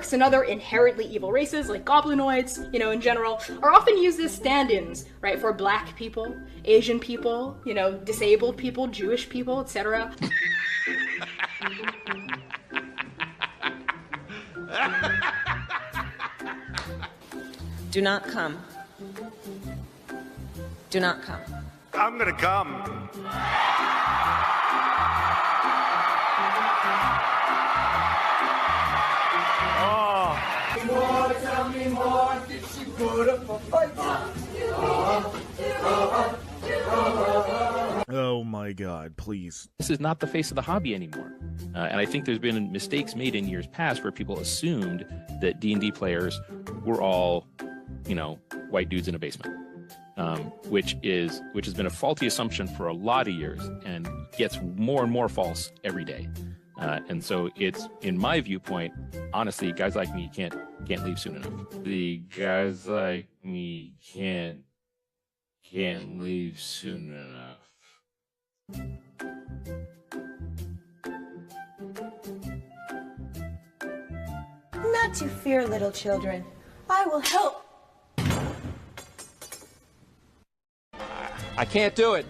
orcs and other inherently evil races, like goblinoids, you know, in general, are often used as stand-ins, right, for black people, Asian people, you know, disabled people, Jewish people, etc. Do not come. Do not come. I'm gonna come. Oh. Tell me more. Did she put up a fight? Oh my God, please. This is not the face of the hobby anymore. And I think there's been mistakes made in years past where people assumed that D&D players were all, you know, white dudes in a basement, which has been a faulty assumption for a lot of years and gets more and more false every day. And so it's, in my viewpoint, honestly, guys like me can't leave soon enough. The guys like me can't leave soon enough. Not to fear, little children. I will help. I can't do it.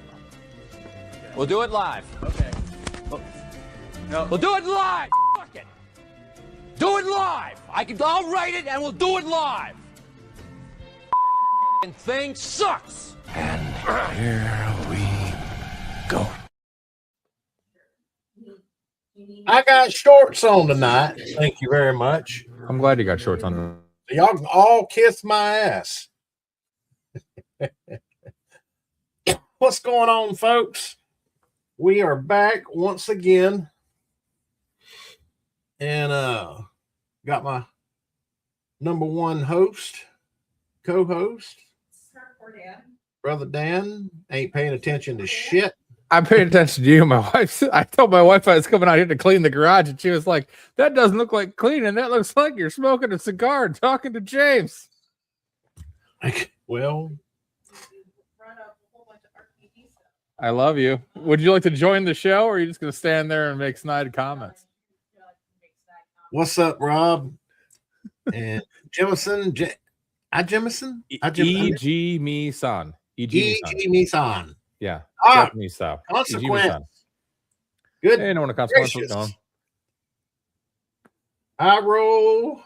We'll do it live. Okay. No. We'll do it live. Fuck it. Do it live. I'll write it and we'll do it live. And thing sucks. And here we go. I got shorts on tonight. Thank you very much. I'm glad you got shorts on. Y'all can all kiss my ass. What's going on, folks? We are back once again. And got my number one host, co-host, Brother Dan. Ain't paying attention to shit. I'm paying attention to you. I told my wife I was coming out here to clean the garage, and she was like, "That doesn't look like cleaning. That looks like you're smoking a cigar and talking to James." Well, I love you. Would you like to join the show, or are you just going to stand there and make snide comments? What's up, Rob? And Jemison. Jemison? E.G. Me-san. E.G. Me-san. Yeah. Ah, Japanese style. consequence. Good. Hey, no one a consequence. Gracious. I roll.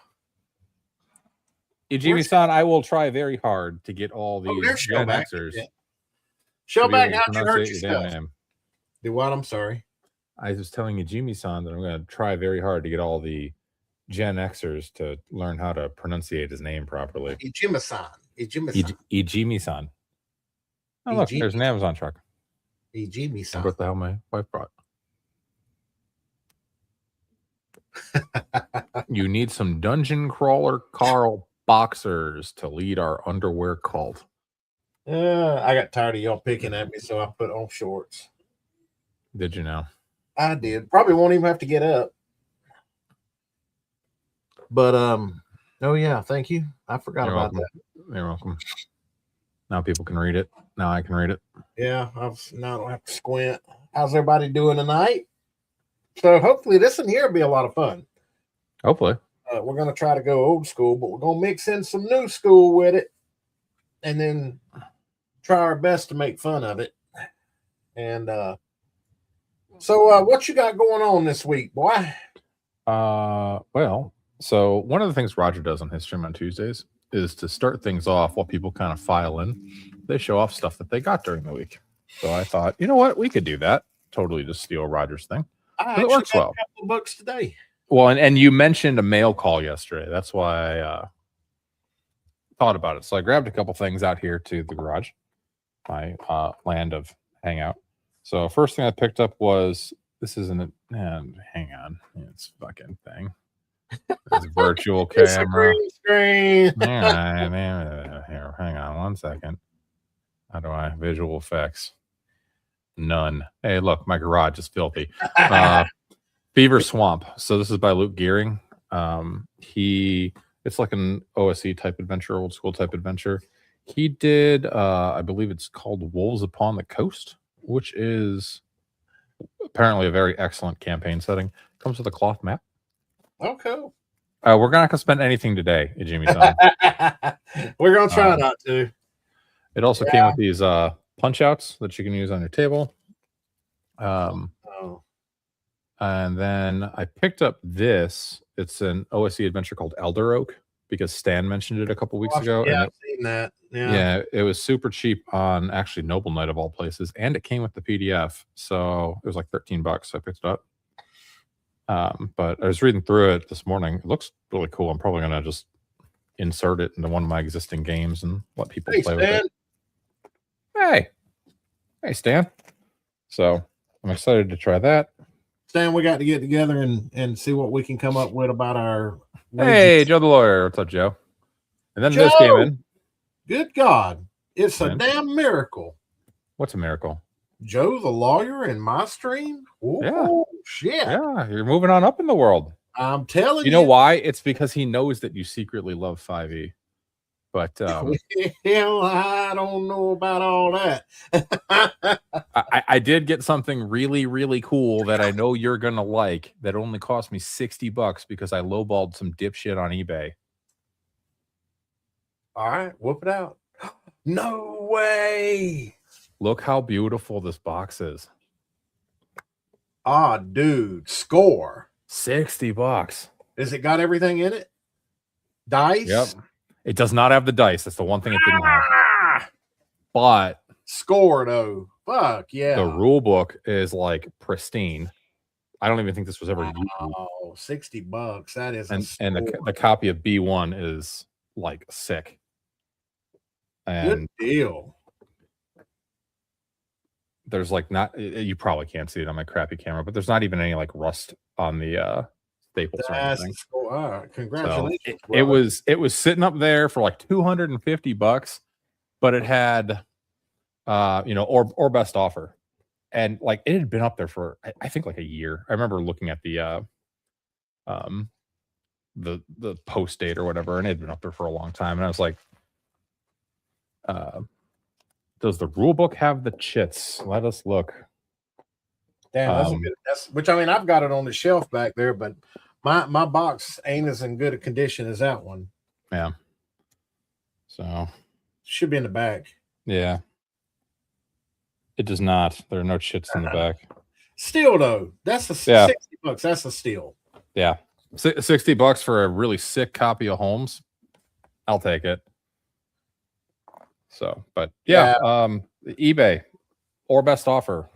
Ijimi-san, I will try very hard to get all these Gen Xers. Yeah. Show back how you hurt yourself. Do what? I'm sorry. I was telling Ijimi-san that I'm going to try very hard to get all the Gen Xers to learn how to pronunciate his name properly. Ijimi-san. Ijimi-san. Oh, look, there's an Amazon truck. Ijimi-san. What the hell my wife brought? You need some dungeon crawler Carl boxers to lead our underwear cult. I got tired of y'all picking at me, so I put on shorts. Did you know? I did. Probably won't even have to get up. But oh yeah, thank you. I forgot about that. You're welcome. Now people can read it. Now I can read it. Yeah, now I don't have to squint. How's everybody doing tonight? So hopefully this in here will be a lot of fun. Hopefully. We're going to try to go old school, but we're going to mix in some new school with it and then try our best to make fun of it. And so what you got going on this week, boy? Well, so one of the things Roger does on his stream on Tuesdays is to start things off while people kind of file in. They show off stuff that they got during the week. So I thought, you know what? We could do that. Totally just steal Roger's thing. It works well. A couple of books today. Well, and you mentioned a mail call yesterday. That's why I thought about it. So I grabbed a couple things out here to the garage, my land of hangout. So first thing I picked up was, this isn't hang on. It's fucking thing. It's a virtual camera. It's a green screen. Here, hang on one second. How do I visual effects? None. Hey, look, my garage is filthy. Beaver Swamp. So this is by Luke Gearing. It's like an OSE type adventure, old school type adventure. He did, I believe it's called Wolves Upon the Coast, which is apparently a very excellent campaign setting. Comes with a cloth map. Oh, cool. We're not gonna spend anything today at Jimmy's on. We're gonna try not to. It also came with these punch outs that you can use on your table. And then I picked up this. It's an OSE adventure called Elder Oak because Stan mentioned it a couple weeks ago. Yeah, and I've seen that. yeah, it was super cheap on actually Noble Knight of all places, and it came with the PDF, so it was like $13. So I picked it up. But I was reading through it this morning. It looks really cool. I'm probably gonna just insert it into one of my existing games and let people play with it. Hey, Stan. So I'm excited to try that. Stan, we got to get together and see what we can come up with about our. Hey, Joe the lawyer. What's up, Joe? And then this came in. Good God, it's a damn miracle. What's a miracle? Joe the lawyer in my stream. Ooh, yeah, shit. Yeah, you're moving on up in the world. I'm telling you. You know why? It's because he knows that you secretly love 5e. But hell, I don't know about all that. I did get something really, really cool that I know you're gonna like. That only cost me $60 because I lowballed some dipshit on eBay. All right, whoop it out. No way. Look how beautiful this box is. Ah, dude, score. $60. Is it got everything in it? Dice? Yep. It does not have the dice. That's the one thing it didn't have. But score though. Fuck yeah. The rule book is like pristine. I don't even think this was ever used. Oh, $60. That is and the copy of B1 is like sick. And good deal. There's like not, you probably can't see it on my crappy camera, but there's not even any like rust on the staples or anything. Congratulations. So it was sitting up there for like $250, but it had or best offer. And like it had been up there for I think like a year. I remember looking at the post date or whatever, and it had been up there for a long time. And I was like, does the rule book have the chits? Let us look. Damn, that's good. Which I mean, I've got it on the shelf back there, but my box ain't as in good a condition as that one. Yeah. So should be in the back. Yeah. It does not. There are no chits in the back. Still though, that's $60. That's a steal. Yeah. $60 for a really sick copy of Holmes. I'll take it. So, but eBay or best offer.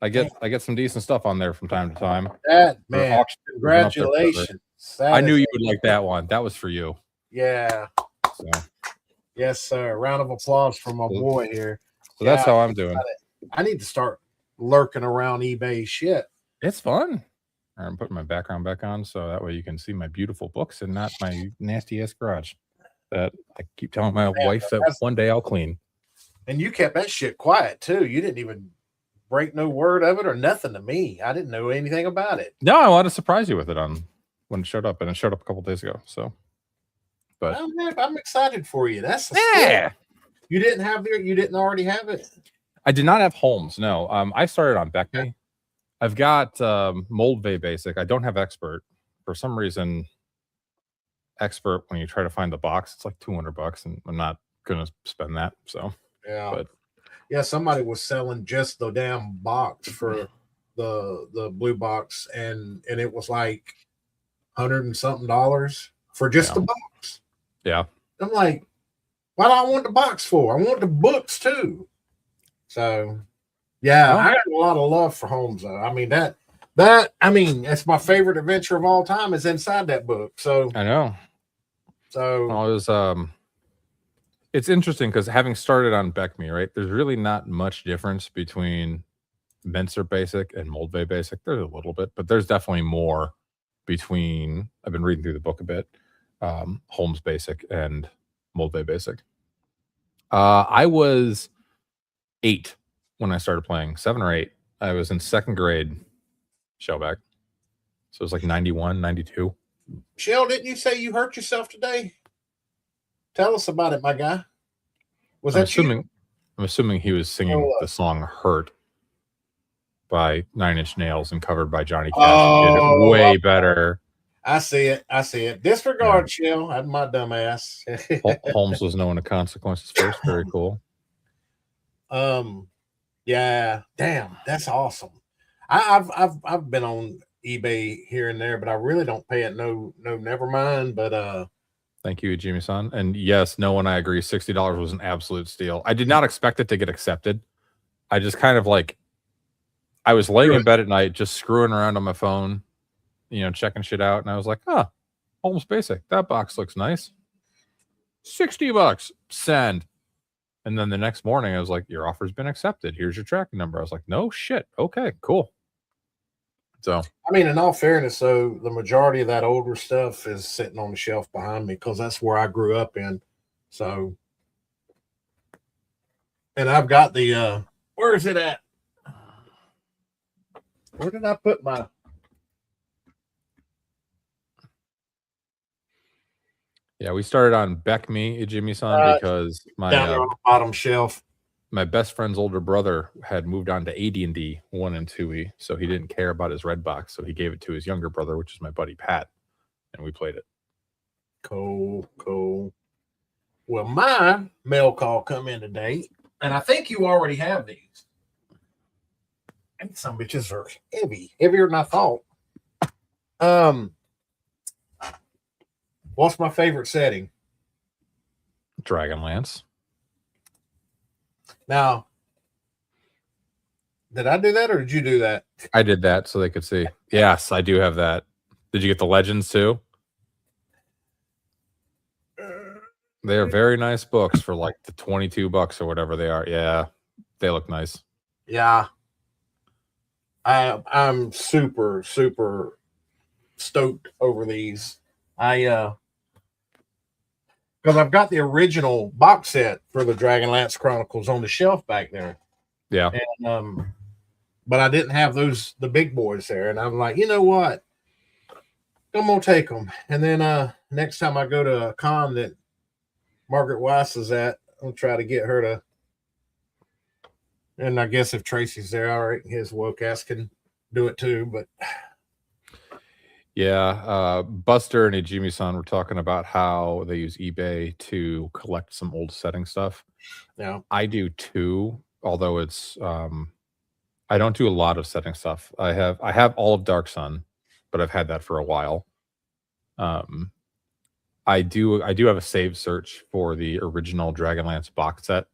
I get some decent stuff on there from time to time. That man, congratulations. I knew you would like that one. That was for you. Yeah. So. Yes, sir. Round of applause for my boy here. So that's how I'm doing. I need to start lurking around eBay shit. It's fun. I'm putting my background back on so that way you can see my beautiful books and not my nasty ass garage that I keep telling my wife that one day I'll clean. And you kept that shit quiet too. You didn't even break no word of it or nothing to me. I didn't know anything about it. No, I wanted to surprise you with it when it showed up, and it showed up a couple days ago. So, but I'm excited for you. That's you didn't have there. You didn't already have it. I did not have Holmes. No, I started on Beckme. I've got Moldvay Basic. I don't have Expert for some reason. Expert, when you try to find the box, it's like $200, and I'm not gonna spend that. So yeah, but yeah, somebody was selling just the damn box for the blue box, and it was like $100 and something for just the box. Yeah, I'm like, what do I want the box for? I want the books too. So yeah, I got a lot of love for Holmes though. I mean that's my favorite adventure of all time is inside that book. So I know. So it was it's interesting because having started on Beckme, right? There's really not much difference between Menser Basic and Moldvay Basic. There's a little bit, but there's definitely more between. I've been reading through the book a bit. Holmes Basic and Moldvay Basic. I was 8 when I started playing, 7 or 8. I was in 2nd grade. Shellback. So it was like 91, 92. Shell, didn't you say you hurt yourself today? Tell us about it, my guy. I'm assuming he was singing the song "Hurt" by 9 Inch Nails and covered by Johnny Cash. He did it way better. I see it. I see it. Disregard, Chill. That's my dumb ass. Holmes was knowing the consequences first. Very cool. Yeah. Damn, that's awesome. I've been on eBay here and there, but I really don't pay it no never mind. But Thank you, Jimmy-san. And yes, no one I agree. $60 was an absolute steal. I did not expect it to get accepted. I just kind of like, I was laying in bed at night, just screwing around on my phone, you know, checking shit out. And I was like, Holmes Basic. That box looks nice. $60. Send. And then the next morning, I was like, your offer's been accepted. Here's your tracking number. I was like, no shit. Okay, cool. So, I mean, in all fairness, though, the majority of that older stuff is sitting on the shelf behind me because that's where I grew up in. So, and I've got the, where is it at? Where did I put my? yeah, we started on Beck Me, Jimmy-san, because my down there on the bottom shelf. My best friend's older brother had moved on to AD&D 1 and 2E, so he didn't care about his red box, so he gave it to his younger brother, which is my buddy Pat, and we played it. Cool. Well, my mail call come in today, and I think you already have these. And some bitches are heavier than I thought. What's my favorite setting? Dragonlance. Now, did I do that or did you do that? I did that so they could see. Yes, I do have that. Did you get the legends too? They are very nice books for like the $22 or whatever they are. Yeah, they look nice. Yeah. I'm super stoked over these. Because I've got the original box set for the Dragonlance Chronicles on the shelf back there. Yeah. And, but I didn't have the big boys there. And I'm like, you know what? I'm going to take them. And then next time I go to a con that Margaret Weiss is at, I'll try to get her to. And I guess if Tracy's there, all right, his woke ass can do it too. But yeah, Buster and Ijimi-san were talking about how they use eBay to collect some old setting stuff. Yeah, I do too, although it's I don't do a lot of setting stuff. I have all of Dark Sun, but I've had that for a while. I do have a save search for the original Dragonlance box set.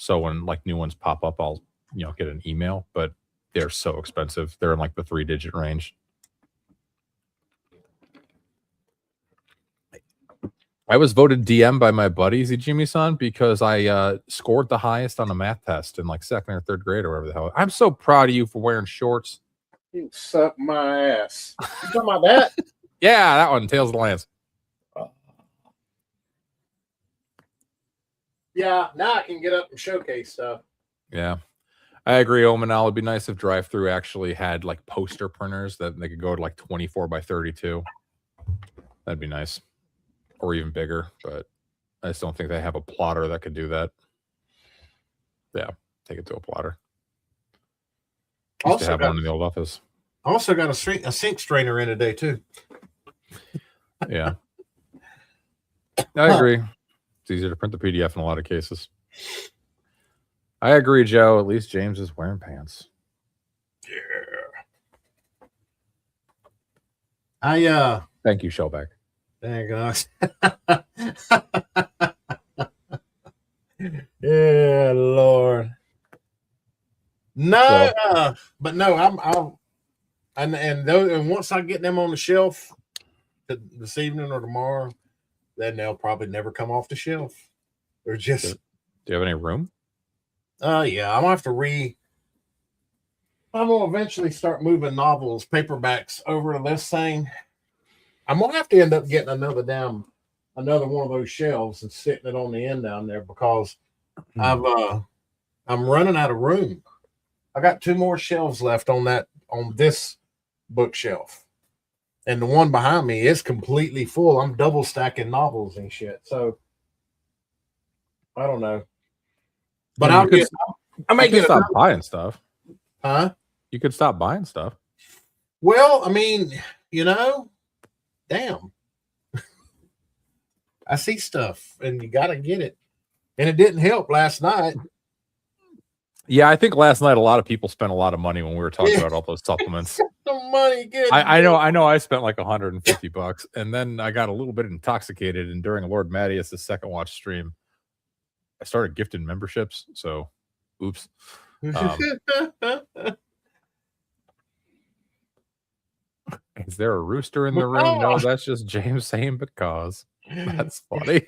So when like new ones pop up, I'll get an email, but they're so expensive. They're in like the 3-digit range. I was voted DM by my buddies, Ijimi-san, because I scored the highest on a math test in like 2nd or 3rd grade or whatever the hell. I'm so proud of you for wearing shorts. You suck my ass. You talking about that? Yeah, that one, Tales of the Lance. Yeah, now I can get up and showcase stuff. Yeah. I agree, Omanal. It'd be nice if drive-thru actually had like poster printers that they could go to like 24 by 32. That'd be nice. Or even bigger, but I just don't think they have a plotter that could do that. Yeah, take it to a plotter. Used to have one in the old office. Also got a sink strainer in today too. Yeah. I agree. It's easier to print the PDF in a lot of cases. I agree, Joe. At least James is wearing pants. Yeah. Thank you, Shellback. Thank gosh. Yeah, Lord. No, but no, and once I get them on the shelf this evening or tomorrow, then they'll probably never come off the shelf. They're just. Do you have any room? Yeah, I'm gonna have to I'm gonna eventually start moving novels, paperbacks over to this thing. I'm gonna have to end up getting another one of those shelves and sitting it on the end down there because I'm running out of room. I got 2 more shelves left on this bookshelf. And the one behind me is completely full. I'm double stacking novels and shit. So I don't know. But I might stop buying stuff. Huh? You could stop buying stuff. Well, I mean, damn, I see stuff, and you got to get it. And it didn't help last night. Yeah, I think last night a lot of people spent a lot of money when we were talking about all those supplements. The money, good. I know I spent like $150, and then I got a little bit intoxicated. And during Lord Mattias' second watch stream, I started gifting memberships. So, oops. Is there a rooster in the room? No, that's just James saying because. That's funny.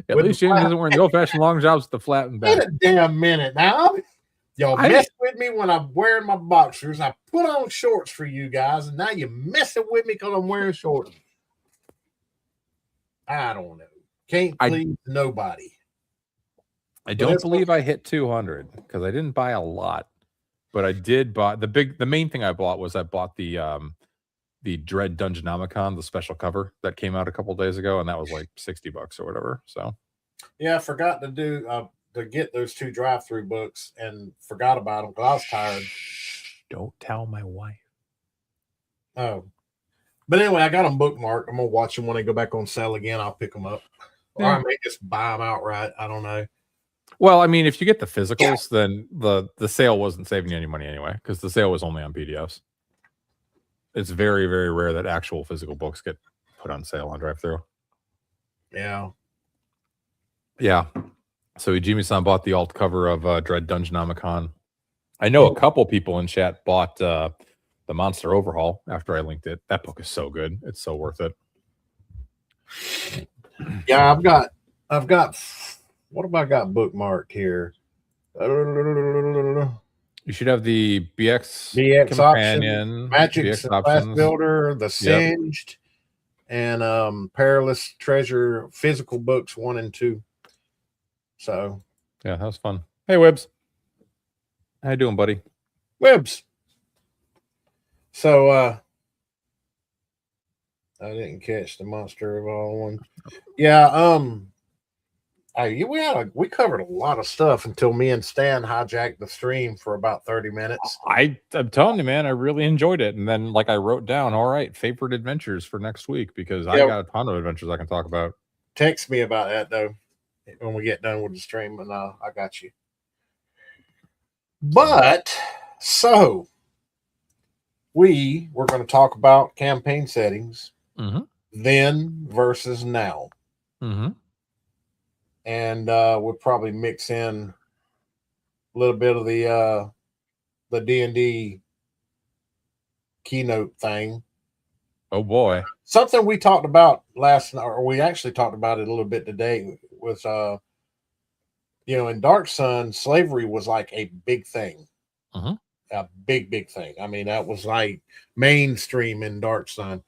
At least James isn't wearing the old-fashioned long jobs with the flattened back. Wait a damn minute now. Y'all mess with me when I'm wearing my boxers. I put on shorts for you guys, and now you're messing with me because I'm wearing shorts. I don't know. Can't please nobody. I don't believe I hit 200 because I didn't buy a lot, but I did buy the main thing I bought was the Dread Dungeonomicon, the special cover that came out a couple days ago, and that was like $60 or whatever. So, yeah, I forgot to do to get those 2 drive-through books and forgot about them because I was tired. Don't tell my wife. Oh, but anyway, I got them bookmarked. I'm gonna watch them when they go back on sale again. I'll pick them up, or I may just buy them outright. I don't know. Well, I mean, if you get the physicals, then the sale wasn't saving you any money anyway because the sale was only on PDFs. It's very, very rare that actual physical books get put on sale on drive-thru. Yeah. Yeah. So Ijimi-san bought the alt cover of Dread Dungeonomicon. I know a couple people in chat bought the Monster Overhaul after I linked it. That book is so good. It's so worth it. Yeah, I've got what have I got bookmarked here? You should have the BX Companion, option, Magic BX Class options. Builder, the Singed, and Perilous Treasure physical books 1 and 2. So yeah, that was fun. Hey, Wibbs. How you doing, buddy? Wibbs. So I didn't catch the Monster of all one. Yeah, we covered a lot of stuff until me and Stan hijacked the stream for about 30 minutes. I'm telling you, man, I really enjoyed it. And then I wrote down, all right, favorite adventures for next week because I got a ton of adventures I can talk about. Text me about that though when we get done with the stream, and I got you. But so we're going to talk about campaign settings then versus now. Mm-hmm. And we'll probably mix in a little bit of the D&D keynote thing. Oh boy. Something we talked about last night, or we actually talked about it a little bit today, was in Dark Sun, slavery was like a big thing. A big thing. I mean, that was like mainstream in Dark Sun.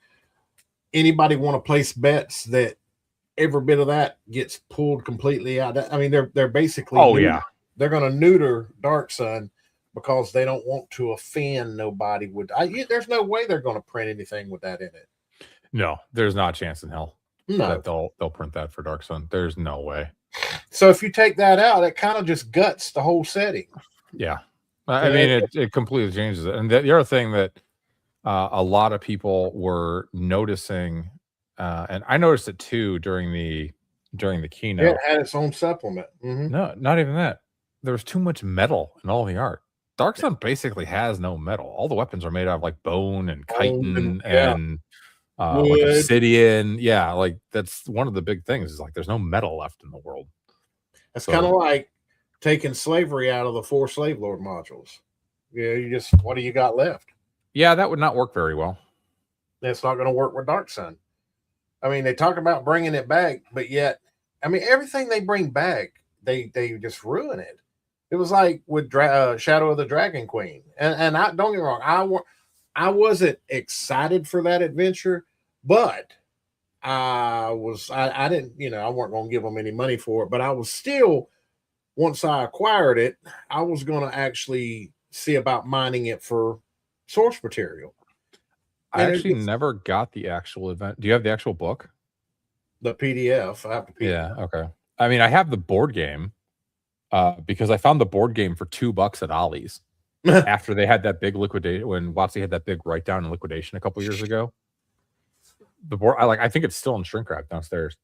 Anybody want to place bets that every bit of that gets pulled completely out? I mean, they're basically they're going to neuter Dark Sun because they don't want to offend nobody. There's no way they're going to print anything with that in it. No, there's not a chance in hell that they'll print that for Dark Sun. There's no way. So if you take that out, it kind of just guts the whole setting. Yeah, I mean it completely changes it. And the other thing that a lot of people were noticing. And I noticed it too during the keynote. It had its own supplement. Mm-hmm. No, not even that. There was too much metal in all the art. Dark Sun basically has no metal. All the weapons are made out of like bone and chitin and like obsidian. Yeah, like that's one of the big things is like there's no metal left in the world. It's kind of like taking slavery out of the 4 slave lord modules. Yeah, you just what do you got left? Yeah, that would not work very well. It's not going to work with Dark Sun. I mean, they talk about bringing it back, but yet, I mean, everything they bring back, they just ruin it. It was like with Shadow of the Dragon Queen, and I don't get me wrong, I wasn't excited for that adventure, but I didn't, I weren't going to give them any money for it, but I was still, once I acquired it, I was going to actually see about mining it for source material. I actually never got the actual event. Do you have the actual book? The PDF. I have the PDF. Yeah. Okay. I mean, I have the board game because I found the board game for $2 at Ollie's. after they had that big liquidation, when WotC had that big write down and liquidation a couple years ago. The board, I think it's still in shrink wrap downstairs.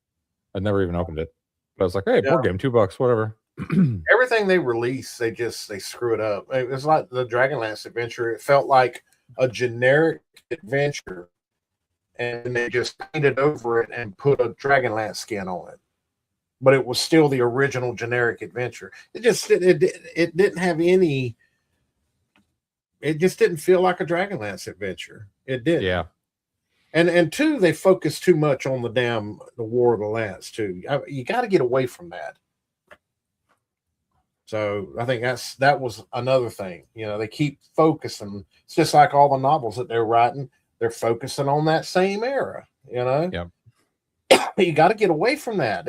I never even opened it, but I was like, hey, board game, $2, whatever. Everything they release, they screw it up. It was like the Dragonlance adventure. It felt like a generic adventure, and they just painted over it and put a Dragonlance skin on it. But it was still the original generic adventure. It didn't have any. It just didn't feel like a Dragonlance adventure. It did. Yeah. And two, they focused too much on the War of the Lance too. You got to get away from that. So I think that was another thing. They keep focusing. It's just like all the novels that they're writing. They're focusing on that same era. Yeah. You got to get away from that.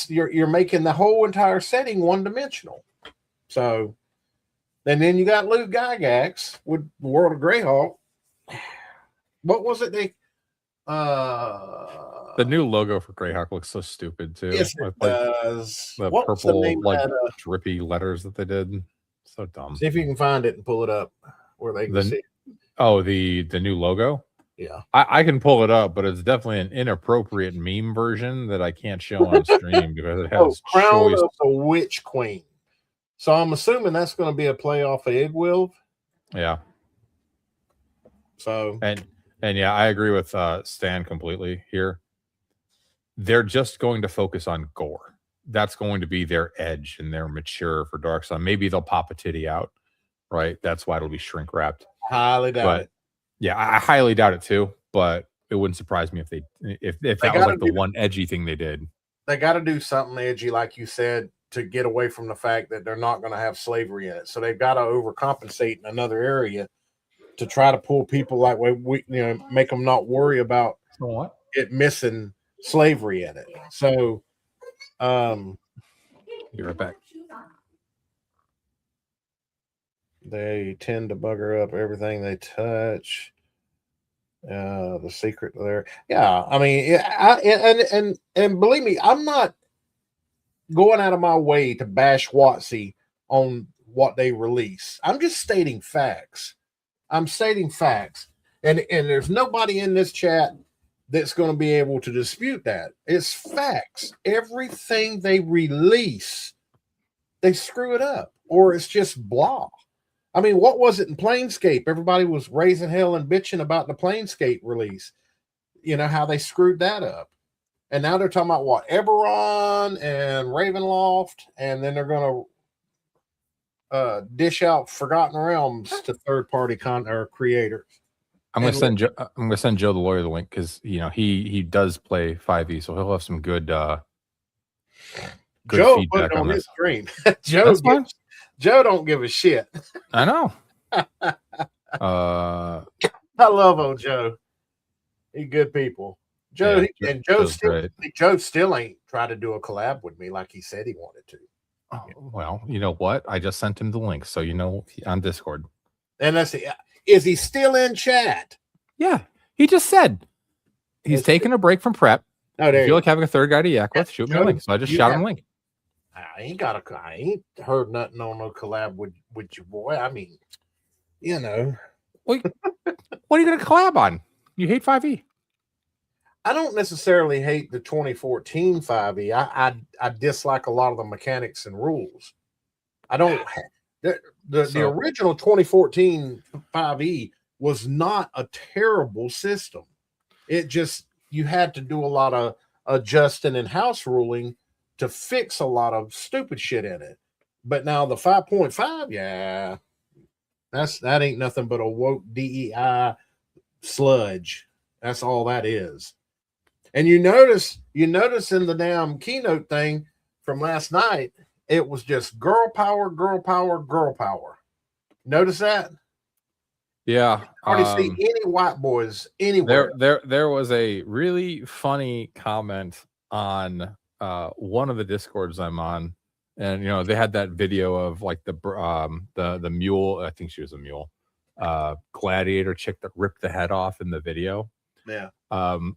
You're making the whole entire setting one dimensional. So, and then you got Luke Gygax with the World of Greyhawk. What was it? The new logo for Greyhawk looks so stupid too. Yes, it does. The what purple, the drippy letters that they did. So dumb. See if you can find it and pull it up where they can see it. Oh, the new logo? Yeah. I can pull it up, but it's definitely an inappropriate meme version that I can't show on stream because it has Crown of the Witch Queen. So I'm assuming that's going to be a play off of Igwilv. Yeah. So and yeah, I agree with Stan completely here. They're just going to focus on gore. That's going to be their edge and their mature for Dark Sun. Maybe they'll pop a titty out, right? That's why it'll be shrink wrapped. Highly doubt it. Yeah, I highly doubt it too. But it wouldn't surprise me if that was like the one edgy thing they did. They got to do something edgy, like you said, to get away from the fact that they're not going to have slavery in it. So they've got to overcompensate in another area to try to pull people like we make them not worry about it missing slavery in it. So be right back. They tend to bugger up everything they touch. The secret there. Yeah, I mean, and believe me, I'm not going out of my way to bash WotC on what they release. I'm just stating facts. I'm stating facts. And there's nobody in this chat that's going to be able to dispute that. It's facts. Everything they release, they screw it up, or it's just blah. I mean, what was it in Planescape? Everybody was raising hell and bitching about the Planescape release. How they screwed that up. And now they're talking about what? Eberron and Ravenloft, and then they're going to dish out Forgotten Realms to third-party creators. I'm going to send Joe the lawyer the link because he does play 5e, so he'll have some good Joe feedback put it on this. his stream. Joe don't give a shit. I know. I love old Joe. He's good people. Joe still ain't tried to do a collab with me like he said he wanted to. Oh, well, you know what? I just sent him the link, so on Discord. And let's see, is he still in chat? Yeah, he just said he's taking a break from prep. Oh, if you feel like having a third guy to yak with, shoot me a link. So I just shot him a link. I ain't heard nothing on no collab with your boy. I mean, what are you going to collab on? You hate 5e? I don't necessarily hate the 2014 5e. I dislike a lot of the mechanics and rules. I don't. The original 2014 5e was not a terrible system. It just, you had to do a lot of adjusting and house ruling to fix a lot of stupid shit in it. But now the 5.5, yeah, that ain't nothing but a woke DEI sludge. That's all that is. And you notice in the damn keynote thing from last night, it was just girl power, girl power, girl power. Notice that? Yeah. I hardly see any white boys anywhere. There was a really funny comment on one of the Discords I'm on, and they had that video of like the mule. I think she was a mule, gladiator chick that ripped the head off in the video. Yeah.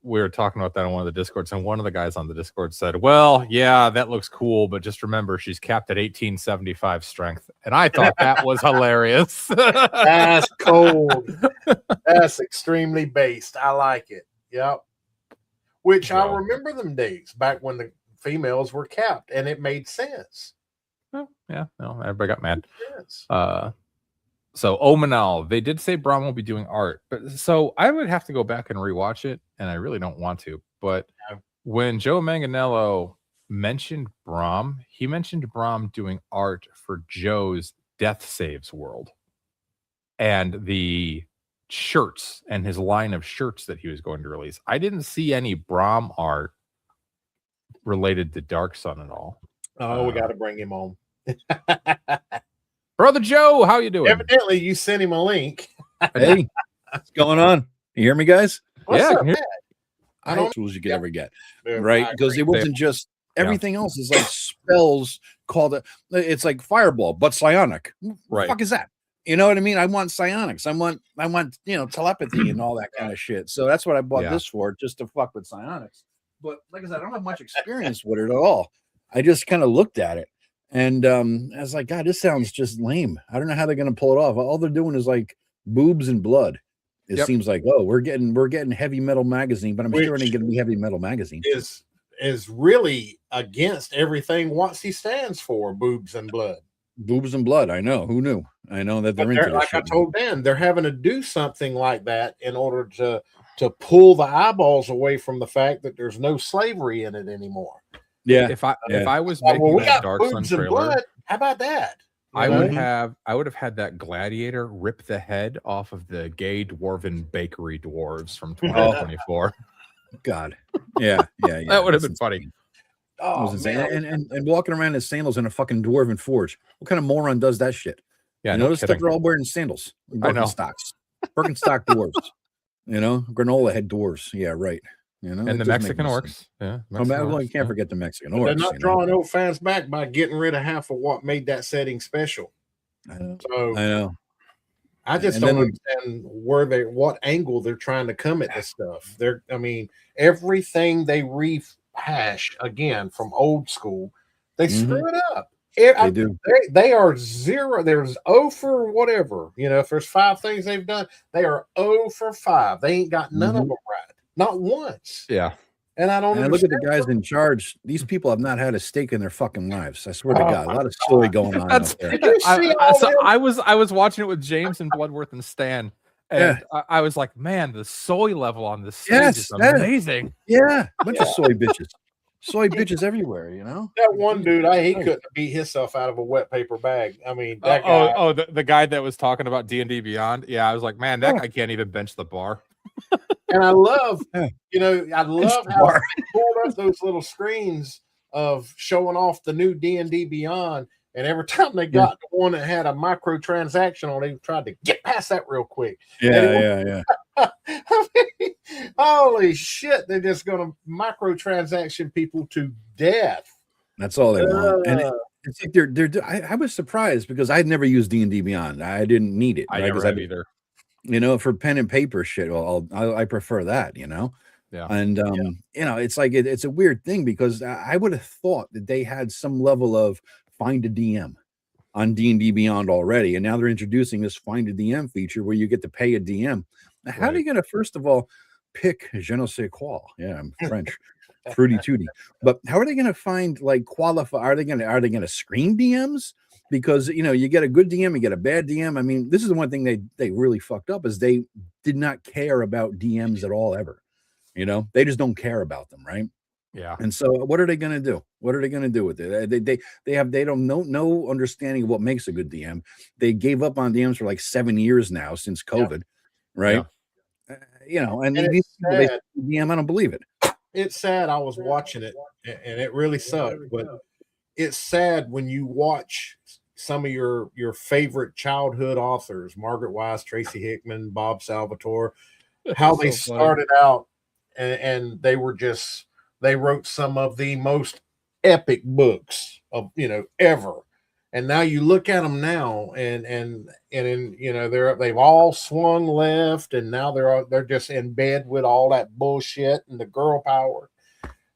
We were talking about that on one of the Discords, and one of the guys on the Discord said, well, yeah, that looks cool, but just remember she's capped at 1875 strength. And I thought that was hilarious. That's cold. That's extremely based. I like it. Yep. Which I remember them days back when the females were capped, and it made sense. Oh, yeah, no, everybody got mad. Yes. So Omanal, they did say Brahm will be doing art, but so I would have to go back and rewatch it, and I really don't want to. But when Joe Manganiello mentioned Brahm, he mentioned Brahm doing art for Joe's Death Saves World and the shirts and his line of shirts that he was going to release. I didn't see any Brahm art related to Dark Sun at all. Oh, we got to bring him on. Brother Joe, how you doing? Evidently, you sent him a link. Hey, what's going on? You hear me, guys? What's up, here- man? I don't tools you could ever get, Yeah, right? I Because agree. it wasn't just everything else is like spells called it's like fireball, but psionic. What Right. the fuck is that? You know what I mean? I want psionics. I want telepathy and all that kind of shit. So that's what I bought this for, just to fuck with psionics. But like I said, I don't have much experience with it at all. I just kind of looked at it. And I was like, God, this sounds just lame. I don't know how they're gonna pull it off. All they're doing is like boobs and blood. It seems like, oh, we're getting Heavy Metal Magazine, but I'm sure it ain't gonna be Heavy Metal Magazine. Is really against everything WotC stands for, boobs and blood. Boobs and blood. I know. Who knew? I know that they're into this Like shit. I told Dan, they're having to do something like that in order to pull the eyeballs away from the fact that there's no slavery in it anymore. Yeah. If I was Well, making we that got Dark Sun boobs and trailer, blood. How about that? I would have had that gladiator rip the head off of the gay dwarven bakery dwarves from 2024. God. Yeah. That would have been funny. It was insane. And walking around in sandals in a fucking dwarven forge. What kind of moron does that shit? Yeah, you no notice that kidding. they're all wearing sandals. I know. Birkenstocks. Birkenstock dwarves. Granola head dwarves. Yeah, right. And the Mexican orcs. Yeah. You can't forget the Mexican orcs. They're not drawing old fans back by getting rid of half of what made that setting special. I know. So I know. I just And don't then understand what angle they're trying to come at this stuff. Everything they rehash again from old school, they screw it up. They do. They are zero. There's 0 for whatever. If there's 5 things they've done, they are 0 for 5. They ain't got none of them right. Not once. Yeah. And I don't And I look at the guys in charge. These people have not had a stake in their fucking lives. I swear to God, a lot of soy going on out there. I was watching it with James and Bloodworth and Stan, and I was like, man, the soy level on this stage is amazing. Yeah, a bunch of soy bitches. Soy bitches everywhere, That one dude, he couldn't beat himself out of a wet paper bag. I mean, that guy. The guy that was talking about D&D Beyond. Yeah, I was like, man, that guy can't even bench the bar. And I love, I love how they pulled up those little screens of showing off the new D&D Beyond. And every time they got the one that had a microtransaction on, they tried to get past that real quick. Yeah. I mean, holy shit! They're just going to microtransaction people to death. That's all they want. And it's like I was surprised because I'd never used D&D Beyond. I didn't need it. I never have either. For pen and paper shit. Well, I prefer that. Yeah. And it's like it's a weird thing because I would have thought that they had some level of find a DM on D&D Beyond already, and now they're introducing this find a DM feature where you get to pay a DM. Now, how are they going to first of all pick je ne sais quoi? Yeah, I'm French. Fruity tooty. But how are they going to find qualify? Are they going to screen DMs? Because you get a good DM, you get a bad DM. I mean, this is the one thing they really fucked up is they did not care about DMs at all ever. They just don't care about them, right? Yeah. And so, what are they going to do? What are they going to do with it? They don't know no understanding of what makes a good DM. They gave up on DMs for like 7 years now since COVID, right? Yeah. And these people, they DM, I don't believe it. It's sad. I was watching it, and it really sucked. But it's sad when you watch some of your favorite childhood authors, Margaret Wise, Tracy Hickman, Bob Salvatore, how they started out, and they wrote some of the most epic books of ever, And now you look at them now, and you know they've all swung left, and now they're just in bed with all that bullshit and the girl power.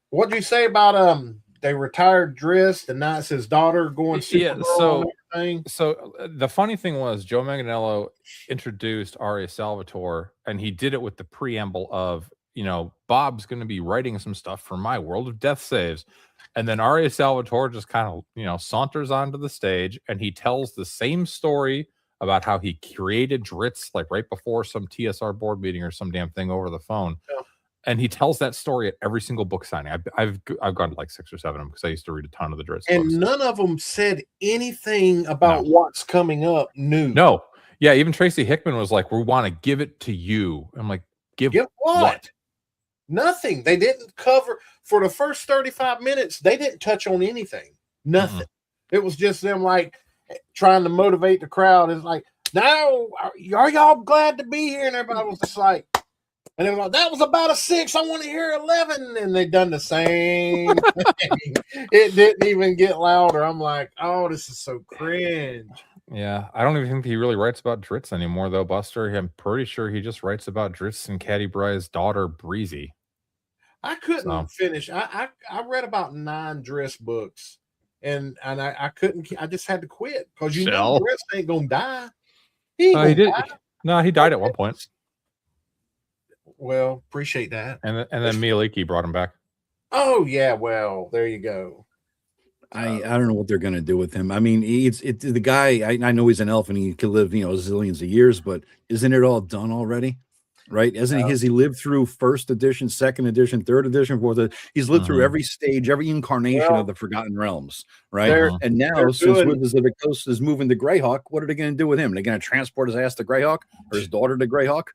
What'd you say about they retired Drist, and now it's his daughter going Supergirl and everything? So the funny thing was Joe Manganiello introduced Aria Salvatore, and he did it with the preamble of, you know, Bob's going to be writing some stuff for my World of Death Saves. And then Aria Salvatore just kind of, you know, saunters onto the stage, and he tells the same story about how he created Dritz like right before some TSR board meeting or some damn thing over the phone. Yeah. And he tells that story at every single book signing. I've gone to like 6 or 7 of them because I used to read a ton of the Dritz and books. None of them said anything about what's coming up new. No. Yeah, even Tracy Hickman was like, we want to give it to you. I'm like, give what? Nothing. They didn't cover for the first 35 minutes. They didn't touch on anything. Nothing. It was just them like trying to motivate the crowd. It's like, now are y'all glad to be here? And everybody was just like, and they were like, that was about a 6. I want to hear 11. And they done the same thing. It didn't even get louder. I'm like, oh, this is so cringe. Yeah, I don't even think he really writes about Dritz anymore, though, Buster. I'm pretty sure he just writes about Dritz and Caddy Bry's daughter, Breezy. I couldn't finish. I read about 9 Dritz books, and I couldn't. I just had to quit because you know Dritz ain't gonna die. He did. No, he died at one point. Well, appreciate that. And then Miyaliki brought him back. Oh yeah, well there you go. I don't know what they're gonna do with him. I mean, it's the guy. I know he's an elf and he could live, you know, zillions of years, but isn't it all done already? Right? Has he lived through 1st edition, 2nd edition, 3rd edition, 4th? He's lived through every stage, every incarnation of the Forgotten Realms, right? And now, since Wizards of the Coast is moving to Greyhawk, what are they going to do with him? Are they going to transport his ass to Greyhawk or his daughter to Greyhawk?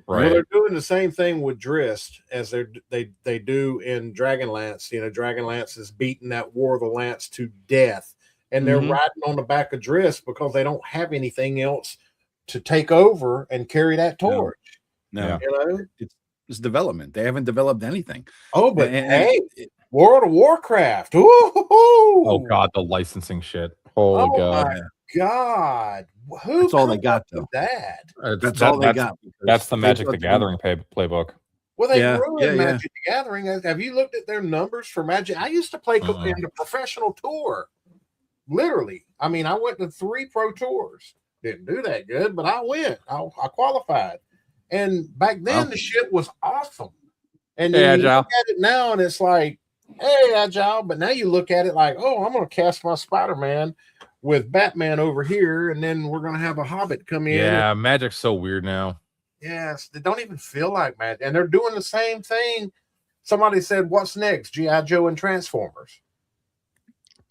Right. Well, they're doing the same thing with Drist as they do in Dragonlance. You know, Dragonlance is beating that War of the Lance to death, and they're riding on the back of Drist because they don't have anything else to take over and carry that torch. No, you know, it's development. They haven't developed anything. Oh, but hey, World of Warcraft. Ooh, oh God, the licensing shit. Holy God. My God. That's all they got, though. That's all they got. That's the Magic the Gathering playbook. Well, they ruined Magic the Gathering. Have you looked at their numbers for Magic? I used to play in the professional tour. Literally. I mean, I went to 3 pro tours. Didn't do that good, but I went. I qualified. And back then, the shit was awesome. And then you look at it now, and it's like, hey, Agile. But now you look at it like, oh, I'm going to cast my Spider-Man with Batman over here, and then we're going to have a Hobbit come in. Yeah, Magic's so weird now. Yes, they don't even feel like Magic. And they're doing the same thing. Somebody said, what's next? G.I. Joe and Transformers.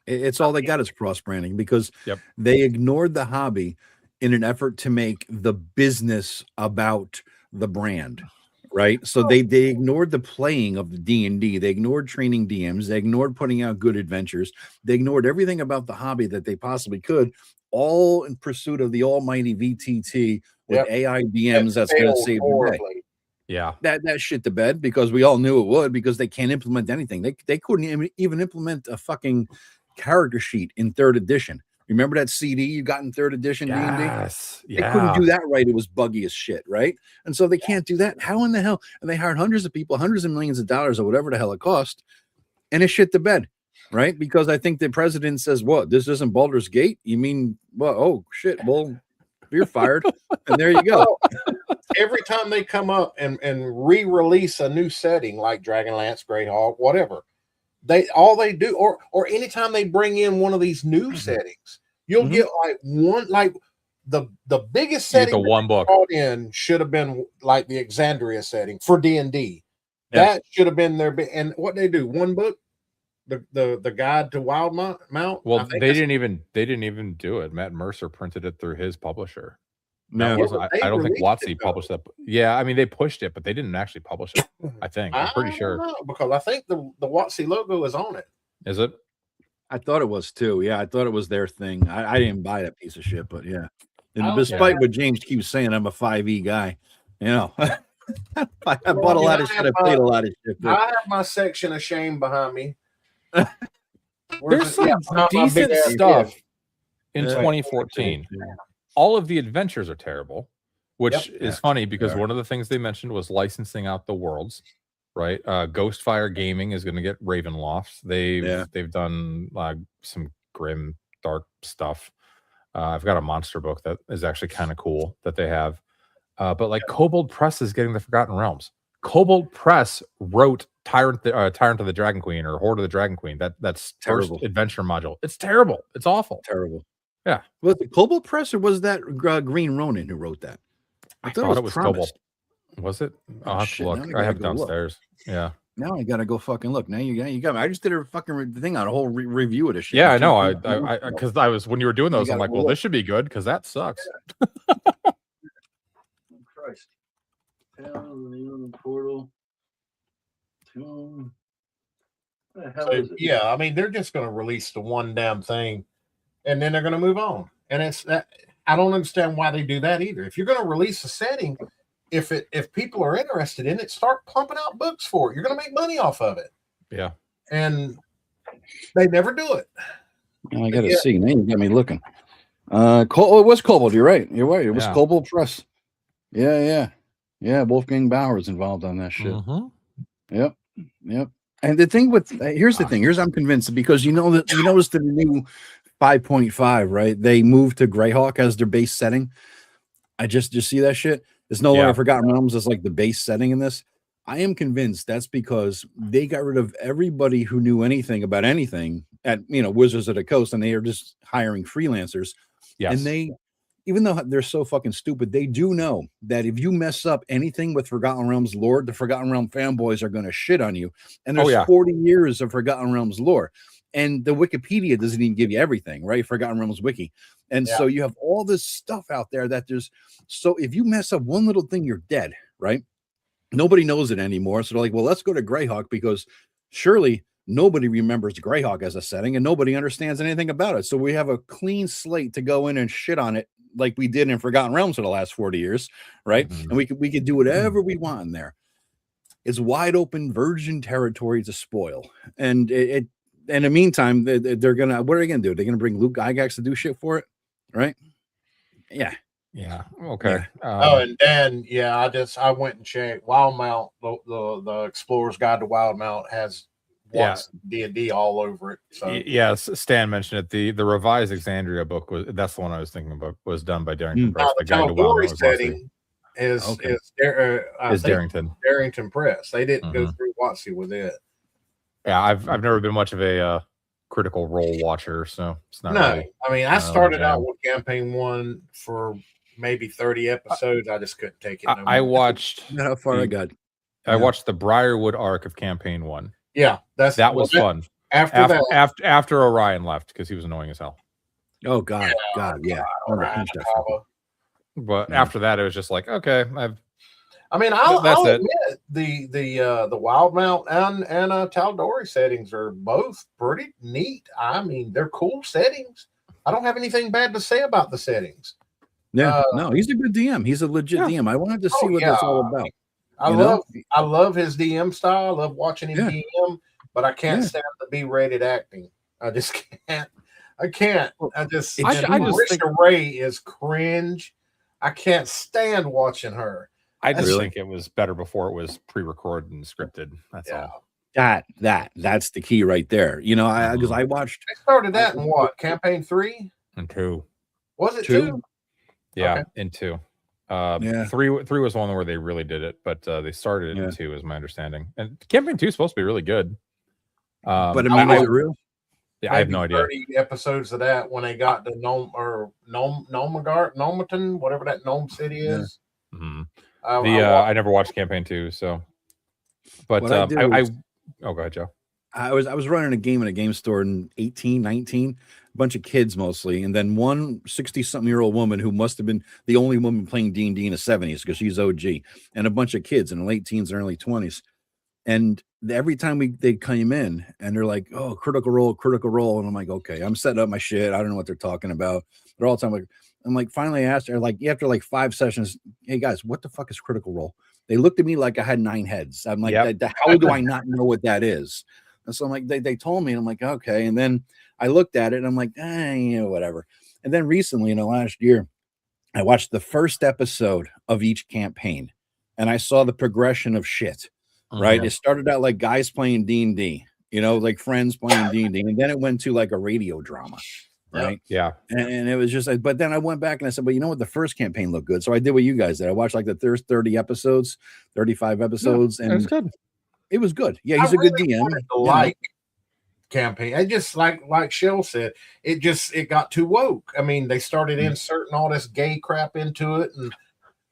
It's all they got is cross-branding because they ignored the hobby in an effort to make the business about the brand, right? So they ignored the playing of the D&D. They ignored training DMs. They ignored putting out good adventures. They ignored everything about the hobby that they possibly could, all in pursuit of the almighty VTT with AI DMs that's going to save the day. Yeah, that shit to bed because we all knew it would because they can't implement anything. They couldn't even implement a fucking character sheet in 3rd edition. Remember that CD you got in 3rd edition D&D? Yes. They couldn't do that right. It was buggy as shit, right? And so they can't do that. How in the hell? And they hired hundreds of people, hundreds of millions of dollars or whatever the hell it cost, and it's shit to bed, right? Because I think the president says, what, this isn't Baldur's Gate? You mean, well, oh, shit, well, you're fired. And there you go. Every time they come up and re-release a new setting like Dragonlance, Greyhawk, whatever, all they do, or anytime they bring in one of these new settings, you'll get like one, like the biggest setting the one book brought in should have been like the Exandria setting for D&D. That should have been their and what they do, one book, the guide to Wild Mount. Well, they didn't even do it. Matt Mercer printed it through his publisher. No, I don't think WotC published that. Yeah, I mean they pushed it, but they didn't actually publish it. I think I'm pretty sure because I think the WotC logo is on it. Is it? I thought it was too. Yeah, I thought it was their thing. I didn't buy that piece of shit, but yeah. And despite what James keeps saying, I'm a 5e guy. You know, I bought a lot of shit. I played a lot of shit. But I have my section of shame behind me. There's some decent stuff in Yeah. 2014. All of the adventures are terrible, which Yep. is funny because one of the things they mentioned was licensing out the worlds, right? Ghostfire Gaming is going to get Ravenloft. They've done some grim, dark stuff. I've got a monster book that is actually kind of cool that they have. But like Kobold Press is getting the Forgotten Realms. Kobold Press wrote Tyrant of the Dragon Queen or Horde of the Dragon Queen. That's first Terrible. adventure module. It's terrible. It's awful. Terrible. Yeah. Was it Cobalt Press or was that Green Ronin who wrote that? I thought it was Promised. Kobold. Was it? I'll have shit, to now look. I I have it gotta go look. downstairs. Yeah. Now I gotta go fucking look. Now you got me. I just did a fucking thing on a whole review of this shit. Yeah, I know. I because I was when you were doing those, I'm gotta like, go well, look. this should be good because that sucks. Christ. Portal. What the hell is it? Yeah, I mean, they're just going to release the one damn thing, and then they're going to move on. And it's that I don't understand why they do that either. If you're going to release a setting, if people are interested in it, start pumping out books for it. You're going to make money off of it. Yeah. And they never do it. Now I gotta see. Now you got me looking. It was Kobold. You're right. You're right. It was Yeah. Kobold Press. Yeah. Wolfgang Bauer's involved on that shit. Mhm. Yep. And the thing with here's the thing. Here's I'm convinced because you notice the new 5.5, right? They moved to Greyhawk as their base setting. I just see that shit. It's no longer Forgotten Realms as like the base setting in this. I am convinced that's because they got rid of everybody who knew anything about anything at Wizards of the Coast, and they are just hiring freelancers. Yes. And they, even though they're so fucking stupid, they do know that if you mess up anything with Forgotten Realms lore, the Forgotten Realm fanboys are going to shit on you. And there's 40 years of Forgotten Realms lore. And the Wikipedia doesn't even give you everything, right? Forgotten Realms Wiki. And so you have all this stuff out there that so if you mess up one little thing, you're dead, right? Nobody knows it anymore. So they're like, well, let's go to Greyhawk because surely nobody remembers Greyhawk as a setting and nobody understands anything about it. So we have a clean slate to go in and shit on it like we did in Forgotten Realms for the last 40 years, right? Mm-hmm. And we could do whatever we want in there. It's wide open virgin territory to spoil. And in the meantime, they're gonna, what are they gonna do? They're gonna bring Luke Gygax to do shit for it, right? Yeah. Okay. And then I went and checked Wildmount. The Explorer's Guide to Wildmount has D&D all over it. So yes, Stan mentioned it. The revised Exandria book that's the one I was thinking about. Was done by Darrington Press. The Guide to Wildmount setting is Darrington Press. They didn't go through WotC with it. Yeah, I've never been much of a Critical Role watcher, so it's not. Really, I mean, I started out with Campaign 1 for maybe 30 episodes. I just couldn't take it. I watched. How far I got? I watched the Briarwood arc of Campaign 1. Yeah, that was fun. After Orion left because he was annoying as hell. Oh God, yeah. But after that, it was just like, okay, I'll admit the Wildmount and Tal'Dorei settings are both pretty neat. I mean, they're cool settings. I don't have anything bad to say about the settings. Yeah, no, he's a good DM. He's a legit DM. I wanted to see what that's all about. I love his DM style. I love watching him DM, but I can't stand the B-rated acting. I just can't. I just think Ray is cringe. I can't stand watching her. I just think it was better before it was pre-recorded and scripted. That's all. That's the key right there. Because I watched. They started that in what? Campaign 3 and 2. Was it 2? Yeah, in 2. 3 was one where they really did it, but they started it in 2, is my understanding. And Campaign 2 is supposed to be really good. But I mean, is it real? Yeah, I have no idea. 30 episodes of that when they got to Nomaton, whatever that gnome city is. Yeah. Mm-hmm. I never watched Campaign 2, so. But go ahead, Joe. I was running a game in a game store in 18, 19, a bunch of kids mostly, and then one 60-something-year-old woman who must have been the only woman playing D&D in the 70s because she's OG, and a bunch of kids in the late teens and early 20s. And every time they came in and they're like, oh, critical role. And I'm like, okay, I'm setting up my shit. I don't know what they're talking about. They're all the time I'm like, finally I asked her, like, after like 5 sessions, hey guys, what the fuck is critical role? They looked at me like I had 9 heads. I'm like, how do I not know what that is? And so I'm like, they told me, and I'm like, okay. And then I looked at it and I'm like, whatever. And then recently in the last year, I watched the first episode of each campaign and I saw the progression of shit, right? It started out like guys playing D&D, like friends playing D&D. And then it went to like a radio drama, right? Yeah. And it was just like, but then I went back and I said, but you know what? The first campaign looked good. So I did what you guys did. I watched like the first 30 episodes, 35 episodes. And it was good. It was good. Yeah, he's a good DM. Like campaign. I just like Shell said, it got too woke. I mean, they started inserting all this gay crap into it, and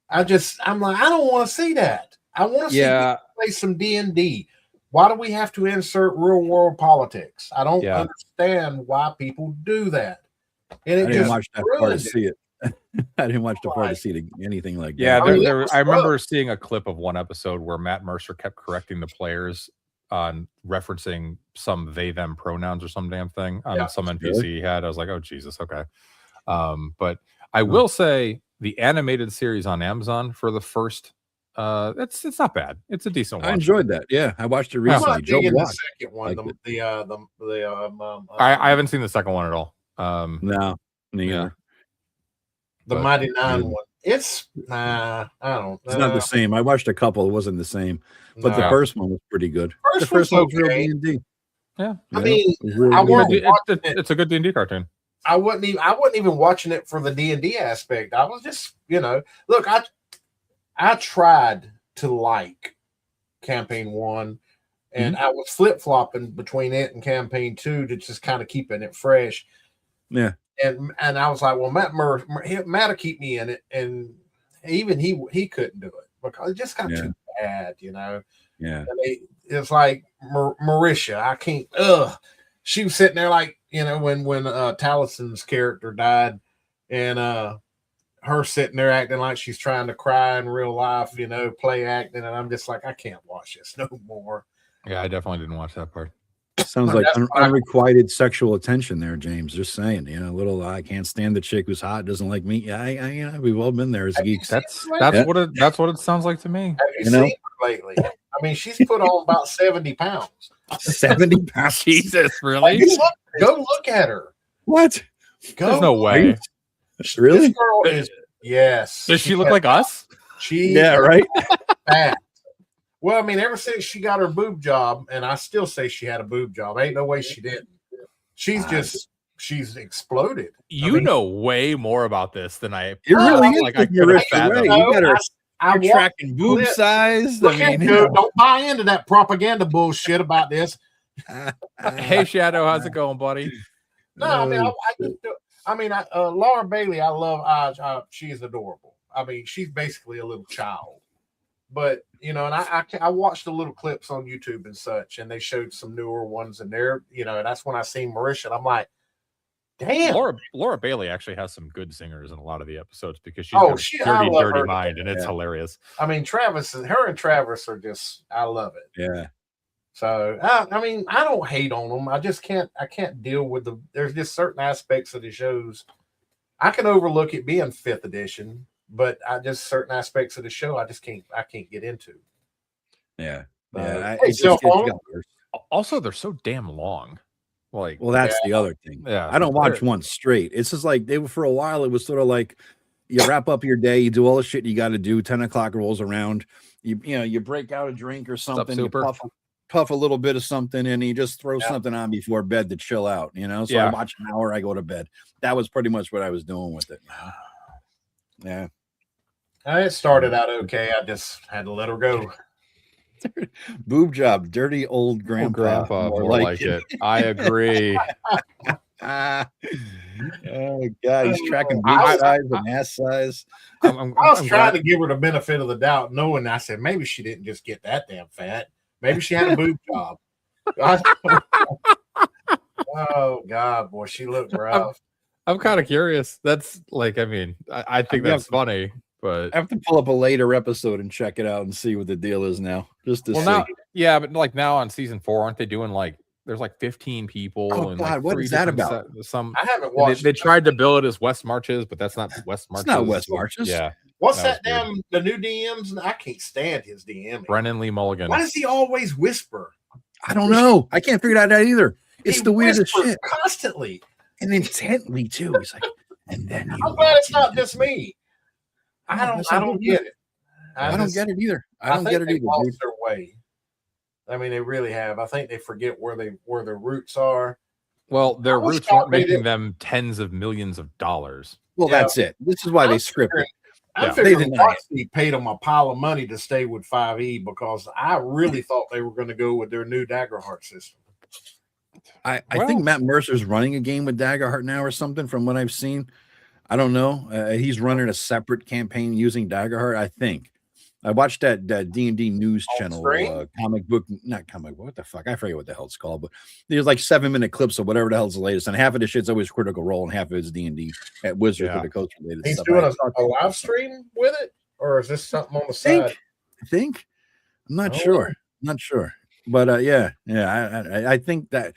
I'm like, I don't want to see that. I want to see people play some D&D. Why do we have to insert real world politics? I don't understand why people do that. And I didn't watch that part to see it. I didn't watch the part to see anything like that. Yeah, I remember seeing a clip of one episode where Matt Mercer kept correcting the players on referencing some they them pronouns or some damn thing on some NPC he had. I was like, oh Jesus, okay. But I will say the animated series on Amazon for the first it's not bad. It's a decent one. I enjoyed that. Yeah, I watched it recently. Joe the second one, I haven't seen the second one at all. No, neither. The Mighty Nine one. It's I don't. It's not the same. I watched a couple. It wasn't the same, but the first one was pretty good. The first one was real D&D. Yeah, I mean, it's a good D&D cartoon. I wasn't even watching it for the D&D aspect. I was just, look, I tried to like campaign 1, and I was flip flopping between it and campaign 2 to just kind of keeping it fresh. Yeah. And I was like, well, Matt'll keep me in it, and even he couldn't do it because it just got too bad, Yeah. It's like Marisha. I can't. She was sitting there like when Talison's character died, and her sitting there acting like she's trying to cry in real life, play acting, and I'm just like, I can't watch this no more. Yeah, I definitely didn't watch that part. Sounds like unrequited sexual attention there, James. Just saying, little I can't stand the chick who's hot, doesn't like me. Yeah, we've all been there as geeks. That's what it sounds like to me. Have you seen her lately? I mean, she's put on about 70 pounds. 70 pounds? Jesus, really? Go look at her. What? There's no way. Really? This girl is, yes. Does she look like us? Right? Fat. Well, I mean, ever since she got her boob job, and I still say she had a boob job. Ain't no way she didn't. She's exploded. You know way more about this than I. It really is. Like I could have fathomed. You got her. You're tracking boob size. Don't buy into that propaganda bullshit about this. Hey, Shadow, how's it going, buddy? No, I mean, Laura Bailey, I love. She's adorable. I mean, she's basically a little child. But and I watched the little clips on YouTube and such, and they showed some newer ones, and they're that's when I seen Marisha, and I'm like, damn. Laura Bailey actually has some good singers in a lot of the episodes because she's got a dirty mind, and it's hilarious. I mean, her and Travis are just, I love it. Yeah. So I mean, I don't hate on them. I just can't deal with there's just certain aspects of the shows I can overlook it being 5th edition. But certain aspects of the show I can't get into. Yeah. Also, they're so damn long. Like, well, that's the other thing. Yeah, I don't watch one straight. It's just like for a while. It was sort of like you wrap up your day, you do all the shit you got to do. 10 o'clock rolls around. You break out a drink or something. You puff a little bit of something, and you just throw something on before bed to chill out. So I watch an hour, I go to bed. That was pretty much what I was doing with it. Yeah. It started out okay. I just had to let her go. Boob job, dirty old grandpa. More like it. I agree. Oh God, he's tracking boob size and ass size. I was trying to give her the benefit of the doubt, knowing I said maybe she didn't just get that damn fat. Maybe she had a boob job. Oh God, boy, she looked rough. I'm kind of curious. That's like, I mean, I think that's funny, but I have to pull up a later episode and check it out and see what the deal is now. Just to see. But like now on season 4, aren't they doing like there's like 15 people? Oh and God, like what is that about? I haven't watched. They tried to bill it as West Marches, but that's not West Marches. It's not West Marches. Yeah. What's that damn the new DMs? I can't stand his DM. Brennan Lee Mulligan. Why does he always whisper? I don't know. I can't figure it out either. It's He the weirdest whispers shit. constantly. And intently, too. He's like, and then you. I'm glad it's not just me. I No, don't that's I not don't good. get it. I don't get it either. I don't think get it they've either. lost Dude. their way. I mean, they really have. I think they forget where their roots are. Well, their I was roots weren't shocked they making didn't- them tens of millions of dollars. Well, Yeah. that's it. This is why they script it. I Yeah. figured They deny it. Foxy paid them a pile of money to stay with 5E because I really thought they were going to go with their new Daggerheart system. I think Matt Mercer's running a game with Daggerheart now or something from what I've seen. I don't know. He's running a separate campaign using Daggerheart, I think. I watched that D&D news channel, comic book, not comic book, what the fuck? I forget what the hell it's called, but there's like 7-minute clips of whatever the hell's the latest, and half of the shit's always Critical Role and half of it's D&D at Wizards of the Coast related He's stuff. doing a live stream with it, or is this something on the side? I think. I'm not sure. Not sure. But I think that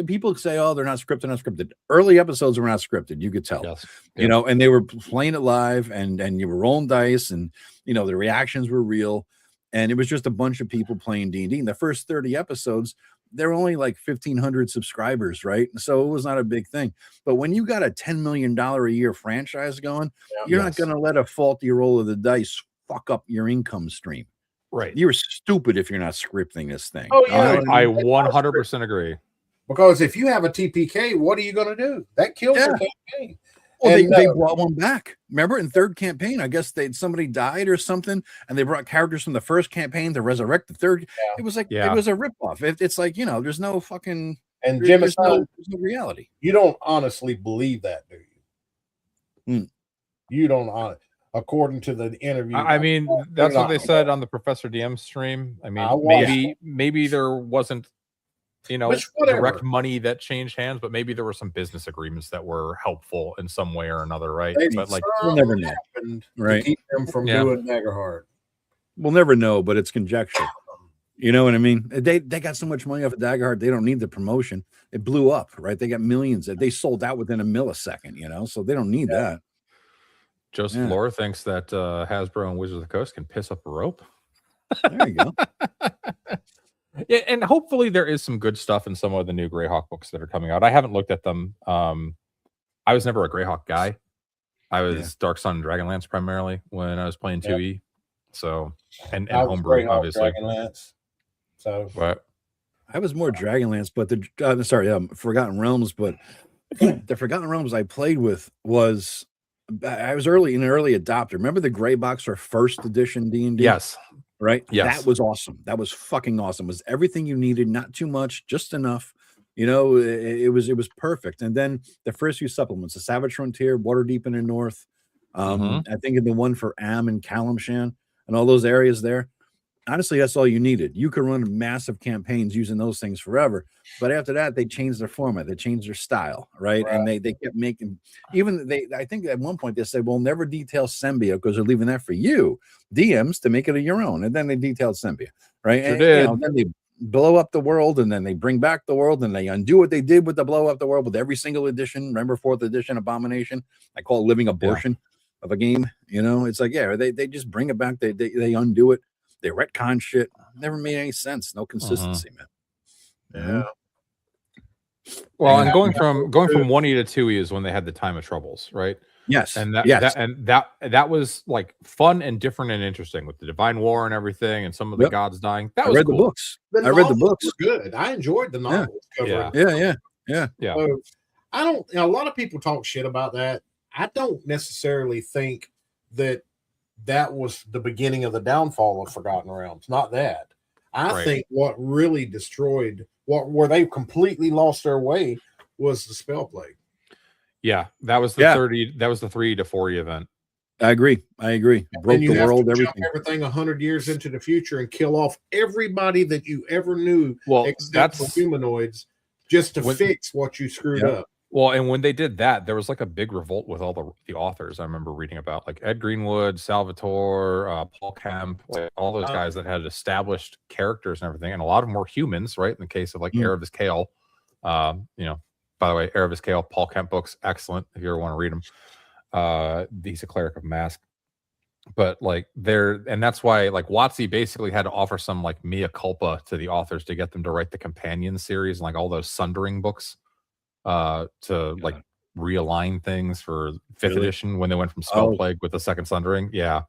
people say, oh, they're not scripted. Early episodes were not scripted. You could tell, you know, and they were playing it live, and you were rolling dice, and you know the reactions were real, and it was just a bunch of people playing D&D. In the first 30 episodes, there were only like 1,500 subscribers, right? So it was not a big thing. But when you got a $10 million a year franchise going, you're not going to let a faulty roll of the dice fuck up your income stream. Right. You're stupid if you're not scripting this thing. Oh, yeah. I 100% agree. Because if you have a TPK, what are you going to do? That kills the campaign. Well, And, they brought one back. Remember in third campaign, I guess somebody died or something, and they brought characters from the first campaign to resurrect the third. It was like it was a ripoff. It's like, you know, there's no fucking And Jim, there's no reality. You don't honestly believe that, do you? You don't according to the interview. I mean, that's what they said on the Professor DM stream. I mean, maybe there wasn't, you know, direct money that changed hands, but maybe there were some business agreements that were helpful in some way or another, right? Maybe but like, we'll never know, right? To keep them from doing Daggerheart. We'll never know, but it's conjecture. You know what I mean? They got so much money off of Daggerheart, they don't need the promotion. It blew up, right? They got millions. They sold out within a millisecond, you know, so they don't need that. Joseph Laura thinks that Hasbro and Wizards of the Coast can piss up a rope. There you go. Yeah, and hopefully there is some good stuff in some of the new Greyhawk books that are coming out. I haven't looked at them. I was never a Greyhawk guy. I was Dark Sun and Dragonlance primarily when I was playing 2E. So and homebrew, obviously. Dragonlance. So but I was more Dragonlance, but Forgotten Realms, but the Forgotten Realms I played with was I was an early adopter. Remember the gray box for first edition D&D? Yes. Right? Yes. That was awesome. That was fucking awesome. It was everything you needed, not too much, just enough. You know, it was perfect. And then the first few supplements, the Savage Frontier, Waterdeep in the North, I think in the one for Am and Kalimshan and all those areas there. Honestly, that's all you needed. You could run massive campaigns using those things forever. But after that, they changed their format. They changed their style, right? And they kept making, I think at one point they said, we'll never detail Sembia because they're leaving that for you, DMs, to make it your own. And then they detailed Sembia, right? And you know, then they blow up the world, and then they bring back the world, and they undo what they did with the blow up the world with every single edition. Remember 4th edition Abomination? I call it living abortion of a game. You know, it's like, they just bring it back. They undo it. They retcon shit. Never made any sense. No consistency, man. Yeah. Well, and going from 1E to 2E is when they had the Time of Troubles, right? Yes. And that was like fun and different and interesting with the Divine War and everything, and some of the gods dying. That was read cool. the books. I read the books. Good. I enjoyed the novels. Yeah. So I don't. You know, a lot of people talk shit about that. I don't necessarily think that was the beginning of the downfall of Forgotten Realms. Not that. I think what really destroyed where they completely lost their way was the Spell Plague. Yeah, that was the 30. That was the 3 to 4 event. I agree. Broke the world. Everything 100 years into the future and kill off everybody that you ever knew, except for humanoids, just to fix what you screwed up. Well, and when they did that, there was like a big revolt with all the authors. I remember reading about like Ed Greenwood, Salvatore, Paul Kemp, like all those guys that had established characters and everything, and a lot of them were humans, right? In the case of like Erebus Kale, you know. By the way, Erebus Kale, Paul Kemp books, excellent if you ever want to read them. He's a cleric of Mask. but like that's why like WotC basically had to offer some like mea culpa to the authors to get them to write the companion series and like all those Sundering books to like realign things for 5th edition when they went from Spell Plague with the second Sundering. Yeah,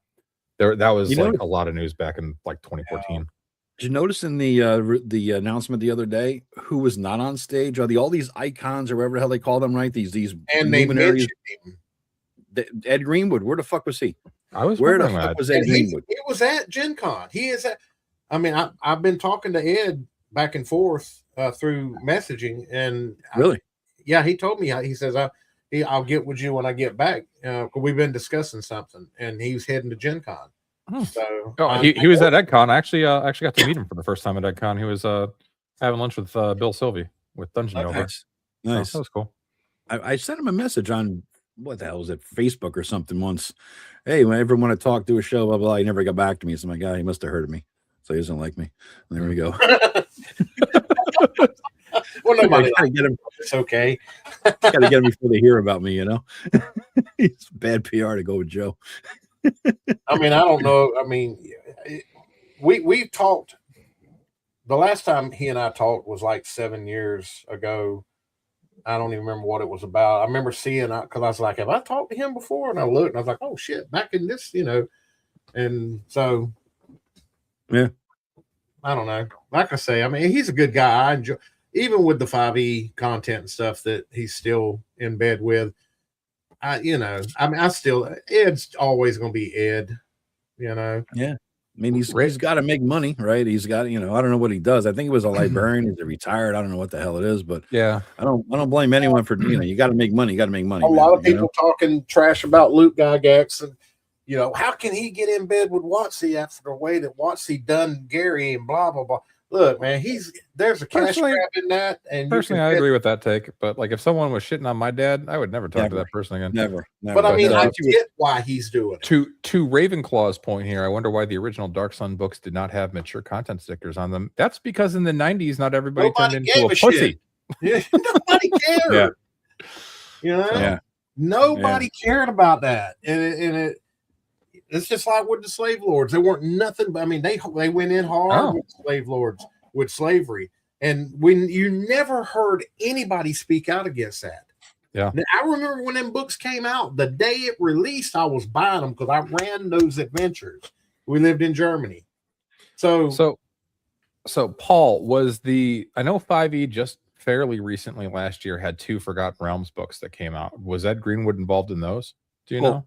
that was like a lot of news back in like 2014. Did you notice in the announcement the other day who was not on stage? Are all these icons or whatever the hell they call them, right? These and they mentioned him. Ed Greenwood, where the fuck was he? Where the fuck was Ed Greenwood? He was at Gen Con. He is at. I mean, I've been talking to Ed back and forth through messaging, and really, he told me. He says I'll get with you when I get back. We've been discussing something, and he was heading to Gen Con. So he was at EdCon. I actually got to meet him for the first time at EdCon. He was having lunch with Bill Sylvie with Dungeon Over. Nice. That was cool. I sent him a message on what the hell was it, Facebook or something once. Hey, when I ever want to talk to a show, blah blah. He never got back to me. So my guy, he must have heard of me, so he doesn't like me. And there we go. Well, nobody get him. It's okay. Got to get him before they hear about me. You know, it's bad PR to go with Joe. I mean, I don't know. I mean, we talked. The last time he and I talked was like 7 years ago. I don't even remember what it was about. I remember seeing because I was like, have I talked to him before? And I looked and I was like, oh shit, back in this, and so yeah, I don't know. Like I say, I mean, he's a good guy. I enjoy, even with the 5e content and stuff that he's still in bed with. I mean, Ed's always going to be Ed, Yeah. I mean, he's got to make money, right? He's got, I don't know what he does. I think he was a librarian. He's retired. I don't know what the hell it is, but yeah, I don't blame anyone for, you got to make money. You got to make money. A lot of people talking trash about Luke Gygax and, how can he get in bed with WotC after the way that WotC done Gary and blah, blah, blah. Look, man, there's a cash grab in that. And personally, I agree with that take. But like, if someone was shitting on my dad, I would never talk to that person again. Never. But I mean, I get why he's doing it. To Ravenclaw's point here, I wonder why the original Dark Sun books did not have mature content stickers on them. That's because in the 90s, not everybody turned into a pussy. Nobody cared. Yeah. Nobody cared about that, and it's just like with the slave lords. They weren't nothing. But I mean, they went in hard with slave lords, with slavery, and when you never heard anybody speak out against that. Yeah, now, I remember when them books came out. The day it released, I was buying them because I ran those adventures. We lived in Germany, so Paul I know 5e just fairly recently last year had 2 Forgotten Realms books that came out. Was Ed Greenwood involved in those? Do you know?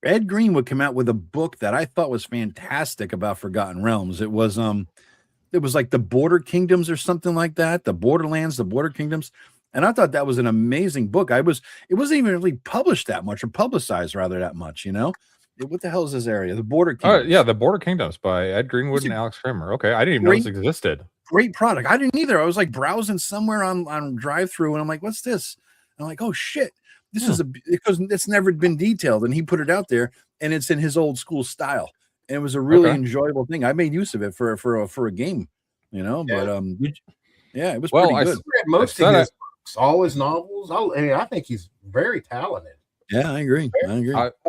Ed Greenwood came out with a book that I thought was fantastic about Forgotten Realms. It was like the Border Kingdoms or something like that, the Borderlands, the Border Kingdoms, and I thought that was an amazing book. It wasn't even really published that much or publicized rather that much. What the hell is this area? The Border Kingdoms. Yeah, the Border Kingdoms by Ed Greenwood and Alex Kramer. Okay, I didn't even know this existed. Great product. I didn't either. I was like browsing somewhere on drive-through, and I'm like, "What's this?" And I'm like, "Oh shit." This is because it's never been detailed, and he put it out there, and it's in his old school style, and it was a really enjoyable thing. I made use of it for a game, but it was pretty good. I read most of his books, all his novels. I think he's very talented. Yeah, I agree.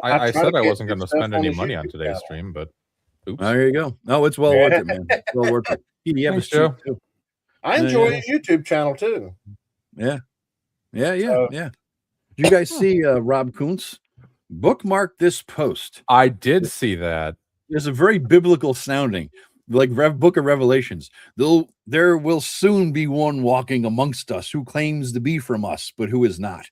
I said I wasn't going to spend any money on today's stream, but oops. There you go. No, it's well worth it, man. It's well worth it. PDF is cheap too. I enjoy his YouTube channel too. Yeah. You guys see Rob Kuntz? Bookmark this post. I did see that. There's a very biblical sounding, like Book of Revelations. There will soon be one walking amongst us who claims to be from us, but who is not.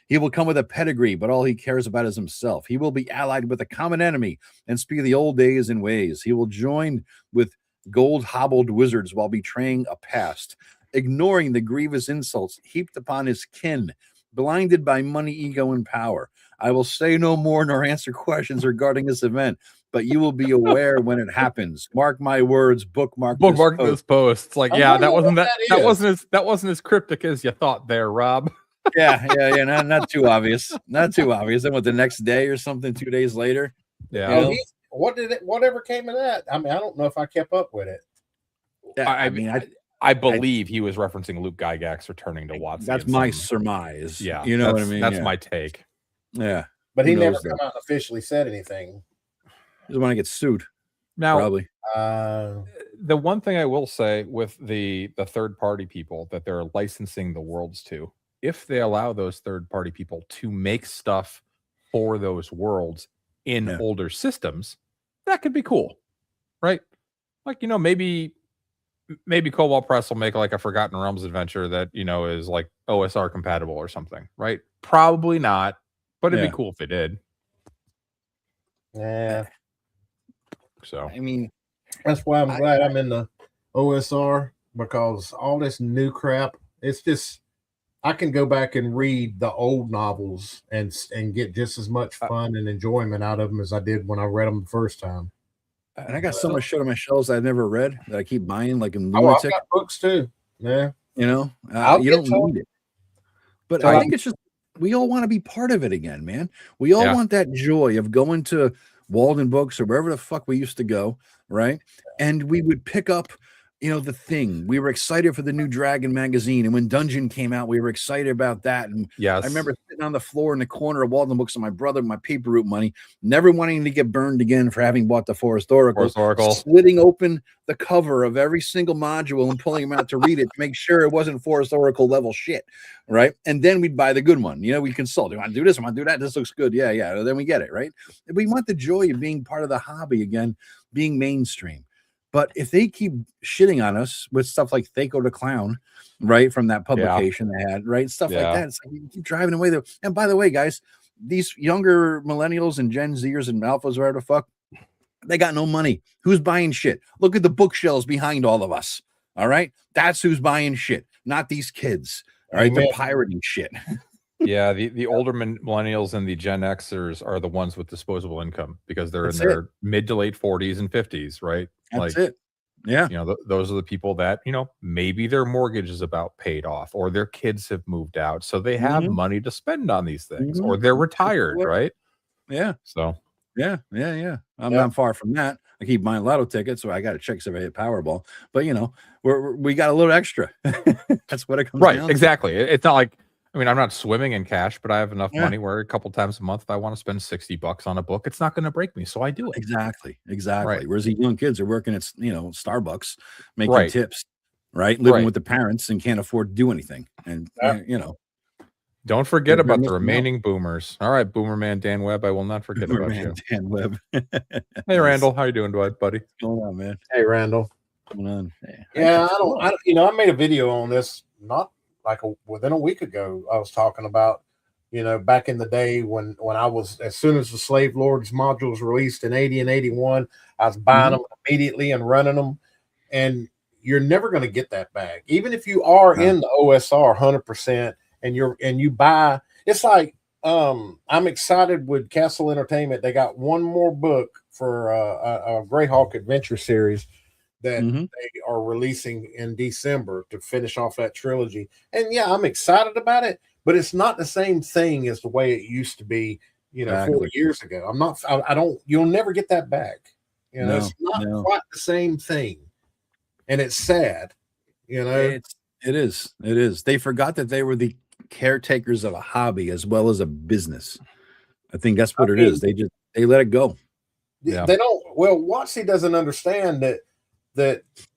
He will come with a pedigree, but all he cares about is himself. He will be allied with a common enemy and speak of the old days and ways. He will join with gold-hobbled wizards while betraying a past, ignoring the grievous insults heaped upon his kin, blinded by money, ego, and power. I will say no more nor answer questions regarding this event, but you will be aware when it happens. Mark my words. Bookmark this post. It's like, that wasn't as cryptic as you thought there, Rob. Yeah. Not too obvious. Not too obvious. Then what, the next day or something, 2 days later? Yeah. Whatever came of that? I mean, I don't know if I kept up with it. Yeah, I believe he was referencing Luke Gygax returning to WotC. That's my surmise. Yeah, you know what I mean. That's my take. Yeah, but he never come out and officially said anything. doesn't want to get sued. Now, Probably. the one thing I will say with the third party people that they're licensing the worlds to, if they allow those third party people to make stuff for those worlds in older systems, that could be cool, right? Like, maybe Cobalt Press will make like a Forgotten Realms adventure that is like OSR compatible or something, right? Probably not, but it'd be cool if they did. Yeah. So I mean, that's why I'm glad I'm in the OSR, because all this new crap, it's just, I can go back and read the old novels and get just as much fun and enjoyment out of them as I did when I read them the first time. And I got so much shit on my shelves I've never read that I keep buying, like in I've lunatic. got books too. Yeah. You I'll don't get to need it. But I think it's just, we all want to be part of it again, man. We all want that joy of going to Walden Books or wherever the fuck we used to go, right? And we would pick up, the Thing. We were excited for the new Dragon magazine, and when Dungeon came out, we were excited about that. And yes, I remember sitting on the floor in the corner of Walden Books with my brother, my paper route money, never wanting to get burned again for having bought the Forest Oracle, slitting open the cover of every single module and pulling them out to read it to make sure it wasn't Forest Oracle level shit, right? And then we'd buy the good one. We consult. Do I want to do this? I want to do that? This looks good. Yeah. Then we get it, right? We want the joy of being part of the hobby again, being mainstream. But if they keep shitting on us with stuff like Thaco the Clown, right, from that publication they had, right, stuff like that, it's like you keep driving away. And by the way, guys, these younger millennials and Gen Zers and alphas, whatever the fuck, they got no money. Who's buying shit? Look at the bookshelves behind all of us. All right, that's who's buying shit, not these kids. All right, they're pirating shit. Yeah, the older millennials and the Gen Xers are the ones with disposable income because they're in their mid to late 40s and 50s, right? That's it. Yeah. Those are the people that, maybe their mortgage is about paid off or their kids have moved out. So they have money to spend on these things or they're retired, right? Yeah. So, yeah. I'm far from that. I keep buying lotto tickets, so I got to check if I hit Powerball. But, we got a little extra. That's what it comes down to. Exactly. It's not like, I'm not swimming in cash, but I have enough money where a couple times a month, if I want to spend $60 on a book, it's not going to break me. So I do it. Exactly. Right. Whereas the young kids are working at, Starbucks, making tips, right? Living with the parents and can't afford to do anything. And, don't forget about the remaining boomers. All right, Boomer Man Dan Webb, I will not forget about you. Dan Webb. Hey, Randall. How you doing, buddy? What's going on, man? Hey, Randall. What's going on? Hey. Yeah, I made a video on this, not within a week ago. I was talking about, back in the day when I was, as soon as the Slave Lords modules released in 80 and 81, I was buying them immediately and running them. And you're never going to get that back. Even if you are in the OSR 100% and you buy, it's like, I'm excited with Castle Entertainment. They got one more book for a Greyhawk adventure series that they are releasing in December to finish off that trilogy. And yeah, I'm excited about it, but it's not the same thing as the way it used to be, 40 years ago. You'll never get that back. It's not quite the same thing. And it's sad, It is. They forgot that they were the caretakers of a hobby as well as a business. I think that's what it is. They let it go. Yeah. They don't, WotC doesn't understand that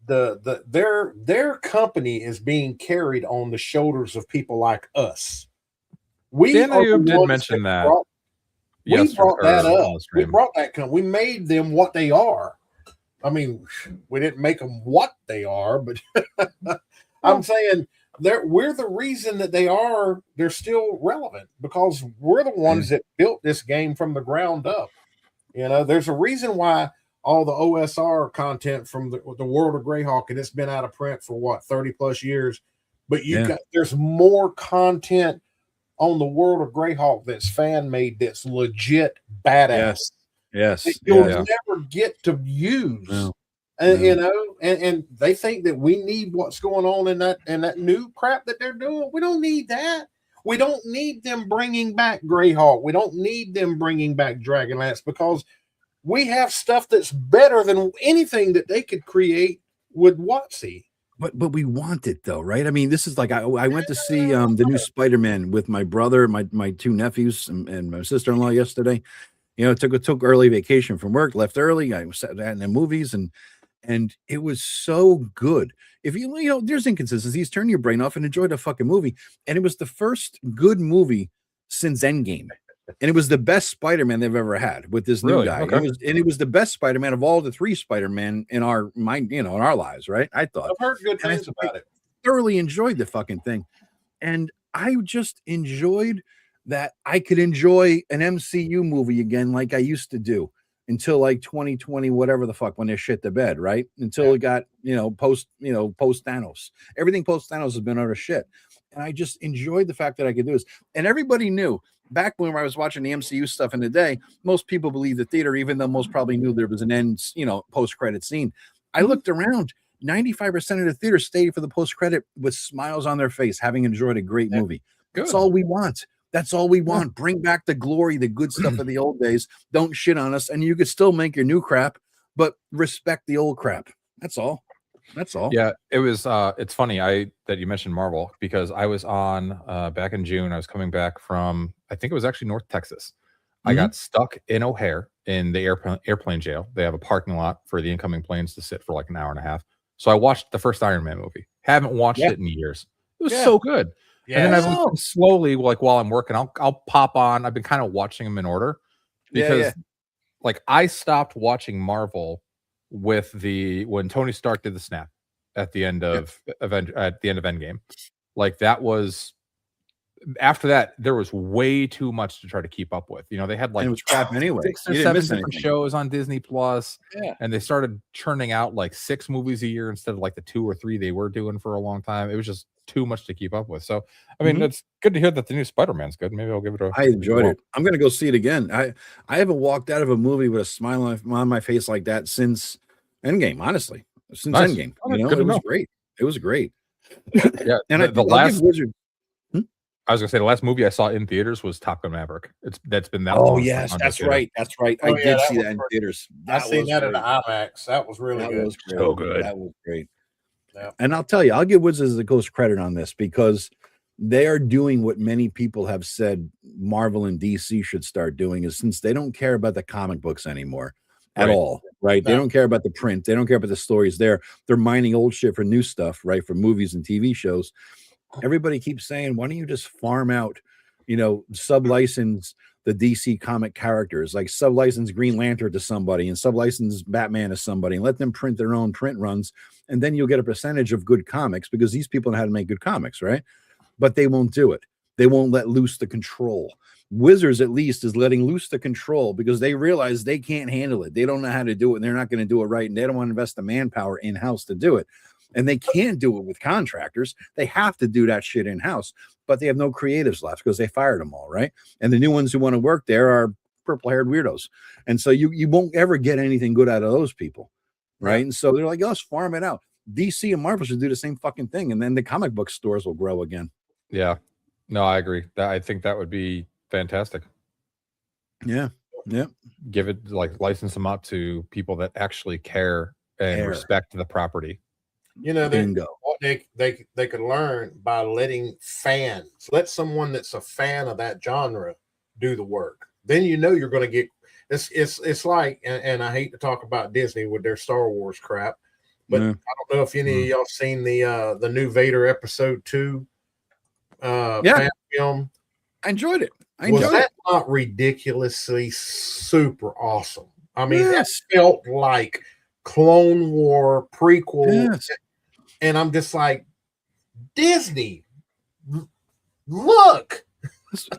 their company is being carried on the shoulders of people like us. Dan Ayub did mention that. We brought that up. We brought that company. We made them what they are. We didn't make them what they are, but I'm saying we're the reason that they're still relevant because we're the ones that built this game from the ground up. There's a reason why all the OSR content from the World of Greyhawk, and it's been out of print for 30 plus years, but there's more content on the World of Greyhawk that's fan made, that's legit badass. Yes. That you'll never get to use. No. And they think that we need what's going on in that new crap that they're doing. We don't need that. We don't need them bringing back Greyhawk. We don't need them bringing back Dragonlance because we have stuff that's better than anything that they could create with WotC. But we want it though, right? This is like I went to see the new Spider-Man with my brother, my two nephews, and my sister-in-law yesterday, You know, took early vacation from work, left early. I sat in the movies, and it was so good. If you know, there's inconsistencies. Turn your brain off and enjoy the fucking movie. And it was the first good movie since Endgame, and it was the best Spider-Man they've ever had with this new guy. Okay. It was the best Spider-Man of all the 3 Spider-Man in our mind, you know, in our lives, right? I thought. I've heard good things about it. Thoroughly enjoyed the fucking thing, and I just enjoyed that I could enjoy an MCU movie again like I used to do until like 2020, whatever the fuck, when they shit the bed, right? Until it got, post Thanos. Everything post Thanos has been utter shit. And I just enjoyed the fact that I could do this. And everybody knew back when I was watching the MCU stuff in the day, most people believed the theater, even though most probably knew there was an end, post-credit scene. I looked around, 95% of the theater stayed for the post-credit with smiles on their face, having enjoyed a great movie. That's all we want. That's all we want. Bring back the glory, the good stuff of the old days. Don't shit on us. And you could still make your new crap, but respect the old crap. That's all. That's all. Yeah, it was it's funny that you mentioned Marvel, because I was on back in June. I was coming back from, I think it was actually North Texas. I got stuck in O'Hare in the airplane jail. They have a parking lot for the incoming planes to sit for like an hour and a half. So I watched the first Iron Man movie. Haven't watched it in years. It was so good. Yeah. And then I've been slowly, like while I'm working, I'll pop on. I've been kind of watching them in order because like I stopped watching Marvel with when Tony Stark did the snap at the end of Endgame. Like that was, after that there was way too much to try to keep up with. They had like, and it was crap anyway. 6 or 7 different shows on Disney Plus, and they started churning out like 6 movies a year instead of like the 2 or 3 they were doing for a long time. It was just too much to keep up with. So I mean, it's good to hear that the new Spider-Man's good. Maybe I'll give it I enjoyed it. I'm gonna go see it again. I haven't walked out of a movie with a smile on my face like that since Endgame, honestly. Since Endgame. It was great. It was great. Yeah. And the last Wizard. I was gonna say the last movie I saw in theaters was Top Gun Maverick. That's been that long. Oh yes, that's right. That's right. I did see that in theaters. I seen that in the IMAX. That was really good. So good. That was great. Yeah. And I'll tell you, I'll give Wizards of the Coast credit on this because they are doing what many people have said Marvel and DC should start doing, is since they don't care about the comic books anymore at all, right? No. They don't care about the print. They don't care about the stories. They're mining old shit for new stuff, right? For movies and TV shows. Everybody keeps saying, why don't you just farm out, sub-license the DC comic characters, like sub-license Green Lantern to somebody and sub-license Batman to somebody and let them print their own print runs. And then you'll get a percentage of good comics because these people know how to make good comics, right? But they won't do it. They won't let loose the control. Wizards, at least, is letting loose the control because they realize they can't handle it. They don't know how to do it, and they're not going to do it right, and they don't want to invest the manpower in-house to do it. And they can't do it with contractors. They have to do that shit in-house, but they have no creatives left because they fired them all, right? And the new ones who want to work there are purple-haired weirdos. And so you won't ever get anything good out of those people, right? And so they're like, let's farm it out. DC and Marvel should do the same fucking thing, and then the comic book stores will grow again. Yeah. No, I agree. I think that would be fantastic. Yeah. Yeah. Give it, like, license them out to people that actually care and respect the property. What they could learn by letting fans, let someone that's a fan of that genre do the work. Then you're going to get it's like, and I hate to talk about Disney with their Star Wars crap, but I don't know if any of y'all seen the new Vader episode 2 fan film. I enjoyed it. Was that not ridiculously super awesome? I mean, that felt like Clone War prequel. Yes. And I'm just like, Disney, look.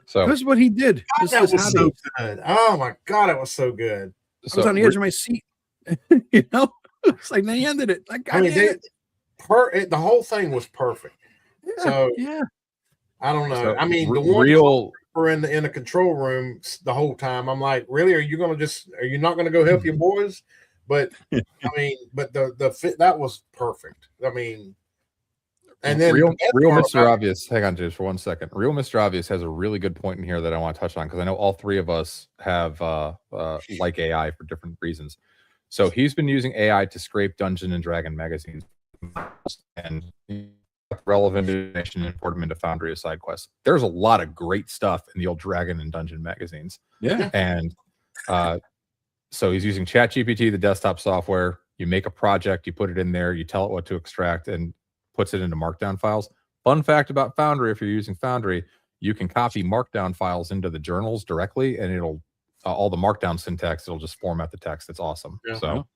So that's what he did. God, that was so good. Oh my God, it was so good. I was on the edge of my seat. It's like they ended it. Like, the whole thing was perfect. So I don't know. So, I mean, the one were in the control room the whole time. I'm like, really? Are you not going to go help your boys? But I mean, but the fit, that was perfect. I mean, and then real Mr. Obvious. Hang on, James, for 1 second. Real Mr. Obvious has a really good point in here that I want to touch on because I know all 3 of us have like AI for different reasons. So he's been using AI to scrape Dungeon and Dragon magazines and relevant information and import them into Foundry as side quests. There's a lot of great stuff in the old Dragon and Dungeon magazines. Yeah, and So he's using ChatGPT, the desktop software. You make a project, you put it in there, you tell it what to extract, and puts it into Markdown files. Fun fact about Foundry: if you're using Foundry, you can copy Markdown files into the journals directly, and it'll all the Markdown syntax. It'll just format the text. It's awesome. Yeah. So.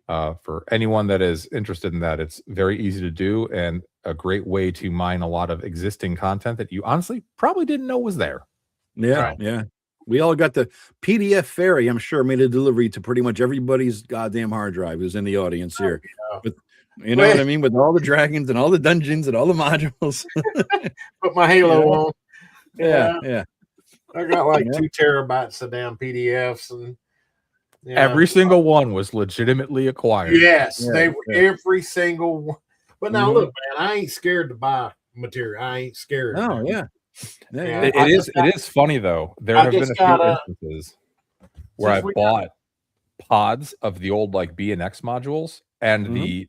For anyone that is interested in that, it's very easy to do and a great way to mine a lot of existing content that you honestly probably didn't know was there. Yeah, Right. yeah. We all got the PDF Fairy, I'm sure, made a delivery to pretty much everybody's goddamn hard drive who's in the audience here. But you know what I mean? With all the dragons and all the dungeons and all the modules. Put my Halo on. Yeah. I got like 2 terabytes of damn PDFs and Every single one was legitimately acquired. Yes, they were every single one. But now look, man, I ain't scared to buy material. I ain't scared. Oh, yeah. It is funny though. There have been a few instances where I bought pods of the old like B and X modules, and the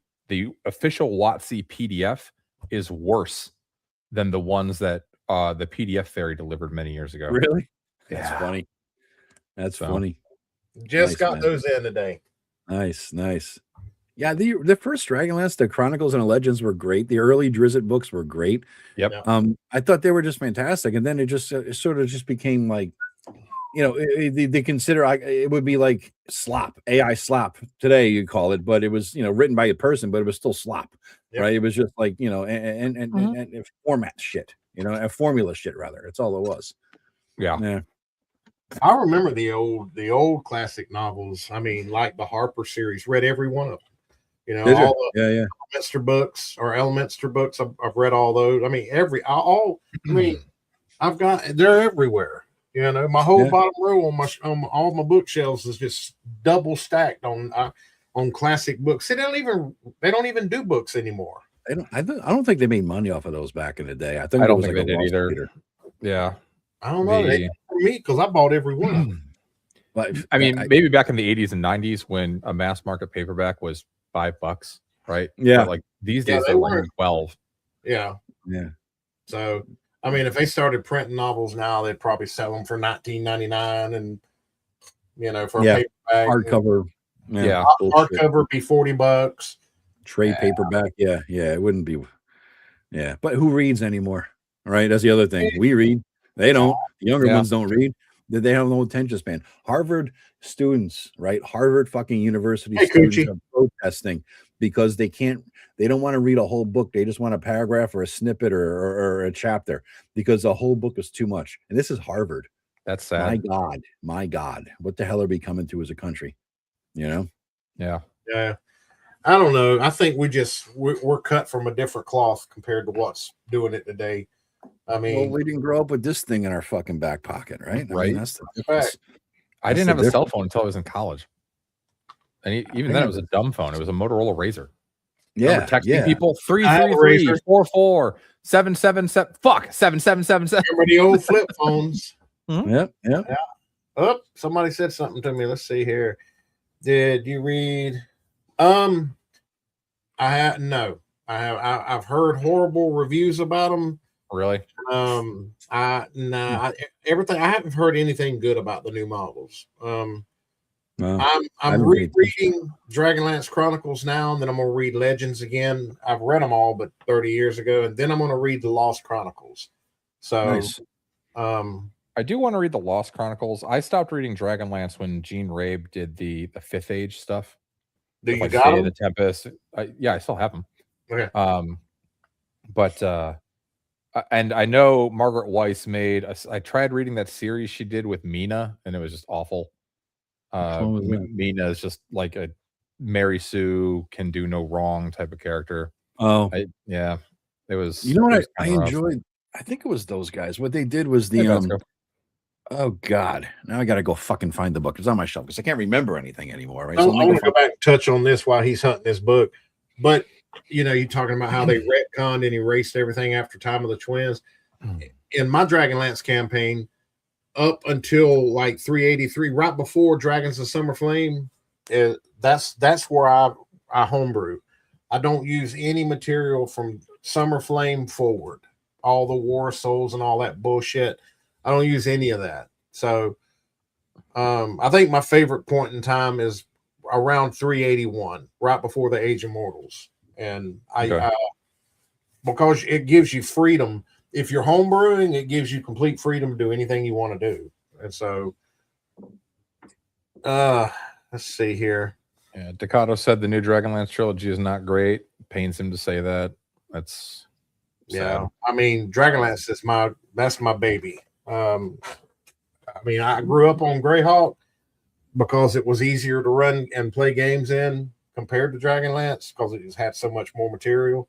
official WotC PDF is worse than the ones that the PDF Fairy delivered many years ago. Really? That's funny. That's funny. Just got those in today. Nice. Yeah, the first Dragonlance, the Chronicles and the Legends were great. The early Drizzt books were great. Yep. I thought they were just fantastic, and then it just it sort of just became like, they consider it would be like slop, AI slop today you call it, but it was written by a person, but it was still slop, right? It was just like and format shit, and formula shit rather. That's all it was. Yeah. I remember the old classic novels. I mean, like the Harper series. Read every one of them. All the Elminster books or Elminster books. I've read all those. I mean, they're everywhere. My whole bottom row on all my bookshelves is just double stacked on classic books. They don't even do books anymore. I don't think they made money off of those back in the day. I don't think they did either. Yeah. I don't know. They for me because I bought every one of them. But I mean, maybe back in the 80s and 90s when a mass market paperback was $5, right? Yeah. But like these days they're like 12. Yeah. Yeah. So I mean, if they started printing novels now, they'd probably sell them for $19.99, and for a paperback, hardcover. Hardcover be $40. Trade paperback, it wouldn't be. Yeah, but who reads anymore? Right, that's the other thing. We read. They don't. The younger ones don't read. They have no attention span. Harvard students, right? Harvard fucking university students are protesting because they don't want to read a whole book. They just want a paragraph or a snippet or a chapter because the whole book is too much. And this is Harvard. That's sad. My God. What the hell are we coming to as a country? Yeah. Yeah. I don't know. I think we're cut from a different cloth compared to what's doing it today. I mean, we didn't grow up with this thing in our fucking back pocket, right? Right. I mean, that's the difference. I didn't have a cell phone until I was in college. And even then it was a dumb phone. It was a Motorola Razr. Yeah. Texting people 333-44 777 fuck 7777. Remember the old flip phones? Yeah. Oh, somebody said something to me. Let's see here. Did you read? I've heard horrible reviews about them. Really? Everything. I haven't heard anything good about the new models. I'm rereading Dragonlance Chronicles now, and then I'm gonna read Legends again. I've read them all, but 30 years ago, and then I'm gonna read the Lost Chronicles. So, nice. I do want to read the Lost Chronicles. I stopped reading Dragonlance when Gene Rabe did the Fifth Age stuff. Do you got them? The Tempest? I still have them. Okay. And I know Margaret Weiss I tried reading that series she did with Mina, and it was just awful. Mina is just like a Mary Sue can do no wrong type of character. Oh, it was. You know what I enjoyed? I think it was those guys. What they did was oh God! Now I got to go fucking find the book. It's on my shelf because I can't remember anything anymore. Right? I want to go back and touch on this while he's hunting this book, but. You're talking about how they retconned and erased everything after Time of the Twins. In my Dragonlance campaign, up until like 383, right before Dragons of Summer Flame, that's where I homebrew. I don't use any material from Summer Flame forward. All the War Souls and all that bullshit. I don't use any of that. So I think my favorite point in time is around 381, right before the Age of Mortals, and because it gives you freedom. If you're homebrewing, it gives you complete freedom to do anything you want to do. And so, let's see here. Yeah, Ducato said the new Dragonlance trilogy is not great. Pains him to say that. That's sad. I mean, Dragonlance is that's my baby. I mean, I grew up on Greyhawk because it was easier to run and play games in compared to Dragonlance because it just had so much more material.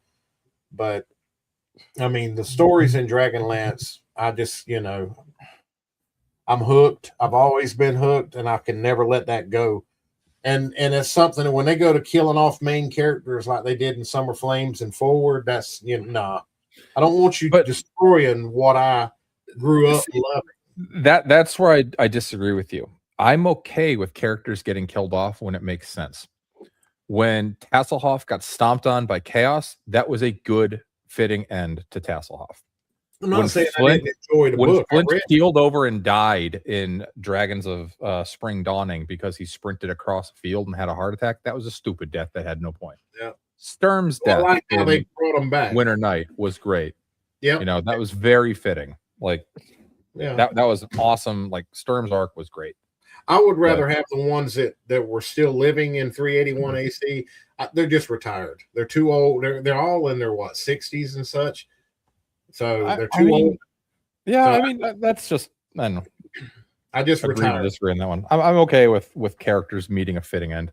But I mean, the stories in Dragonlance, I just, I'm hooked. I've always been hooked, and I can never let that go. And it's something that when they go to killing off main characters like they did in Summer Flames and Forward, that's nah. I don't want you destroying what I grew up loving. That's where I disagree with you. I'm okay with characters getting killed off when it makes sense. When Tasselhoff got stomped on by Chaos, that was a good fitting end to Tasselhoff. I'm not saying I didn't enjoy the book. When Flint keeled over and died in Dragons of Spring Dawning because he sprinted across the field and had a heart attack, that was a stupid death that had no point. Yeah. Sturm's death I like how they brought him back. Winter Night was great. Yeah. That was very fitting. Like, that was awesome. Like, Sturm's arc was great. I would rather have the ones that were still living in 381 AC. They're just retired. They're too old. They're all in their 60s and such. So they're too old. Yeah, so I mean that's just I don't know. I just retired. Disagree on that one. I'm okay with characters meeting a fitting end.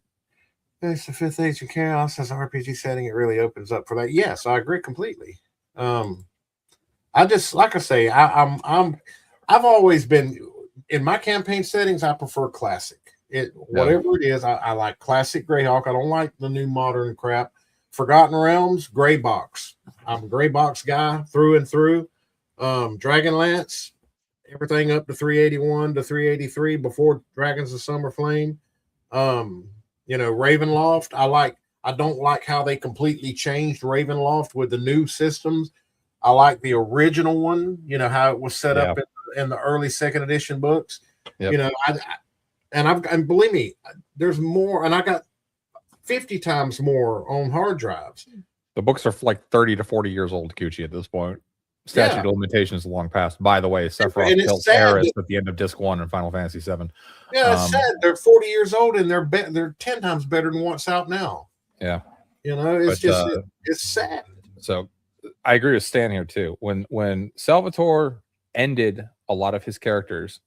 It's the 5th Age of Chaos as an RPG setting. It really opens up for that. Yes, I agree completely. I just like I say, I've always been in my campaign settings. I prefer classic. Whatever it is, I like classic Greyhawk. I don't like the new modern crap. Forgotten Realms, Gray Box. I'm a Gray Box guy through and through. Dragonlance, everything up to 381 to 383 before Dragons of Summer Flame. Ravenloft. I don't like how they completely changed Ravenloft with the new systems. I like the original one, how it was set up in the early 2nd edition books. Yep. And believe me, there's more, and I got 50 times more on hard drives. The books are like 30 to 40 years old, Cucci, at this point. Statute of limitations long past. By the way, Sephiroth kills Eris at the end of Disc 1 in Final Fantasy 7. Yeah, it's sad. They're 40 years old and they're 10 times better than what's out now. Yeah. It's sad. So I agree with Stan here too. When Salvatore ended a lot of his characters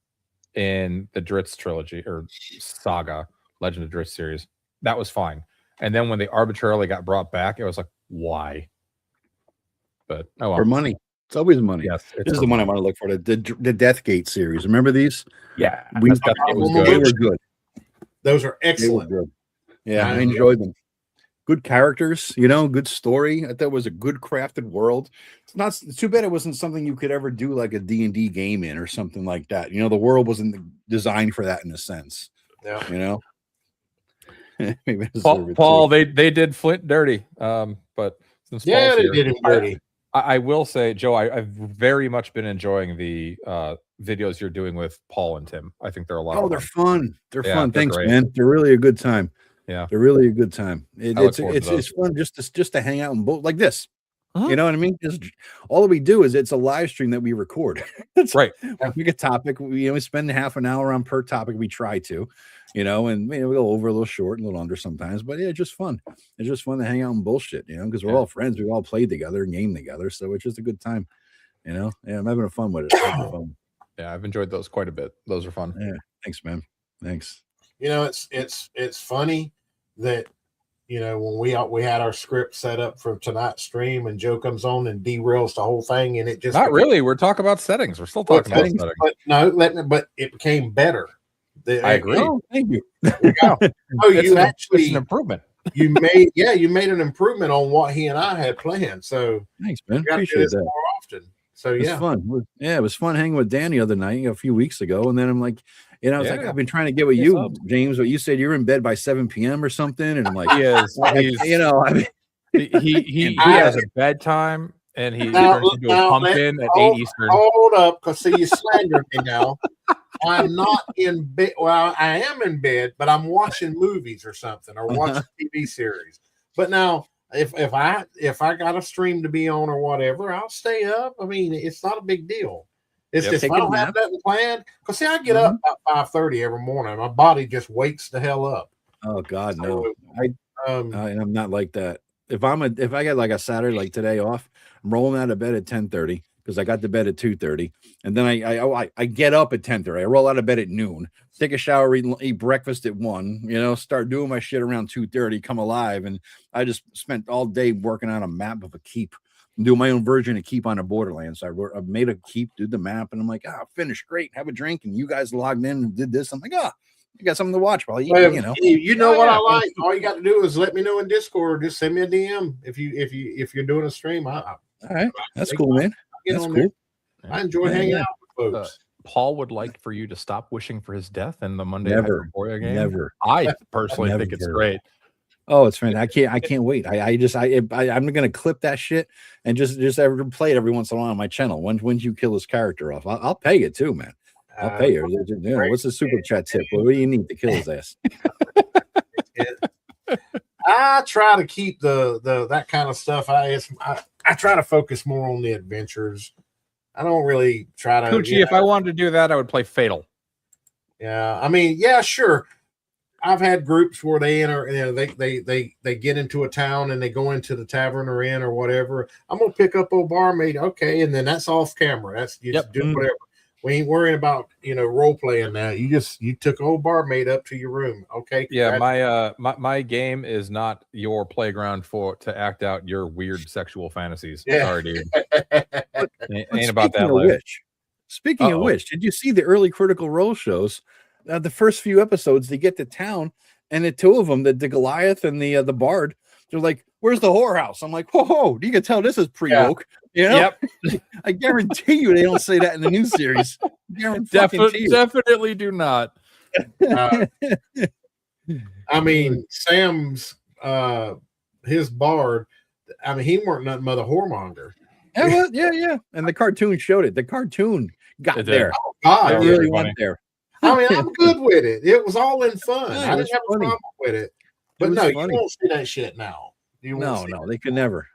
in the Dritz trilogy or saga, Legend of Dritz series, that was fine. And then when they arbitrarily got brought back, it was like, why? But for money. It's always money. Yes, this is the one I want to look for. The Deathgate series. Remember these? Yeah, they were good. Those are excellent. Good. Yeah, I enjoyed them. Good characters, good story. I thought it was a good crafted world. It's too bad it wasn't something you could ever do like a D&D game in or something like that. The world wasn't designed for that in a sense. Yeah. Maybe Paul, they did Flint dirty. But since Paul's they here, did him dirty. I will say, Joe, I've very much been enjoying the videos you're doing with Paul and Tim. I think they're a lot. Oh, they're fun. They're fun. Thanks, great. man. They're really a good time. Yeah, they're really a good time. It's fun just to hang out and like this. Uh-huh. You know what I mean? Just all that we do is it's a live stream that we record. That's right. We pick a topic. We spend half an hour on per topic. We try to, and we go over a little short, a little under sometimes. But yeah, it's just fun. It's just fun to hang out and bullshit, because we're all friends. We all played together and game together, so it's just a good time. Yeah, I'm having fun with it. Yeah, I've enjoyed those quite a bit. Those are fun. Yeah, thanks, man. Thanks. It's funny that when we had our script set up for tonight's stream and Joe comes on and derails the whole thing and it just not really. We're talking about settings. We're still talking about settings. But it became better. I agree. Oh, thank you. It's an improvement. You made an improvement on what he and I had planned. So thanks, man. Appreciate that. More often. So it was fun. Yeah, it was fun hanging with Dan the other night a few weeks ago, and then I'm like, I've been trying to get with you, James. But you said you were in bed by 7 p.m. or something, and I'm like, he is. He has a bedtime, and he turns into a pumpkin at 8 Eastern. Hold up, because see, you slandered me now. I'm not in bed. Well, I am in bed, but I'm watching movies or something, or watching TV series. But now, if I got a stream to be on or whatever, I'll stay up. I mean, it's not a big deal. It's just if I don't have nothing planned. Because see, I get up about 5:30 every morning. My body just wakes the hell up. Oh God, no! I'm not like that. If I get like a Saturday like today off, I'm rolling out of bed at 10:30 because I got to bed at 2:30, and then I get up at 10:30. I roll out of bed at noon, take a shower, eat breakfast at 1. You know, start doing my shit around 2:30. Come alive, and I just spent all day working on a map of a keep. Do my own version of Keep on a Borderlands. I made a keep, did the map, and I'm like, finished, great, have a drink, and you guys logged in and did this. I'm like, you got something to watch while you know. What I like. All you got to do is let me know in Discord. Just send me a DM if you're doing a stream. All right, that's cool, man. That's cool. I enjoy hanging out with folks. Paul would like for you to stop wishing for his death in the Monday Hyperborea game. Never. I personally think it's great. Oh, it's fantastic. I can't wait. I'm gonna clip that shit and just ever play it every once in a while on my channel. When you kill his character off, I'll pay it too, man. I'll pay you. What's the super chat tip? What do you need to kill his ass? I try to keep the that kind of stuff. I try to focus more on the adventures. I don't really try to. Coochie, if I wanted to do that, I would play Fatal. Yeah, I mean, yeah, sure. I've had groups where they enter, they get into a town and they go into the tavern or inn or whatever. I'm gonna pick up old barmaid, okay, and then that's off camera. That's you just do whatever. We ain't worrying about role playing now. You took old barmaid up to your room, okay? Yeah, my game is not your playground to act out your weird sexual fantasies. Yeah. Sorry, dude. ain't about that. Speaking of which, did you see the early Critical Role shows? The first few episodes, they get to town, and the two of them, the Goliath and the Bard, they're like, "Where's the whorehouse?" I'm like, "Whoa, you can tell this is pre-woke." Yeah. Yep. I guarantee you they don't say that in the new series. Definitely do not. I mean, Sam's his Bard. I mean, he weren't nothing but a whoremonger. Yeah. And the cartoon showed it. The cartoon got there. Oh, God, it really went there. I mean, I'm good with it. It was all in fun. I didn't have a problem with it. But no, you won't see that shit now. No, they could never.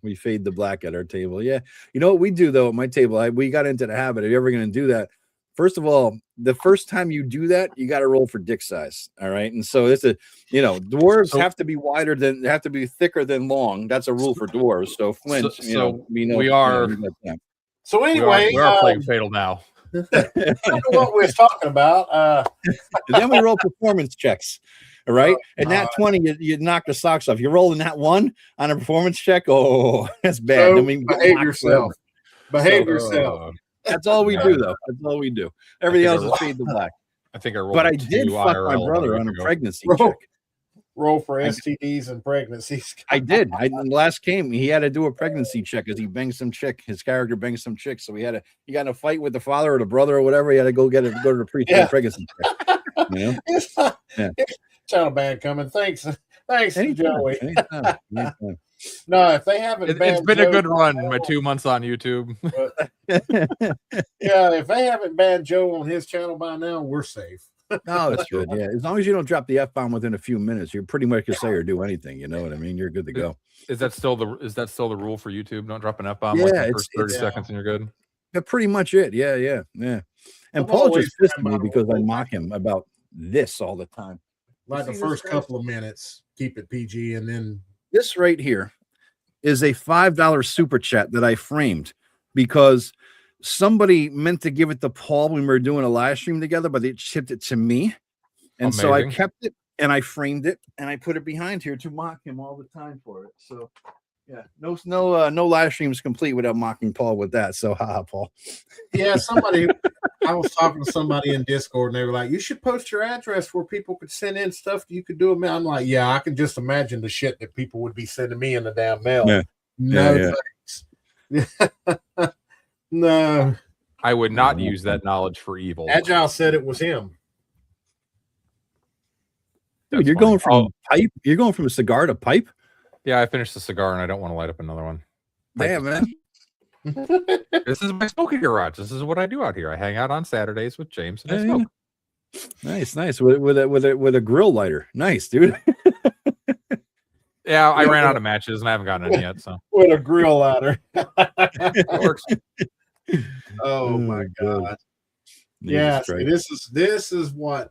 We fade the black at our table. Yeah. You know what we do though at my table? We got into the habit. If you're ever going to do that, first of all, the first time you do that, you got to roll for dick size. All right. And so it's dwarves have to be have to be thicker than long. That's a rule for dwarves. So Flint, we are. So anyway, we are playing Fatal now. What we're talking about. And then we roll performance checks. All right. And that 20, you knock the socks off. You're rolling that 1 on a performance check. Oh, that's bad. So behave yourself. Behave yourself. That's all we do, though. That's all we do. Everything else is fade the black. I think I rolled. But I did fuck my brother on a pregnancy check. Roll for STDs and pregnancies. I did. Last game, he had to do a pregnancy check because he banged some chick. His character banged some chick, so he got in a fight with the father or the brother or whatever. He had to go to the priest for a pregnancy check. Yeah. Channel band coming. Thanks, Joey. Anytime. No, if they haven't, it's been a good run. My 2 months on YouTube. Yeah, if they haven't banned Joe on his channel by now, we're safe. No, that's good. Yeah, as long as you don't drop the F-bomb within a few minutes, you're pretty much can say or do anything. You know what I mean? You're good to go. Is that still the rule for YouTube? Don't drop an F-bomb like the first 30 seconds and you're good. That's pretty much it. Yeah. And Paul just pissed at me because I mock him about this all the time. Like the first couple of minutes, keep it PG, and then this right here is a $5 super chat that I framed because somebody meant to give it to Paul when we were doing a live stream together, but they shipped it to me. And so I kept it and I framed it and I put it behind here to mock him all the time for it. So yeah, no live streams complete without mocking Paul with that. So haha, Paul. Yeah, I was talking to somebody in Discord and they were like, you should post your address where people could send in stuff you could do. I'm like, yeah, I can just imagine the shit that people would be sending me in the damn mail. Yeah. No thanks. No. I would not use that knowledge for evil. Agile said it was him. Dude, you're going from pipe. You're going from a cigar to pipe. Yeah, I finished the cigar and I don't want to light up another one. Damn, man. This is my smoking garage. This is what I do out here. I hang out on Saturdays with James and I smoke. Nice. With a grill lighter. Nice, dude. Yeah, I ran out of matches and I haven't gotten any yet. So with a grill ladder. it works. Oh my god. Yeah, see, this is what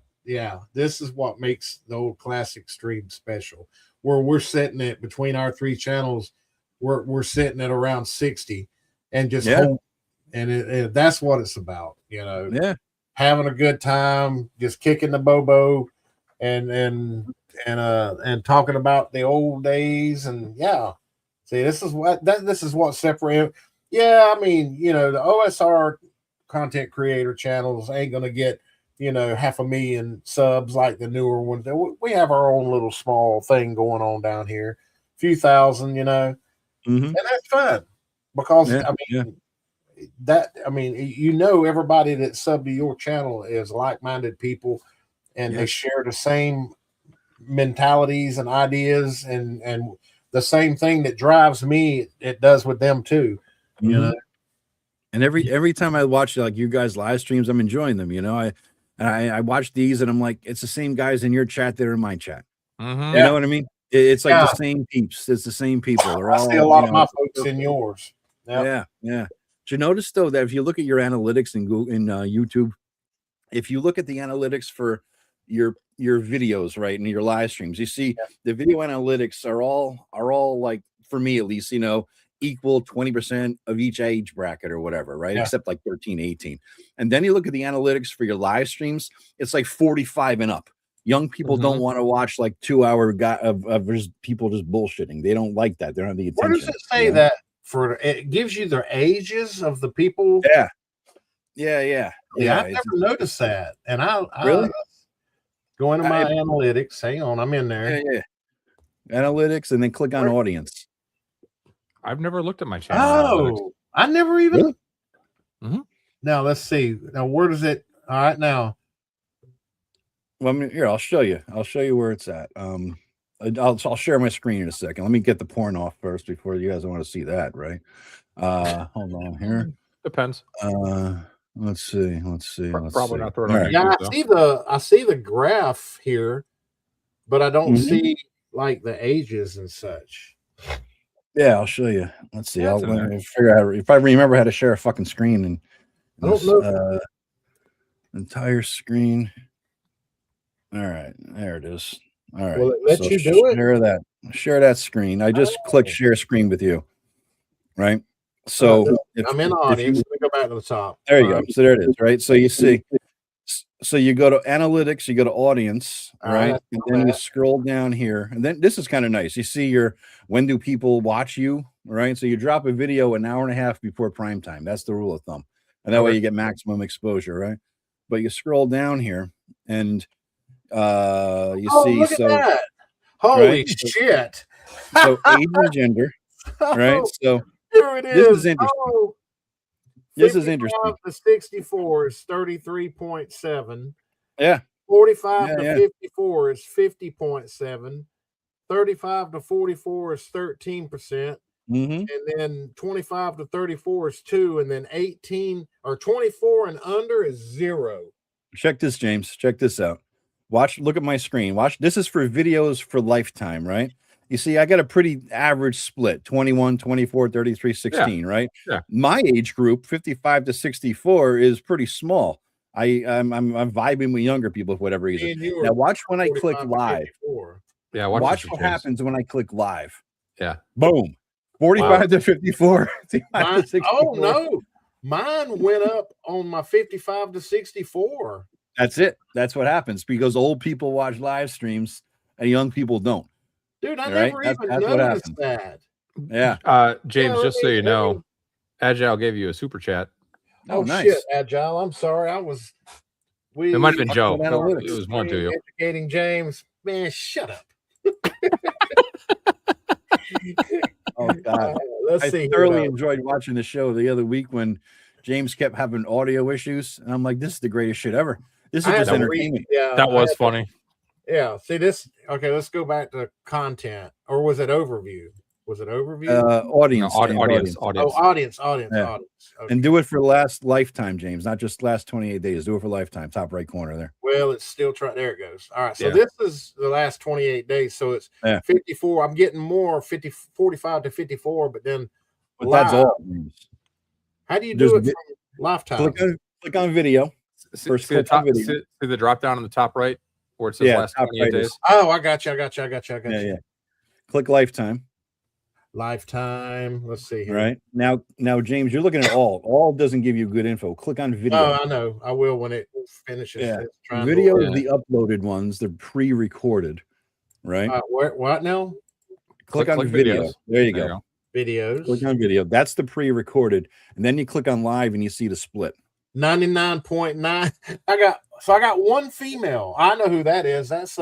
makes the old classic stream special. Where we're sitting at between our three channels, we're sitting at around 60 and just hope, and that's what it's about, you know. Yeah. Having a good time, just kicking the bobo and talking about the old days, and see, this is what separates. Yeah, I mean, you know, the OSR content creator channels ain't gonna get, you know, 500,000 subs like the newer ones. We have our own little small thing going on down here, a few thousand, you know, and that's fun because you know, everybody that subbed to your channel is like-minded people, and they share the same mentalities and ideas, and the same thing that drives me, it does with them too, you know. And every time I watch like you guys live streams, I'm enjoying them. You know, I watch these and I'm like, it's the same guys in your chat that are in my chat. You know what I mean? It's like the same peeps. It's the same people. They're all. I see a lot of my folks in yours. Yeah. Did you notice though that if you look at your analytics in Google, in YouTube, if you look at the analytics for your videos, right, and your live streams, you see the video analytics are all like, for me at least, you know, equal 20% of each age bracket or whatever, right? Except like 13, 18. And then you look at the analytics for your live streams, it's like 45 and up. Young people don't want to watch like 2 hour of just people just bullshitting. They don't like that. They don't have the attention. Where does it say that for? It gives you the ages of the people. Yeah. I've never noticed that. And I really go into my analytics. Hang on, I'm in there. Yeah. Analytics, and then click on audience. I've never looked at my channel. Oh, I never even. Really? Now let's see. Now where does it? All right, now. Well, I mean, here I'll show you. I'll show you where it's at. I'll share my screen in a second. Let me get the porn off first before you guys want to see that, right? Hold on here. Depends. Let's see. Probably not throwing on. Yeah, I see the graph here, but I don't see like the ages and such. Yeah, I'll show you. Let's see. I'll figure out if I remember how to share a fucking screen and I don't know. Entire screen. All right, there it is. All right. Will it let you do it? Share that screen. I just clicked share screen with you. Right. So I'm in the audience. Let me go back to the top. There you go. So there it is. Right. So you see. So you go to analytics, you go to audience, right? And then you scroll down here. And then this is kind of nice. You see when do people watch you, right? So you drop a video an hour and a half before prime time. That's the rule of thumb. And that way you get maximum exposure, right? But you scroll down here and you see look at that. Holy shit. So age and gender, right? So here it is. This is interesting. This is interesting. To 64 is 33.7. Yeah. 45 to 54 is 50.7. 35 to 44 is 13%. And then 25 to 34 is 2. And then 18 or 24 and under is 0. Check this, James. Check this out. Look at my screen. Watch. This is for videos for lifetime, right? You see, I got a pretty average split, 21, 24, 33, 16, right? Yeah. My age group, 55 to 64, is pretty small. I'm vibing with younger people for whatever reason. Now watch when I click live. Yeah, watch what happens when I click live. Yeah. Boom. 45 to 54. Oh no. Mine went up on my 55 to 64. That's it. That's what happens because old people watch live streams and young people don't. Dude, I never even noticed that. Yeah. James, just so you know, Agile gave you a super chat. Oh, nice. Shit, Agile. I'm sorry. It might have been Joe. It was one to you. Educating James. Man, shut up. Oh, God. I thoroughly enjoyed watching the show the other week when James kept having audio issues. And I'm like, this is the greatest shit ever. This is just entertainment. That was funny. Yeah. See this. Okay, let's go back to content. Or was it overview? Was it overview? Audience. No, James, audience. Oh, audience. Okay. And do it for last lifetime, James, not just last 28 days. Do it for lifetime. Top right corner there. Well, it's still trying. There it goes. All right. So Yeah. this is the last 28 days. So it's 54. I'm getting more 45 to 54, but then But that's live. all. James. How do you do it from lifetime? Click on video. See the top, see the drop down on the top right where it says last top 28 right days. is- Oh, I got you. Yeah. Click lifetime. Lifetime. Let's see here. Right now, James, you're looking at all. All doesn't give you good info. Click on video. Oh, I know. I will when it finishes. Yeah. It's trying Video to is the uploaded ones. They're pre-recorded. Right. What now? Click on video. videos. There you go. Videos. Click on video. That's the pre-recorded, and then you click on live, and you see the split. 99.9. I got one female. I know who that is. That's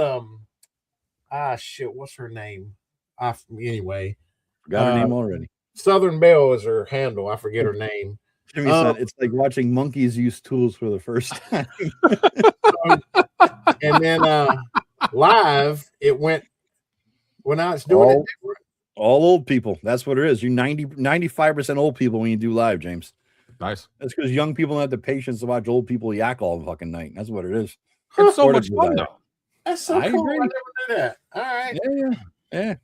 shit. What's her name? Anyway. Forgot her name already. Southern Belle is her handle. I forget her name. Jimmy said it's like watching monkeys use tools for the first time. And then live, it went. Well, now it's doing it different. All old people. That's what it is. You're 95% old people when you do live, James. Nice. That's because young people don't have the patience to watch old people yak all the fucking night. That's what it is. It's so Or to much do fun, that. though. That's so I cool. agree. I never knew that. All right. Yeah.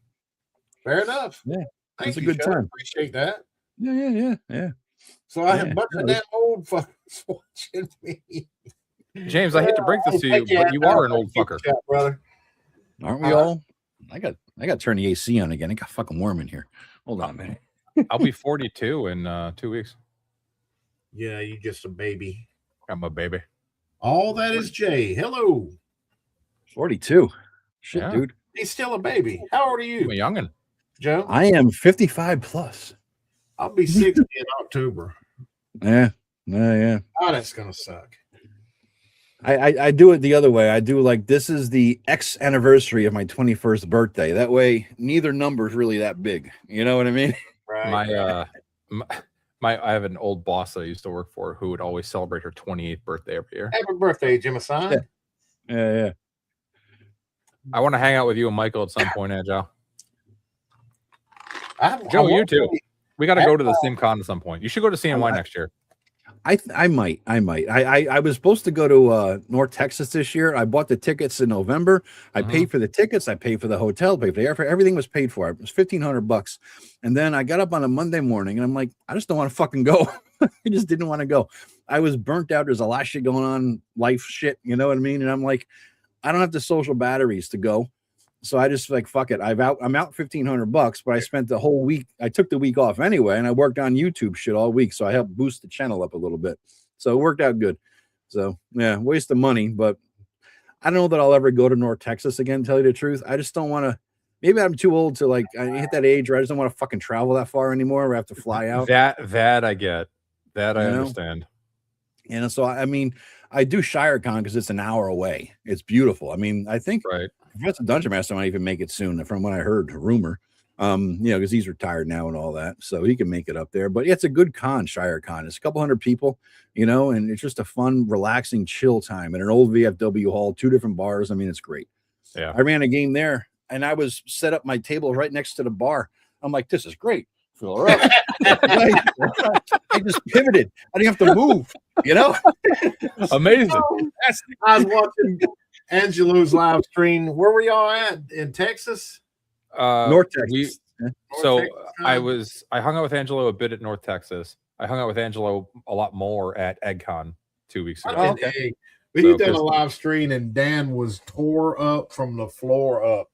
Fair enough. Yeah. Thank It's a you, good Sean. time. Appreciate that. Yeah. So I Yeah. have a bunch of damn old fuckers watching me. James, I hate to break this to you, but you are an old fucker. Chat, brother. Aren't we all? I got to turn the AC on again. It got fucking warm in here. Hold on a minute. I'll be 42 in 2 weeks. Yeah, you just a baby. I'm a baby. All that is Jay. Hello. 42. Shit, Yeah. dude. He's still a baby. How old are I'm you, a youngin'. Joe? I am 55 plus. I'll be 60 in October. Yeah. Oh, that's gonna suck. I do it the other way. I do like this is the X anniversary of my 21st birthday. That way, neither number is really that big. You know what I mean? Right. I have an old boss that I used to work for who would always celebrate her 28th birthday every year. Happy birthday, Jimmy-san. Yeah. I want to hang out with you and Michael at some point, Joe. I Joe, you want too. to- We got to go to the same con at some point. You should go to CNY next year. I might. I was supposed to go to North Texas this year. I bought the tickets in November. I paid for the tickets. I paid for the hotel. Paid for the airfare. Everything was paid for. It was $1,500. And then I got up on a Monday morning and I'm like, I just don't want to fucking go. I just didn't want to go. I was burnt out. There's a lot of shit going on, life shit. You know what I mean? And I'm like, I don't have the social batteries to go. So I just like, fuck it. I'm out $1,500, but I spent the whole week. I took the week off anyway, and I worked on YouTube shit all week. So I helped boost the channel up a little bit. So it worked out good. So yeah, waste of money, but I don't know that I'll ever go to North Texas again, tell you the truth. I just don't want to. Maybe I'm too old to like, I hit that age where I just don't want to fucking travel that far anymore where I have to fly out. That I get. That I understand. And so, I mean, I do ShireCon because it's an hour away. It's beautiful. I mean, I think Professor Dungeon Master might even make it soon, from what I heard, rumor. Because he's retired now and all that, so he can make it up there. But yeah, it's a good con, ShireCon. It's a couple hundred people, and it's just a fun, relaxing, chill time in an old VFW hall, 2 different bars. I mean, it's great. Yeah, I ran a game there, and I was set up my table right next to the bar. I'm like, this is great. Fill her up. I just pivoted. I didn't have to move. Amazing. I was watching Angelo's live stream. Where were y'all at in Texas? North Texas. I hung out with Angelo a bit at North Texas. I hung out with Angelo a lot more at EggCon 2 weeks ago. But you done a live stream and Dan was tore up from the floor up.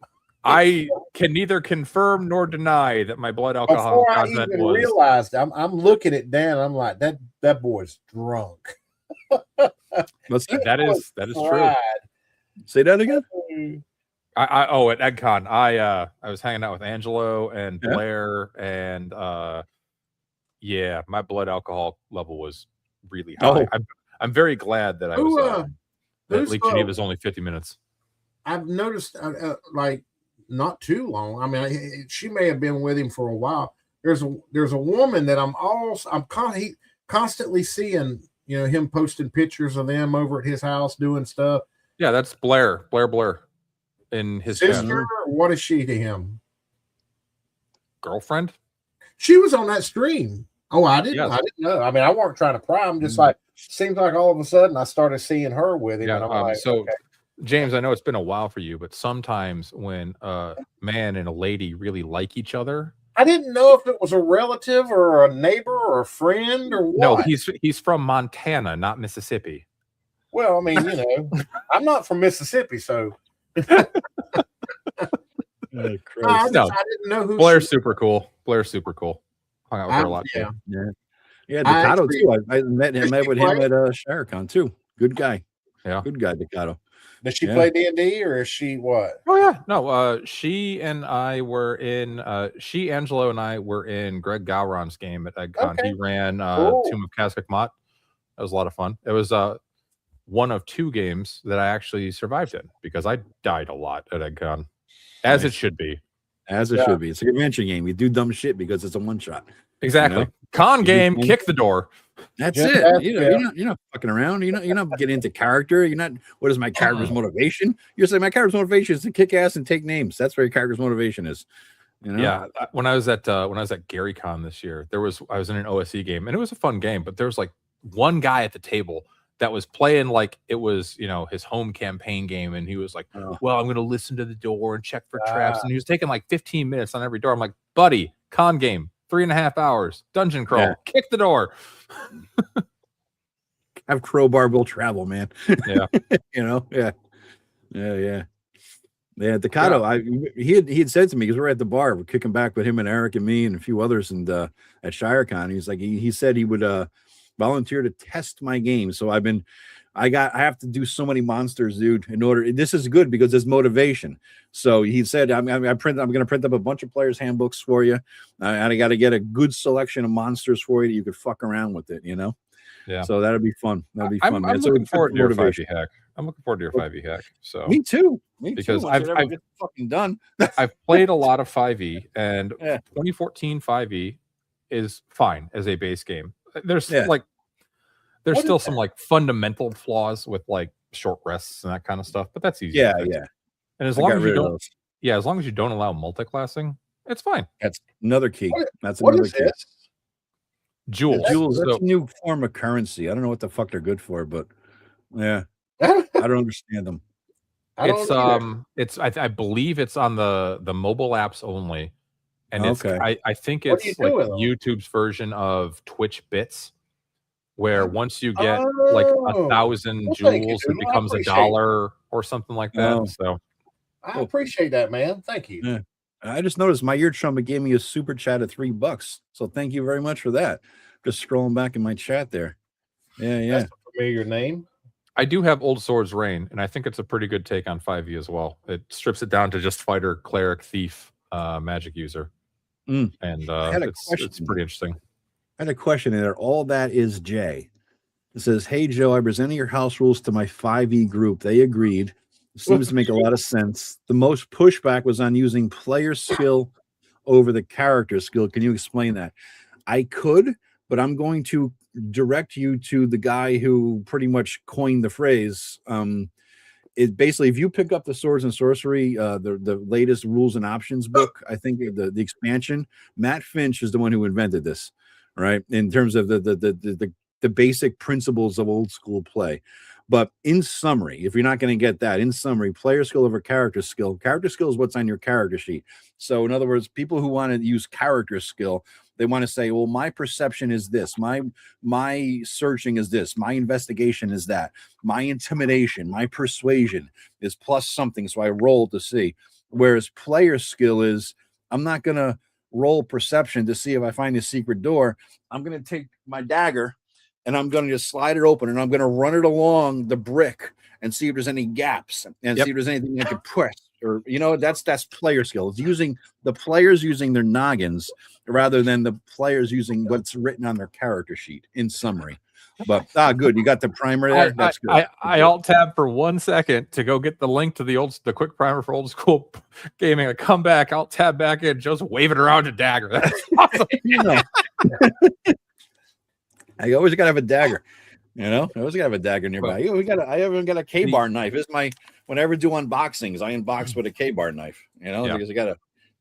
I can neither confirm nor deny that my blood alcohol Before I content even was. realized, I'm looking at Dan. I'm like, that boy's drunk. That is true. Say that again. At EggCon, I was hanging out with Angelo and Blair, and my blood alcohol level was really high. I'm very glad that I was that Lake Geneva is only 50 minutes. I've noticed, like, not too long. I mean, she may have been with him for a while. There's a woman that I'm constantly seeing. Him posting pictures of them over at his house doing stuff. Yeah, that's Blair in his sister. What is she to him? girlfriend. She was on that stream. Oh, I didn't. Yes. I didn't know. I mean, I weren't trying to pry. I'm just like, seems like all of a sudden I started seeing her with him, Yeah. and I'm like, So, okay. James, I know it's been a while for you, but sometimes when a man and a lady really like each other, I didn't know if it was a relative or a neighbor or a friend or what. no, he's from Montana, not Mississippi. Well, I mean, you know, I'm not from Mississippi, so No. I didn't know who Blair's super cool. Blair's super cool. Hung out with her a lot yeah. too. Yeah, Ducato too. I met with him at ShireCon too. Good guy. Yeah, good guy, Ducato. Does she play D&D or is she what? Oh yeah, no. She and I were in. Angelo and I were in Greg Gowron's game at EggCon. Okay. He ran Cool. Tomb of Cascac Mott. That was a lot of fun. It was one of 2 games that I actually survived in because I died a lot at EggCon, as it should be. As it should be. It's a convention game. You do dumb shit because it's a one shot. Exactly. You know? Con game, kick the door. That's it. You're not fucking around. You're not getting into character. You're not. What is my character's motivation? You're saying my character's motivation is to kick ass and take names. That's where your character's motivation is. You know? Yeah. When I was at GaryCon this year, I was in an OSE game and it was a fun game, but there was like one guy at the table that was playing like it was, his home campaign game, and he was like, "Well, I'm going to listen to the door and check for traps," and he was taking like 15 minutes on every door. I'm like, "Buddy, con game, 3.5 hours, dungeon crawl, kick the door." Have crowbar will travel, man. Yeah. Yeah. Ducato, he had said to me, because we're at the bar, we're kicking back with him and Eric and me and a few others, and at ShireCon, he's like, he said he would volunteer to test my game. So I have to do so many monsters, dude, this is good because there's motivation. So he said, I'm going to print up a bunch of players' handbooks for you. And I got to get a good selection of monsters for you that you could fuck around with it, Yeah. So that'd be fun. That'd be fun. I'm looking forward to your 5e hack. I'm looking forward to your 5e hack. So me too. Because I've get fucking done. I've played a lot of 5e, and 2014 5e is fine as a base game. There's still some like fundamental flaws with like short rests and that kind of stuff, but that's easy. Yeah. And as long as you don't, as long as you don't allow multi-classing, it's fine. That's another key. That's what another is key. this? Jewels. That's a new form of currency. I don't know what the fuck they're good for, but yeah, I don't understand them. I believe it's on the mobile apps only, and I think it's like YouTube's version of Twitch Bits, where once you get like 1,000 jewels, it becomes $1 or something like that. So I appreciate that, man. Thank you. Yeah. I just noticed my eardrum gave me a super chat of $3, so thank you very much for that. Just scrolling back in my chat there. Yeah. That's a familiar name. I do have Old Swords Reign, and I think it's a pretty good take on 5e as well. It strips it down to just fighter, cleric, thief, magic user, and it's pretty interesting. I had a question in there. All that is Jay. It says, "Hey Joe, I presented your house rules to my 5e group. They agreed. Seems to make a lot of sense. The most pushback was on using player skill over the character skill. Can you explain that?" I could, but I'm going to direct you to the guy who pretty much coined the phrase. It basically, if you pick up the Swords and Sorcery, the latest rules and options book, I think the expansion, Matt Finch is the one who invented this, right? In terms of the basic principles of old school play. But in summary, if you're not going to get that, in summary, player skill over character skill is what's on your character sheet. So in other words, people who want to use character skill, they want to say, well, my perception is this, my searching is this, my investigation is that, my intimidation, my persuasion is plus something, so I roll to see. Whereas player skill is, I'm not going to roll perception to see if I find a secret door. I'm going to take my dagger and I'm going to just slide it open, and I'm going to run it along the brick and see if there's any gaps and see if there's anything I can push. Or that's player skill. It's using the players using their noggins rather than the players using what's written on their character sheet. In summary, but good, you got the primer there. That's good. I alt tab for 1 second to go get the link to the quick primer for old school gaming. I come back, alt tab back in, just wave it around a dagger. That's awesome. I always gotta have a dagger, I always gotta have a dagger nearby. I haven't got a K-bar knife. It's my, whenever I do unboxings, I unbox with a K-bar knife, because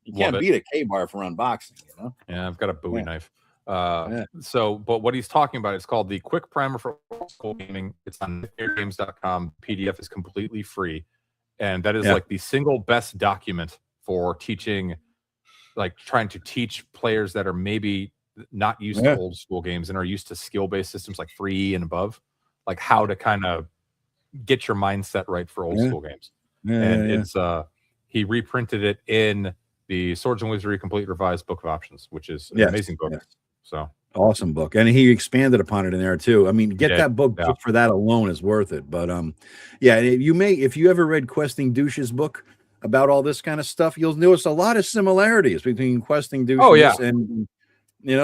You can't Love it. beat a K-bar for unboxing, you know? Yeah, I've got a Bowie Yeah. knife. Yeah. So, but what he's talking about, it's called the Quick Primer for Old School Gaming. It's on games.com. PDF is completely free. And that is like the single best document for teaching, like trying to teach players that are maybe not used to old school games and are used to skill-based systems like 3E and above, like how to kind of get your mindset right for old school games. It's he reprinted it in the Swords and Wizardry Complete Revised Book of Options, which is an amazing book. So awesome book, and he expanded upon it in there too. I mean, get that book for that alone is worth it. But yeah, if you ever read Questing Douche's book about all this kind of stuff, you'll notice a lot of similarities between Questing Douche and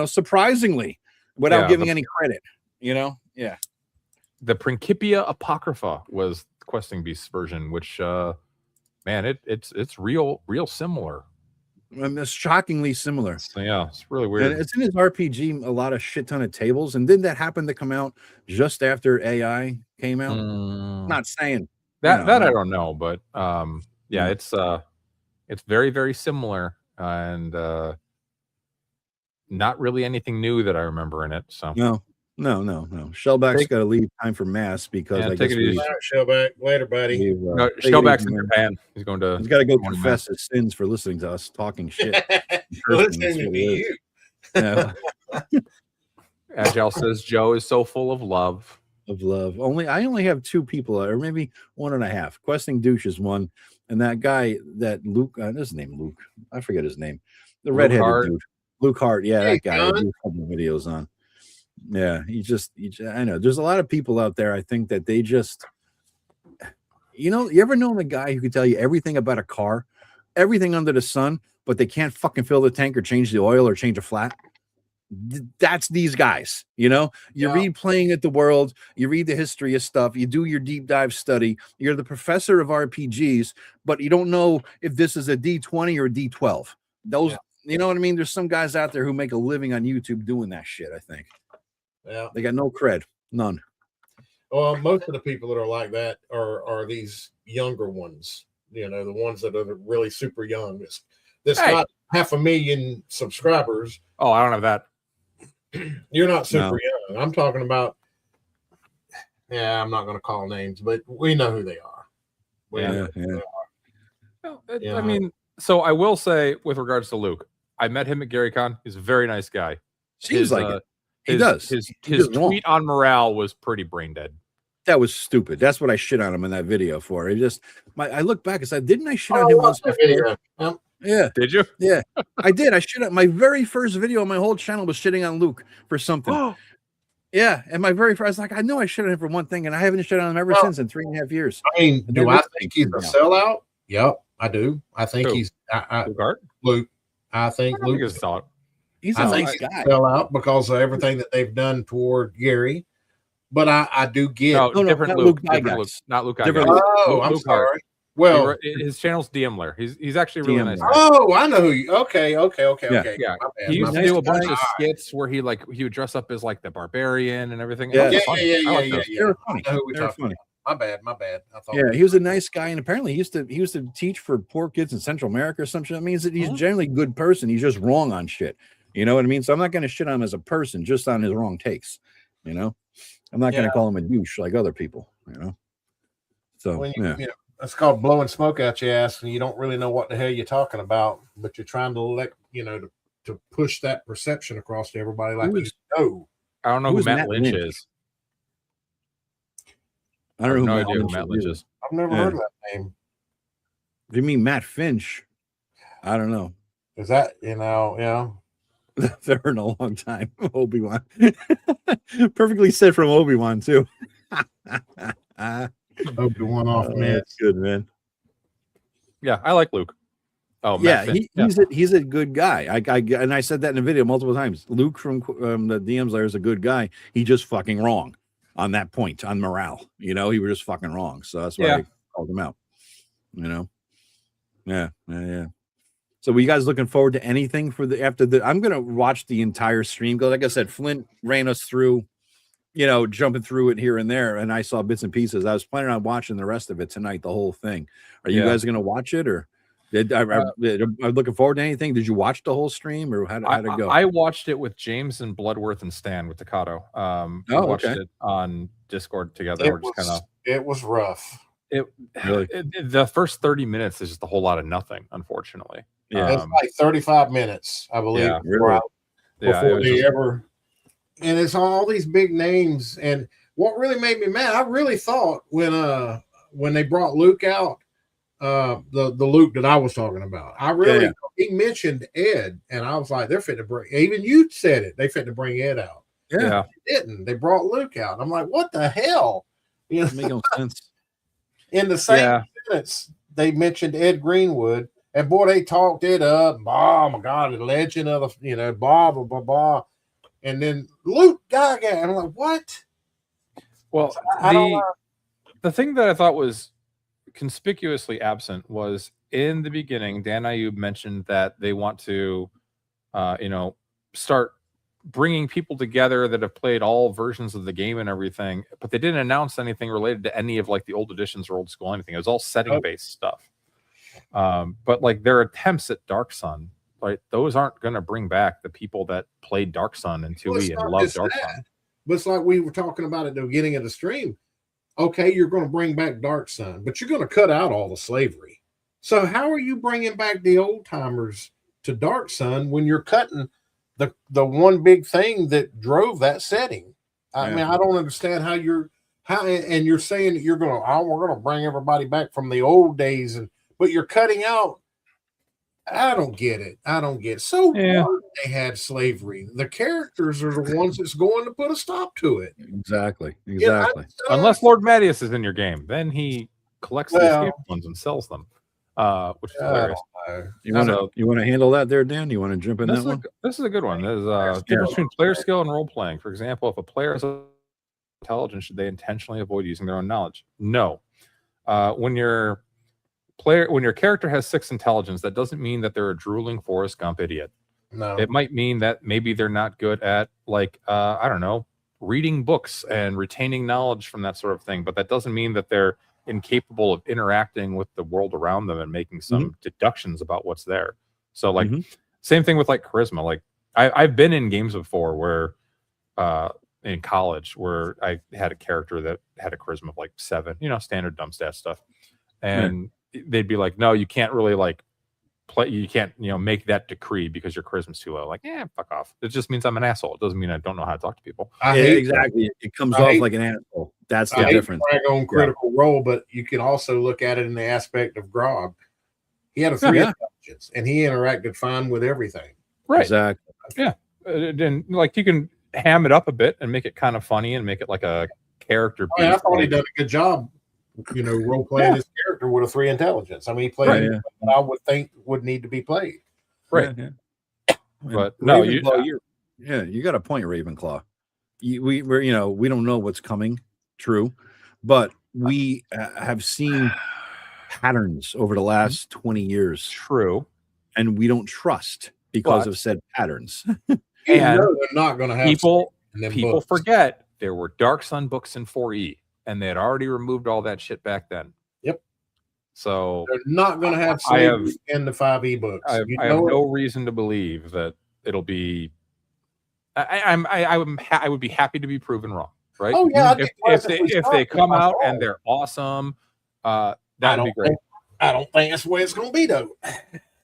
surprisingly, without giving any credit, the Principia Apocrypha was Questing Beast's version, which man, it's real similar. It's shockingly similar. So, yeah, it's really weird. And it's in his RPG, a lot of shit ton of tables. And didn't that happen to come out just after AI came out? Not saying that I don't know, but yeah, it's very, very similar and not really anything new that I remember in it. So no. Shellback's got to leave time for mass because I guess Shellback later, buddy. Shellback's in Japan. He's going to. He's got to go confess his sins for listening to us talking shit. Listening to you. Yeah. Agile says Joe is so full of love. I only have 2 people, or maybe 1.5. Questing Douche is one, and that guy that Luke. His name Luke. I forget his name. The redheaded dude, Luke Hart. Yeah, that guy. I do a couple of videos on. Yeah, I know there's a lot of people out there. I think that they just, you ever know a guy who can tell you everything about a car, everything under the sun, but they can't fucking fill the tank or change the oil or change a flat? That's these guys. You read Playing at the World, you read the history of stuff, you do your deep dive study, you're the professor of RPGs, but you don't know if this is a D20 or a D12. Those, you know what I mean? There's some guys out there who make a living on YouTube doing that shit, I think. Yeah, they got no cred, none. Well, most of the people that are like that are these younger ones. The ones that are really super young. That's got 500,000 subscribers. Oh, I don't have that. You're not super young. I'm talking about. Yeah, I'm not going to call names, but we know who they are. I mean, so I will say with regards to Luke, I met him at GaryCon. He's a very nice guy. Seems like it. His tweet on morale was pretty brain dead. That was stupid. That's what I shit on him in that video for. I look back and said, didn't I shit on him once before? Yeah. Did you? Yeah, I did. I shit on my very first video on my whole channel was shitting on Luke for something. Yeah, and my very first, I know I shit on him for one thing, and I haven't shit on him ever since in 3.5 years. I mean, do I think he's a sellout? Yep, I do. I think he's Luke. I think Luke is a sellout. I think he's a sellout because of everything that they've done toward Gary. But I do get different Luke, not Luke. Oh, I'm sorry. Well, his channel's DMler. He's actually really nice. Oh, I know who you. Okay. Yeah. He used to do a bunch of skits where he would dress up as like the barbarian and everything. Yeah. They're funny. My bad. I thought. Yeah, he was a nice guy, and apparently he used to teach for poor kids in Central America or something. That means that he's generally a good person. He's just wrong on shit. You know what I mean? So I'm not going to shit on him as a person, just on his wrong takes. I'm not going to call him a douche like other people. So it's called blowing smoke out your ass, and you don't really know what the hell you're talking about, but you're trying to to push that perception across to everybody. Like, I don't know who Matt Lynch is. I don't know who Matt Lynch is. I've never heard of that name. If you mean Matt Finch, I don't know. Is that yeah? There in a long time. Obi-Wan. Perfectly said from Obi-Wan too. Obi-Wan off, man. That's good, man. Yeah, I like Luke. Oh, yeah, he's a good guy. I said that in the video multiple times. Luke from the DMs there is a good guy. He just fucking wrong on that point on morale. He was just fucking wrong. So that's why I called him out. Yeah. So were you guys looking forward to anything for I'm gonna watch the entire stream. Because like I said, Flint ran us through, jumping through it here and there, and I saw bits and pieces. I was planning on watching the rest of it tonight, the whole thing. Are you guys gonna watch it or I'm looking forward to anything. Did you watch the whole stream, or how'd it go? I watched it with James and Bloodworth and Stan with Takato. We watched it on Discord together. We're just kind of. It was rough. The first 30 minutes is just a whole lot of nothing, unfortunately. Yeah, it's like 35 minutes, I believe. Yeah, before they ever. And it's all these big names. And what really made me mad, I really thought when they brought Luke out, the Luke that I was talking about, I really he mentioned Ed, and I was like, they're fit to bring. Even you said it, they fit to bring Ed out. Yeah, they didn't. They brought Luke out. I'm like, what the hell? You know, make no sense. In the same minutes, they mentioned Ed Greenwood, and boy, they talked it up. Oh my God, the legend of the, blah blah blah blah. And then Luke Gaga, and I'm like, what? Well, the thing that I thought was conspicuously absent was in the beginning, Dan Ayub mentioned that they want to, start bringing people together that have played all versions of the game and everything, but they didn't announce anything related to any of like the old editions or old school anything. It was all setting based stuff. But like their attempts at Dark Sun, right? Those aren't going to bring back the people that played Dark Sun and 2E and loved Dark Sun. But it's like we were talking about at the beginning of the stream. Okay, you're going to bring back Dark Sun, but you're going to cut out all the slavery. So how are you bringing back the old timers to Dark Sun when you're cutting the one big thing that drove that setting? I mean, I don't understand how you're saying that you're going to, we're going to bring everybody back from the old days, but you're cutting out. I don't get it. So what they had slavery. The characters are the ones that's going to put a stop to it. Exactly. Unless Lord Mattias is in your game, then he collects the escape ones and sells them, which is hilarious. You want to handle that there, Dan? You want to jump in that one? This is a good one. There's a difference between player skill and role playing. For example, if a player is intelligent, should they intentionally avoid using their own knowledge? No. When your character has 6 intelligence, that doesn't mean that they're a drooling Forrest Gump idiot. No. It might mean that maybe they're not good at I don't know, reading books and retaining knowledge from that sort of thing. But that doesn't mean that they're incapable of interacting with the world around them and making some deductions about what's there. So same thing with like charisma. Like I've been in games before where in college where I had a character that had a charisma of like 7, standard dumb stat stuff. And they'd be like, no, you can't really like play. You can't, make that decree because your charisma's too low. Like, fuck off. It just means I'm an asshole. It doesn't mean I don't know how to talk to people. Exactly. It comes off like an asshole. That's the difference. I hate on Critical Role, but you can also look at it in the aspect of Grog. He had a 3 intelligence, and he interacted fine with everything. Right. Exactly. Yeah. And like you can ham it up a bit and make it kind of funny and make it like a character. I thought he did a good job. Role playing his character with a 3 intelligence. I mean, he played what I would think would need to be played. Right. But no, you got a point, Ravenclaw. We don't know what's coming. True, but we have seen patterns over the last 20 years. True, and we don't trust because of said patterns. And they're not going to have people books. Forget there were Dark Sun books in 4E. And they had already removed all that shit back then. Yep. So they're not going to have slavery in the 5e books. I have no reason to believe that it'll be. I would be happy to be proven wrong, right? Oh yeah. If they come out and they're awesome, that would be great. I don't think that's the way it's going to be though.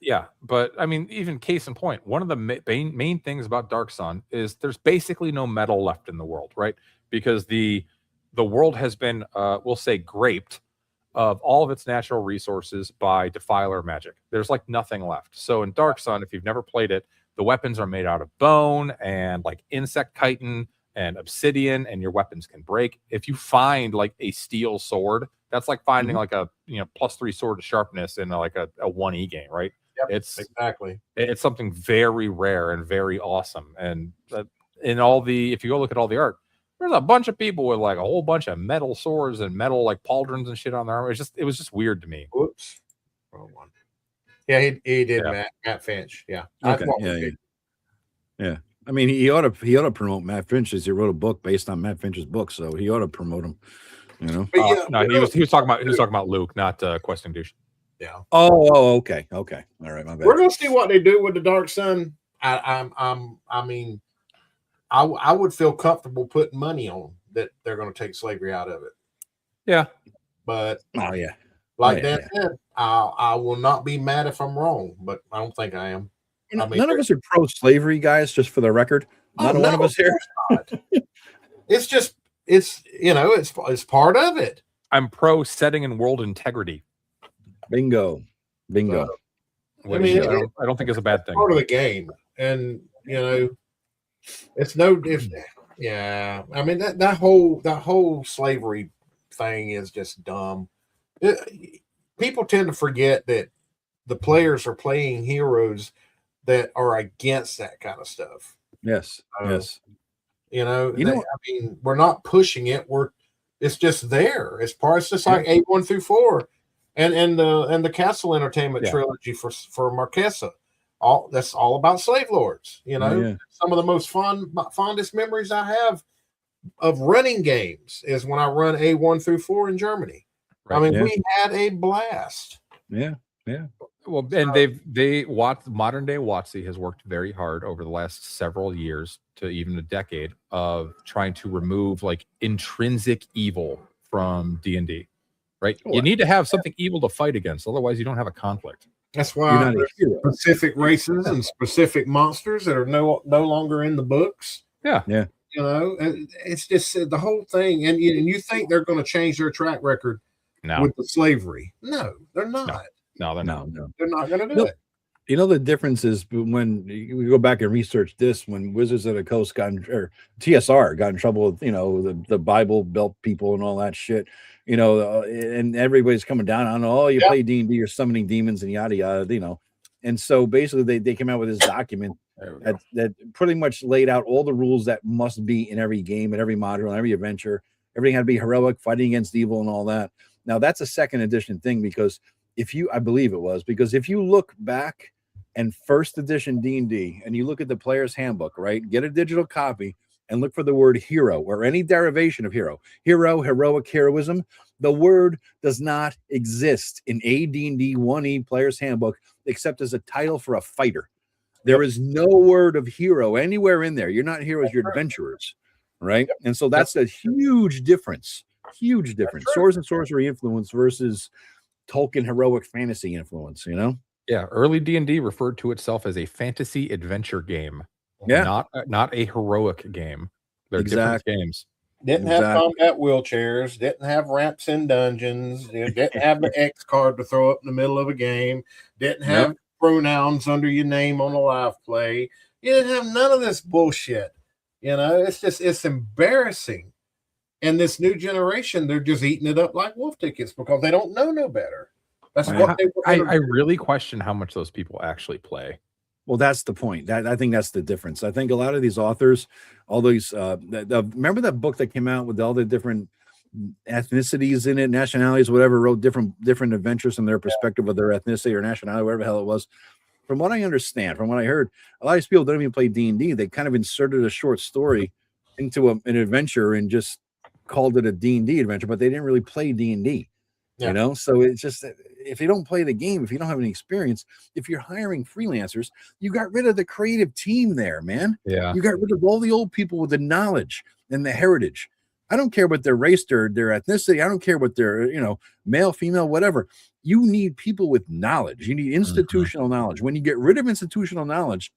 Yeah, but I mean, even case in point, one of the main things about Dark Sun is there's basically no metal left in the world, right? Because the world has been, we'll say, graped of all of its natural resources by defiler magic. There's like nothing left. So in Dark Sun, if you've never played it, the weapons are made out of bone and like insect chitin and obsidian, and your weapons can break. If you find like a steel sword, that's like finding like a +3 sword to sharpness in like a 1E game, right? Yep, It's something very rare and very awesome. And if you go look at all the art, there's a bunch of people with like a whole bunch of metal swords and metal like pauldrons and shit on their armor. It was just weird to me. Whoops. Wrong one. Yeah, he did. Matt Finch. Yeah. Okay. Yeah. I mean, he ought to promote Matt Finch as he wrote a book based on Matt Finch's book, so he ought to promote him. No, he was talking about Luke, not Questing Douche. Yeah. Oh, okay. All right, my bad. We're gonna see what they do with the Dark Sun. I mean, I would feel comfortable putting money on that they're going to take slavery out of it. Yeah. But Oh yeah. like Dan said, I will not be mad if I'm wrong, but I don't think I am. I mean, none of us are pro-slavery guys, just for the record. Not one of us here. It's just it's part of it. I'm pro setting and world integrity. Bingo. I mean, I don't think it's a bad thing. Part of the game, and it's no different. Yeah, I mean that whole slavery thing is just dumb. People tend to forget that the players are playing heroes that are against that kind of stuff. Yes. Yes. I mean, we're not pushing it. It's just there. It's just like 8-1 through 4, and the Castle Entertainment trilogy for Marquesa. That's all about slave lords. Some of the most fondest memories I have of running games is when I run A1 through 4 in Germany. Right. I mean, we had a blast. Yeah. Well, and modern day WotC has worked very hard over the last several years to even a decade of trying to remove like intrinsic evil from D&D. Right? Sure. You need to have something evil to fight against, otherwise you don't have a conflict. That's why specific races and specific monsters that are no longer in the books. Yeah. It's just the whole thing, and you think they're going to change their track record with the slavery? No, they're not. No, they're not. They're not going to do it. You know, the difference is when we go back and research this, when Wizards of the Coast or TSR got in trouble with, the Bible Belt people and all that shit, and everybody's coming down on, you play D&D, you're summoning demons and yada, yada, And so basically they came out with this document that pretty much laid out all the rules that must be in every game, in every module, in every adventure. Everything had to be heroic, fighting against evil and all that. Now that's a second edition thing because I believe it was, because if you look back and first edition D&D and you look at the player's handbook, right, get a digital copy and look for the word hero or any derivation of hero, heroic, heroism. The word does not exist in a D&D 1E player's handbook except as a title for a fighter. There is no word of hero anywhere in there. You're not heroes, you're adventurers, right? And so that's a huge difference. Huge difference. Swords and sorcery influence versus Tolkien heroic fantasy influence, Yeah, early D&D referred to itself as a fantasy adventure game. Yeah. Not a heroic game. They're different games. Didn't have combat wheelchairs, didn't have ramps in dungeons, didn't have the X card to throw up in the middle of a game, didn't have pronouns under your name on a live play. You didn't have none of this bullshit. It's embarrassing. And this new generation, they're just eating it up like wolf tickets because they don't know no better. That's what they were. I really question how much those people actually play. Well, that's the point. I think that's the difference. I think a lot of these authors, all these, remember that book that came out with all the different ethnicities in it, nationalities, whatever, wrote different adventures from their perspective of their ethnicity or nationality, whatever the hell it was. From what I understand, from what I heard, a lot of these people don't even play D&D. They kind of inserted a short story into an adventure and just called it a D&D adventure, but they didn't really play D&D. So it's just, if you don't play the game, if you don't have any experience, if you're hiring freelancers, you got rid of the creative team there, man. Yeah. You got rid of all the old people with the knowledge and the heritage. I don't care what their race, their ethnicity. I don't care what their, male, female, whatever. You need people with knowledge. You need institutional knowledge. When you get rid of institutional knowledge,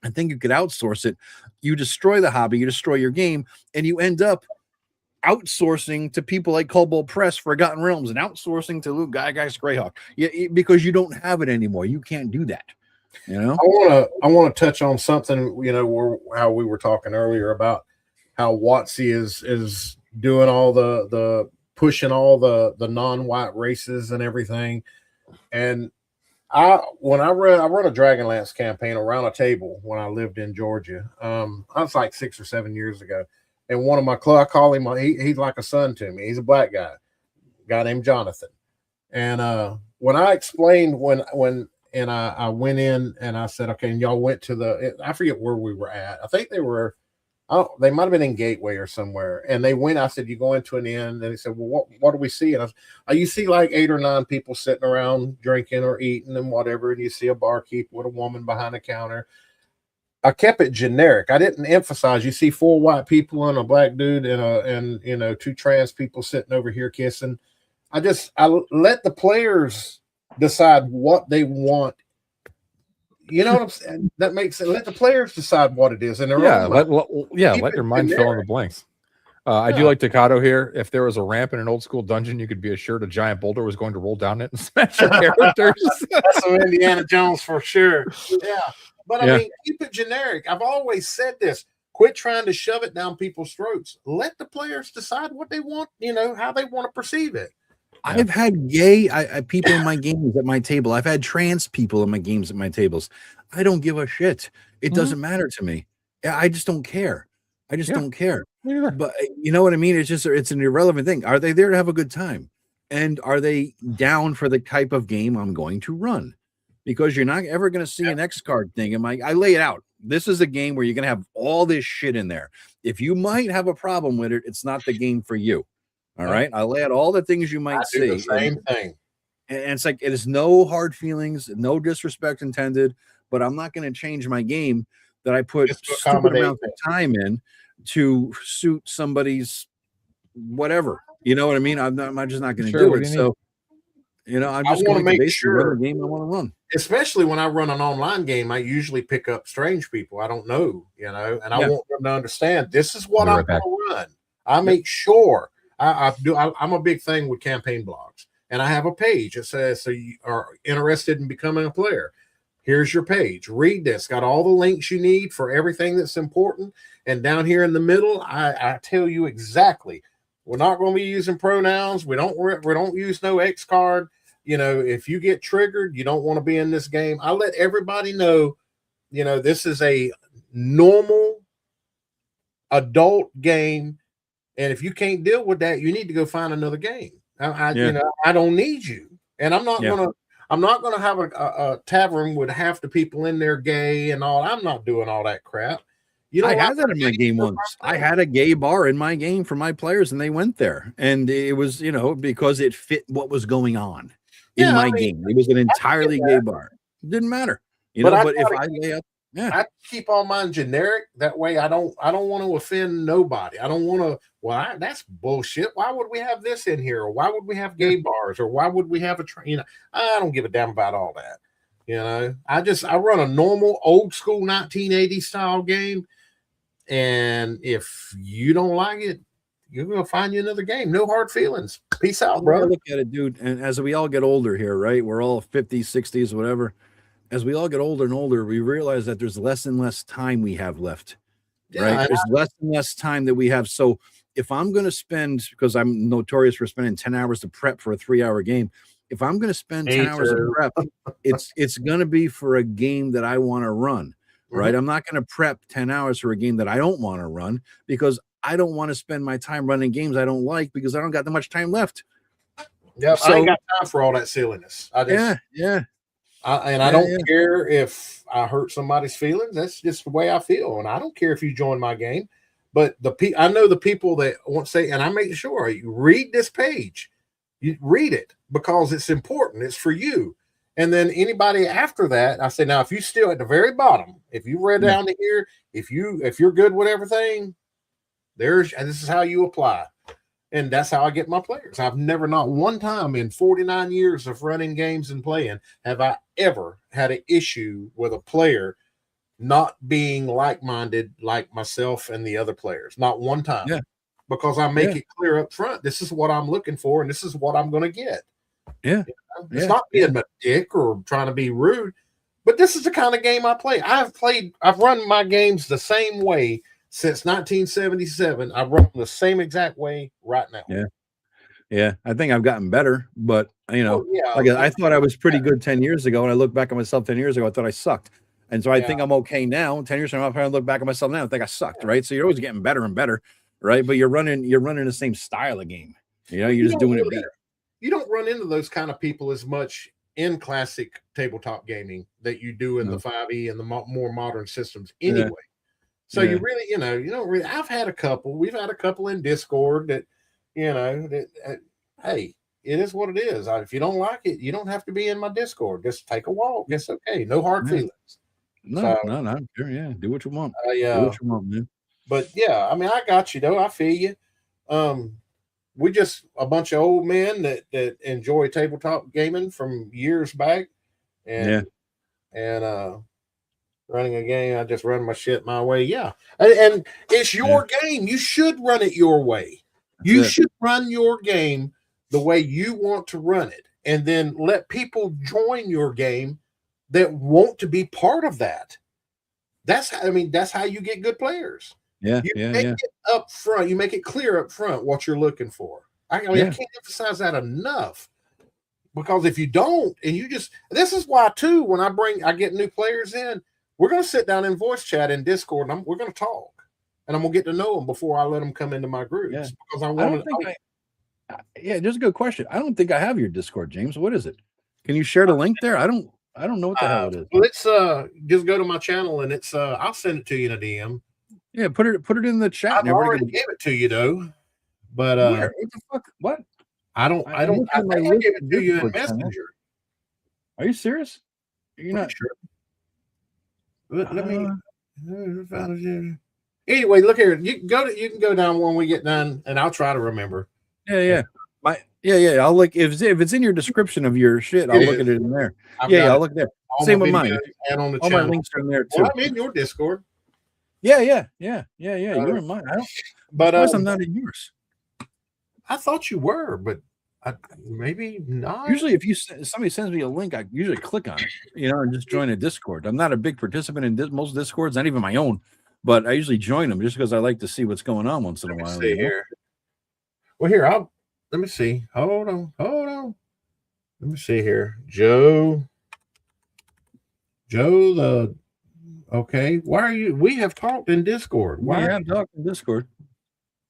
I think you could outsource it. You destroy the hobby, you destroy your game, and you end up outsourcing to people like Cobalt Press, Forgotten Realms, and outsourcing to Luke Guy's Greyhawk. Because you don't have it anymore. You can't do that. I want to touch on something. How we were talking earlier about how WotC is doing all the pushing all the non-white races and everything. And I run a Dragonlance campaign around a table when I lived in Georgia. I was like 6 or 7 years ago. And one of my I call him, he's like a son to me. He's a black guy named Jonathan. And when I explained I went in and I said, okay, and y'all went to I forget where we were at. I think they were Oh, they might have been in Gateway or somewhere. And they went, I said, you go into an inn. And they said, well, what do we see? And I was, you see like 8 or 9 people sitting around drinking or eating and whatever. And you see a barkeep with a woman behind the counter. I kept it generic. I didn't emphasize. You see 4 white people and a black dude and 2 trans people sitting over here kissing. I let the players decide what they want. You know what I'm saying? That makes it. Let the players decide what it is, and let your mind fill in the blanks. I do like Takato here. If there was a ramp in an old school dungeon, you could be assured a giant boulder was going to roll down it and smash your characters. That's some Indiana Jones for sure. Yeah, but I mean, keep it generic. I've always said this. Quit trying to shove it down people's throats. Let the players decide what they want. How they want to perceive it. I've had gay people in my games at my table. I've had trans people in my games at my tables. I don't give a shit. It doesn't matter to me. I just don't care. I just don't care. But you know what I mean? It's an irrelevant thing. Are they there to have a good time? And are they down for the type of game I'm going to run? Because you're not ever going to see an X card thing. I lay it out. This is a game where you're going to have all this shit in there. If you might have a problem with it, it's not the game for you. All right. I lay out all the things you might see. The same thing. And it's like, it is no hard feelings, no disrespect intended, but I'm not going to change my game that I put stupid amounts of time in to suit somebody's whatever. You know what I mean? I'm just not going to do it. So, I'm just going to make sure the game I want to run. Especially when I run an online game, I usually pick up strange people I don't know, and I want them to understand this is what I'm going to run. I make sure. I'm a big thing with campaign blogs, and I have a page that says, so you are interested in becoming a player. Here's your page. Read this. Got all the links you need for everything that's important. And down here in the middle, I tell you exactly. We're not going to be using pronouns. We don't use no X card. If you get triggered, you don't want to be in this game. I let everybody know, this is a normal adult game. And if you can't deal with that, you need to go find another game. I don't need you. And I'm not gonna have a tavern with half the people in there gay and all. I'm not doing all that crap. I had that in my game once. I had a gay bar in my game for my players, and they went there. And it was, because it fit what was going on in my game. It was an entirely gay bar. It didn't matter. But if I lay up, I keep all mine generic. That way I don't want to offend nobody. I don't want to, that's bullshit. Why would we have this in here? Or why would we have gay bars? Or why would we have I don't give a damn about all that. I run a normal old school 1980 style game. And if you don't like it, you're going to find you another game. No hard feelings. Peace out, bro. Look at it, dude. And as we all get older here, right? We're all 50s, 60s, whatever. As we all get older and older, we realize that there's less and less time we have left, right? There's less and less time that we have. So if I'm going to spend, because I'm notorious for spending 10 hours to prep for a 3-hour game, if I'm going to spend 10 hours of prep, it's going to be for a game that I want to run, right? I'm not going to prep 10 hours for a game that I don't want to run because I don't want to spend my time running games I don't like because I don't got that much time left. Yeah, so, I ain't got time for all that silliness. I don't care if I hurt somebody's feelings. That's just the way I feel, and I don't care if you join my game. But I know the people that want to say, and I make sure you read this page. You read it because it's important. It's for you. And then anybody after that, I say, now if you still at the very bottom, if you read down to here, if you're good with everything, this is how you apply. And that's how I get my players. I've never, not one time in 49 years of running games and playing, have I ever had an issue with a player not being like-minded like myself and the other players. Not one time. Yeah. Because I make it clear up front. This is what I'm looking for, and this is what I'm going to get. Yeah. It's not being a dick or trying to be rude, but this is the kind of game I play. I've run my games the same way since 1977. I run them the same exact way right now. Yeah. Yeah. I think I've gotten better, but I thought I was pretty good 10 years ago. And I look back at myself 10 years ago, I thought I sucked. And so I think I'm okay now. 10 years from now, I look back at myself now, I think I sucked. Right. So you're always getting better and better. Right. But you're running the same style of game. You're just doing it better. You don't run into those kind of people as much in classic tabletop gaming that you do in the 5e and the more modern systems anyway. So you really, you don't really. I've had a couple. We've had a couple in Discord that, hey, it is what it is. If you don't like it, you don't have to be in my Discord. Just take a walk. It's okay. No hard feelings. No, I'm sure. Yeah, do what you want. Do what you want, man. But yeah, I mean, I got you though. I feel you. We just a bunch of old men that enjoy tabletop gaming from years back, and running a game. I just run my shit my way. Yeah, and it's your game. You should run it your way. You should run your game the way you want to run it, and then let people join your game that want to be part of that. That's how you get good players. Yeah, you make it up front. You make it clear up front what you're looking for. I can't emphasize that enough, because if you don't, and you just, this is why too, when I get new players in, we're going to sit down in voice chat in Discord, and we're going to talk, and I'm going to get to know them before I let them come into my groups, because I want to. Yeah, just a good question. I don't think I have your Discord, James. What is it? Can you share the link there? I don't know what the hell it is. Let's just go to my channel, and it's I'll send it to you in a DM. Yeah, put it in the chat. I already gave it to you though, but what the fuck? What? I think I gave it to you in Messenger. Are you serious? You're not sure. Let me. Anyway, look here. You can go down when we get done, and I'll try to remember. Yeah. I'll look if it's in your description of your shit. I'll look at it in there. I'll look there. Same with mine. And on the all channel. My links are in there too. Well, I'm in your Discord. Yeah. You're in mine. But I'm not in yours. I thought you were, but maybe not. Usually, if somebody sends me a link, I usually click on it, and just join a Discord. I'm not a big participant in most Discords, not even my own, but I usually join them just because I like to see what's going on once in a while. See here. Well, here let me see. Hold on. Let me see here, Joe. Okay. Why are you? We have talked in Discord. Why? We have talked in Discord.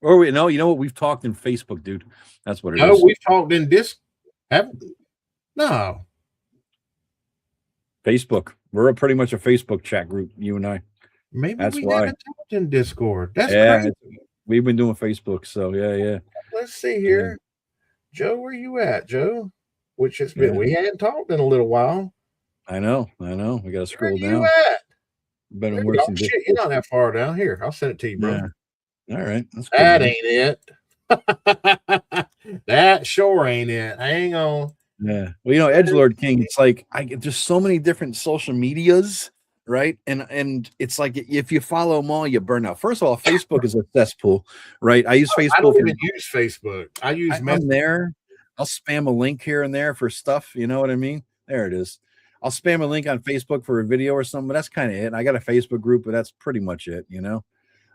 Or you know what? We've talked in Facebook, dude. That's what it is. No, we've talked in No. Facebook. We're pretty much a Facebook chat group, you and I. Maybe that's we why. haven't talked in Discord. That's crazy. We've been doing Facebook, so yeah. Let's see here. Yeah. Joe, where you at, Joe? Which has been we hadn't talked in a little while. I know. We gotta scroll down. You at? Been worse than shit, you're not that far down. Here, I'll send it to you, bro. Yeah. All right. That ain't it. That sure ain't it. Hang on. Yeah. Well, Edgelord King, it's like I get just so many different social medias, right? And it's like if you follow them all, you burn out. First of all, Facebook is a cesspool, right? I use Facebook. I don't even use Facebook. I use I'm there. I'll spam a link here and there for stuff. You know what I mean? There it is. I'll spam a link on Facebook for a video or something, but that's kind of it. I got a Facebook group, but that's pretty much it,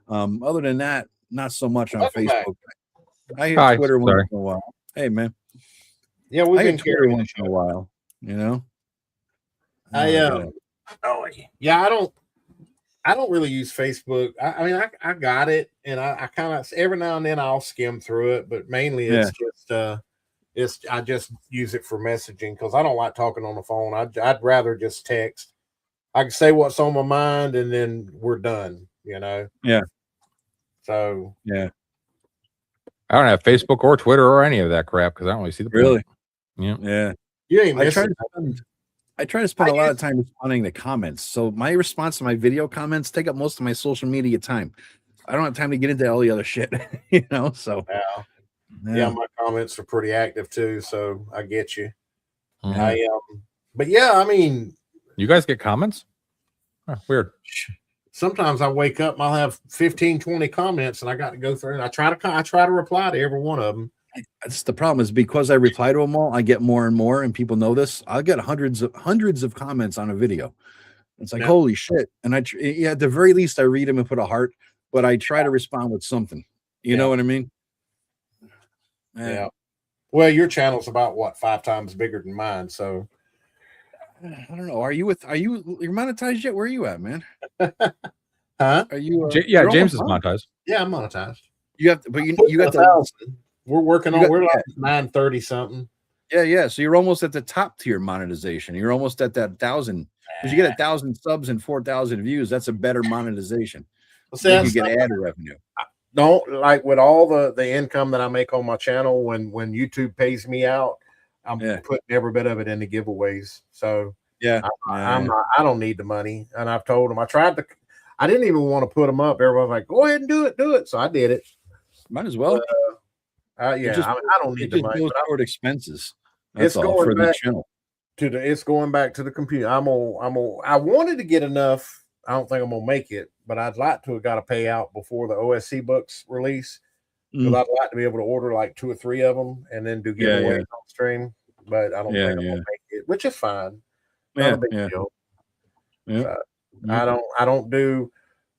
Other than that, not so much on Facebook. I hear Twitter once in a while. Hey, man. Yeah, we've been Twitter once in a while, I don't really use Facebook. I mean, I got it, and I kind of every now and then I'll skim through it, but mainly it's just I just use it for messaging because I don't like talking on the phone. I'd rather just text. I can say what's on my mind, and then we're done. Yeah. So yeah. I don't have Facebook or Twitter or any of that crap because I don't really see the point. Really. Yeah. You ain't I try to spend a lot of time responding to comments. So my response to my video comments take up most of my social media time. I don't have time to get into all the other shit, So yeah, my comments are pretty active too. So I get you. Mm-hmm. But yeah, I mean, you guys get comments? Oh, weird. Sometimes I wake up and I'll have 15, 20 comments, and I got to go through and I try to reply to every one of them. That's the problem is because I reply to them all, I get more and more, and people know this. I'll get hundreds of comments on a video. It's like, holy shit. And at the very least, I read them and put a heart, but I try to respond with something. You know what I mean? Yeah. Well, your channel's about 5 times bigger than mine. So I don't know. You're monetized yet? Where are you at, man? Huh? Are you? James is monetized. Yeah, I'm monetized. You have to, but you got 1,000. We're working on. We're like 930 something. Yeah. So you're almost at the top tier monetization. You're almost at that 1,000. Because you get 1,000 subs and 4,000 views. That's a better monetization. See, you get ad revenue. Don't like with all the income that I make on my channel when YouTube pays me out, I'm putting every bit of it into giveaways. So I don't need the money. And I've told them, I didn't even want to put them up. Everyone's like, go ahead and do it. So I did it. Might as well. I don't need the money. Goes toward expenses. It's going back it's going back to the computer. I wanted to get enough. I don't think I'm gonna make it, but I'd like to have got a payout before the OSC books release. Because I'd like to be able to order like 2 or 3 of them and then do giveaways on stream. But I don't think I'm gonna make it, which is fine. Not a big deal. Yeah. I don't do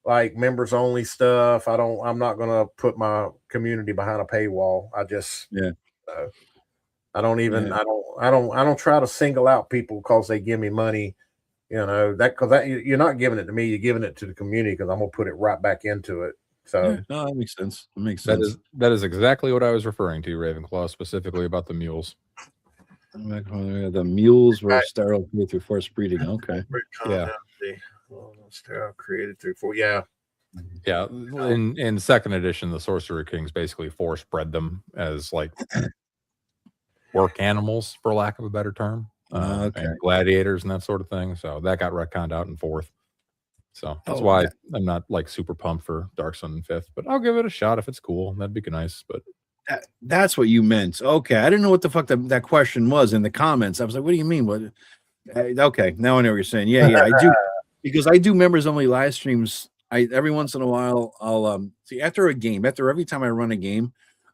like members only stuff. I'm not gonna put my community behind a paywall. I just I don't even I don't try to single out people because they give me money. You know, because you're not giving it to me, you're giving it to the community because I'm gonna put it right back into it. So no, that makes sense. That makes sense. That is exactly what I was referring to, Ravenclaw, specifically about the mules. The mules were sterile created through forced breeding. Okay. Sterile created through yeah. In second edition, the Sorcerer Kings basically force bred them as like work animals, for lack of a better term. And gladiators and that sort of thing. So that got retconned out in 4th. So that's why I'm not like super pumped for Dark Sun in 5th, but I'll give it a shot if it's cool. That'd be nice. But that's what you meant. Okay. I didn't know what the fuck that question was in the comments. I was like, what do you mean? What? Okay. Now I know what you're saying. Yeah, I do. Because I do members only live streams. Every once in a while, I'll see after every time I run a game,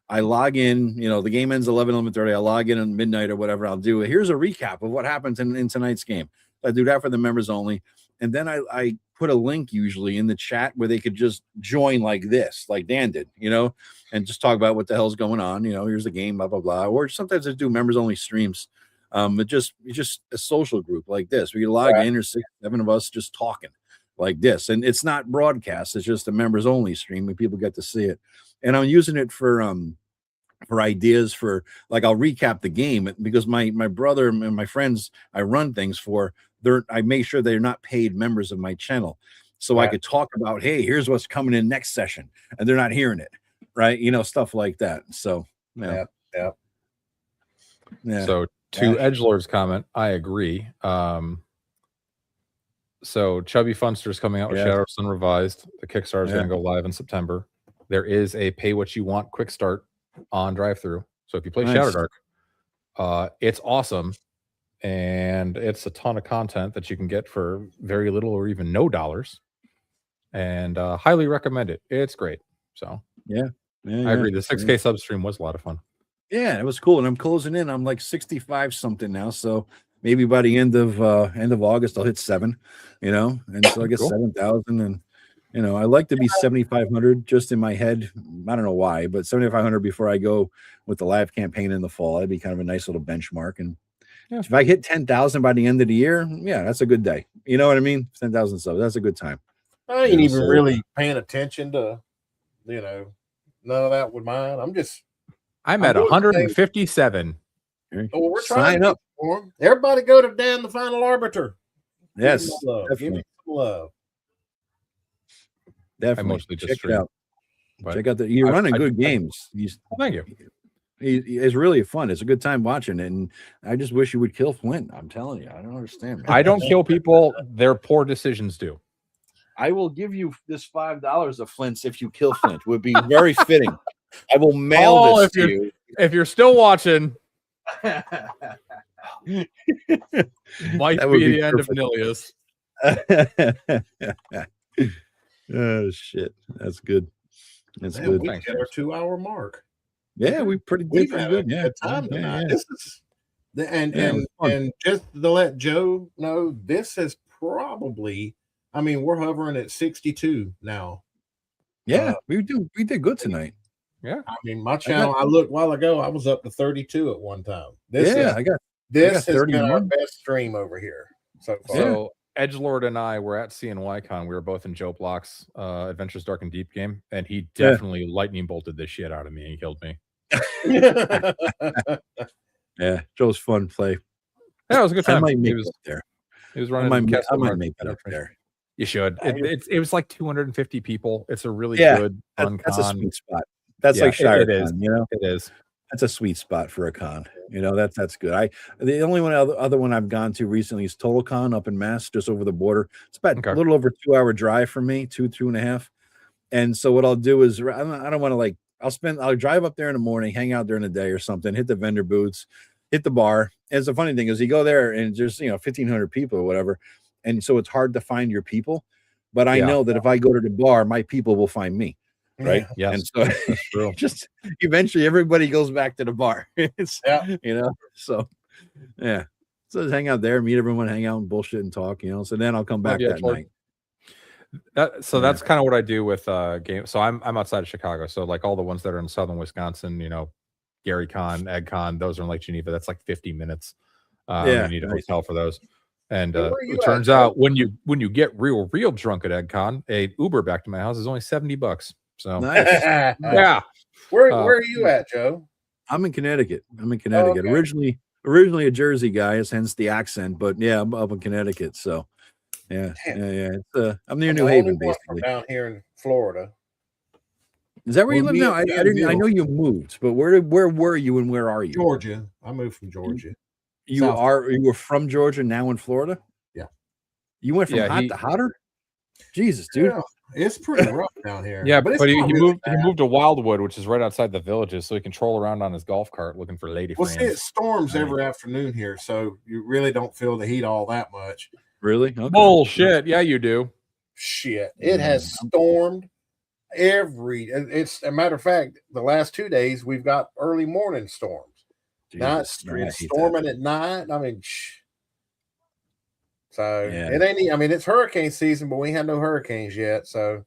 I log in, the game ends 11:30. I log in at midnight or whatever. I'll do it. Here's a recap of what happened in tonight's game. I do that for the members only. And then I put a link usually in the chat where they could just join like this, like Dan did, and just talk about what the hell's going on. Here's the game, blah, blah, blah. Or sometimes I do members only streams. It's just a social group like this. We can log in, there's 6, 7 of us just talking like this. And it's not broadcast. It's just a members only stream where people get to see it. And I'm using it for ideas for like I'll recap the game because my brother and my friends I run things for, I make sure they're not paid members of my channel. So I could talk about, hey, here's what's coming in next session, and they're not hearing it, right? Stuff like that. So yeah. So to Edgelord's comment, I agree. So Chubby Funster's coming out with Shadow Sun Revised. The Kickstarter is going to go live in September. There is a pay what you want quick start on drive-through. So if you play Shadow Dark, it's awesome. And it's a ton of content that you can get for very little or even no dollars. And highly recommend it. It's great. So I agree. The 6K substream was a lot of fun. Yeah, it was cool. And I'm closing in. I'm like 65 something now. So maybe by the end of August, I'll hit 7, and so I get 7,000. And I like to be 7,500 just in my head. I don't know why, but 7,500 before I go with the live campaign in the fall. That'd be kind of a nice little benchmark. And if I hit 10,000 by the end of the year, that's a good day. You know what I mean? 10,000 subs. That's a good time. I ain't even really paying attention to, none of that with mine. I'm at 157. Well, we're trying to up. Everybody go to Dan the Final Arbiter. Yes. Give me some love. Definitely. I mostly just check it out. Check out you're running good games. Thank you. It's really fun. It's a good time watching it, and I just wish you would kill Flint. I'm telling you, I don't understand. Man. I don't kill people. Their poor decisions do. I will give you this $5 of Flint's if you kill Flint. Would be very fitting. I will mail this to you. If you're still watching, might be the end of Nilius. Oh shit, that's good. That's good. We hit our 2-hour mark. Yeah, we pretty good. Yeah, time tonight. This is and just to let Joe know, this is probably. I mean, we're hovering at 62 now. Yeah, we did good tonight. Yeah, I mean, my channel. I looked a while ago. I was up to 32 at one time. This has been our best stream over here so far. So Edgelord and I were at CNYCon. We were both in Joe Block's Adventures Dark and Deep game, and he definitely lightning bolted the shit out of me. He killed me. Yeah, Joe's fun play. Yeah, it was a good time. I might make he was it there. He was running. I might make it up there. You should. It was like 250 people. It's a really Yeah, good fun that's a con. sweet spot. That's Yeah, like Shire it is. Con, you know? It is. That's a sweet spot for a con. You know, that's good. The only other one I've gone to recently is Total Con up in Mass, just over the border. It's about a little over 2-hour drive for me, 2.5. And so what I'll do is I don't want to like I'll drive up there in the morning, hang out during the day or something, hit the vendor booths, hit the bar. And the funny thing is you go there and there's 1,500 people or whatever. And so it's hard to find your people. But I know that if I go to the bar, my people will find me. Right. Yeah. And so That's true. just eventually everybody goes back to the bar. It's so yeah. So hang out there, meet everyone, hang out and bullshit and talk, So then I'll come back that night. That's kind of what I do with games. So I'm outside of Chicago. So like all the ones that are in southern Wisconsin, Gary Con, Egg Con, those are in Lake Geneva. That's like 50 minutes. You need a hotel for those. And it turns out when you get real drunk at Egg Con, a Uber back to my house is only $70. So nice. Yeah. Where are you at, Joe? I'm in Connecticut. Okay. Originally a Jersey guy, hence the accent, but yeah, I'm up in Connecticut. So yeah. It's, I'm near New Haven, basically. Down here in Florida. Is that where you live now? I know you moved, but where were you and where are you? Georgia. I moved from Georgia. You were from Georgia, now in Florida? Yeah. You went from hot to hotter? Jesus, dude. Yeah, it's pretty rough down here. Yeah, but he really moved to Wildwood, which is right outside the villages, so he can troll around on his golf cart looking for lady friends. See, it storms every afternoon here, so you really don't feel the heat all that much. Really? Okay. Bullshit. Yeah, you do. Shit. It has stormed it's a matter of fact, the last 2 days we've got early morning storms. Now it's storming at night. I mean, so it ain't. I mean, it's hurricane season, but we ain't had no hurricanes yet. So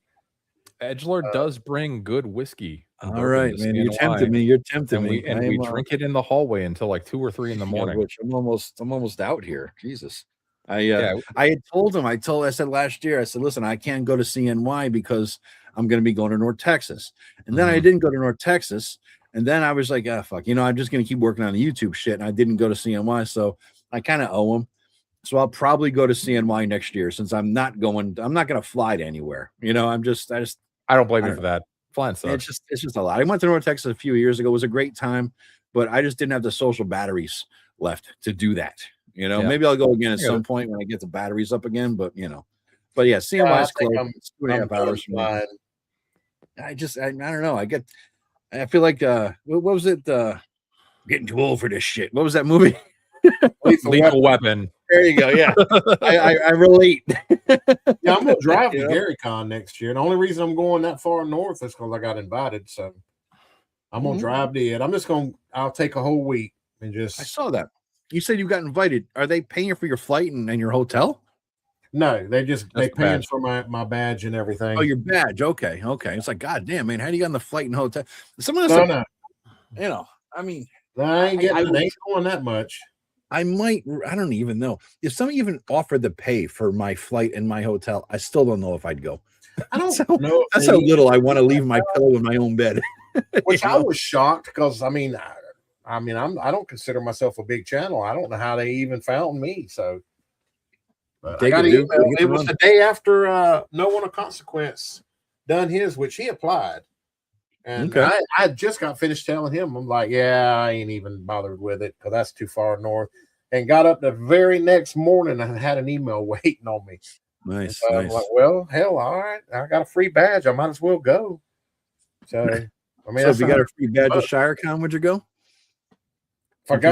Edgelord does bring good whiskey. All right, man. You're tempting me. You're tempting me. And we drink it in the hallway until like 2 or 3 in the morning. Which I'm almost out here. Jesus. I had told him. I said last year. I said, listen, I can't go to CNY because I'm going to be going to North Texas. And then I didn't go to North Texas. And then I was like, fuck, I'm just going to keep working on the YouTube shit. And I didn't go to CNY. So I kind of owe him. So I'll probably go to CNY next year since I'm not going to fly to anywhere. I don't blame you for that. Flying sucks. It's just a lot. I went to North Texas a few years ago. It was a great time, but I just didn't have the social batteries left to do that. Maybe I'll go again at some point when I get the batteries up again, but but yeah, CNY is close. It's 2.5 hours from me. I don't know. I feel like what was it? Getting too old for this shit. What was that movie? Lethal Weapon. There you go. Yeah, I relate. Yeah, I'm gonna drive to Gary Con next year. And the only reason I'm going that far north is because I got invited. So I'm gonna drive to it. I'll take a whole week and just. I saw that. You said you got invited. Are they paying for your flight and your hotel? No, they paying for my badge and everything. Oh, your badge. Okay. It's like, God damn, man, how do you get on the flight and hotel? No. I mean, I ain't going that much. I don't even know. If someone even offered to pay for my flight and my hotel, I still don't know if I'd go. I don't know. That's how little I want to leave my pillow in my own bed. Which I was shocked because I don't consider myself a big channel. I don't know how they even found me. So I got an email. It was the day after No One of Consequence done his, which he applied. And I just got finished telling him, I'm like, yeah, I ain't even bothered with it because that's too far north. And got up the very next morning and had an email waiting on me. Nice. So I'm like, well, hell, all right. I got a free badge. I might as well go. So, so if you got a free badge at ShireCon, would you go? If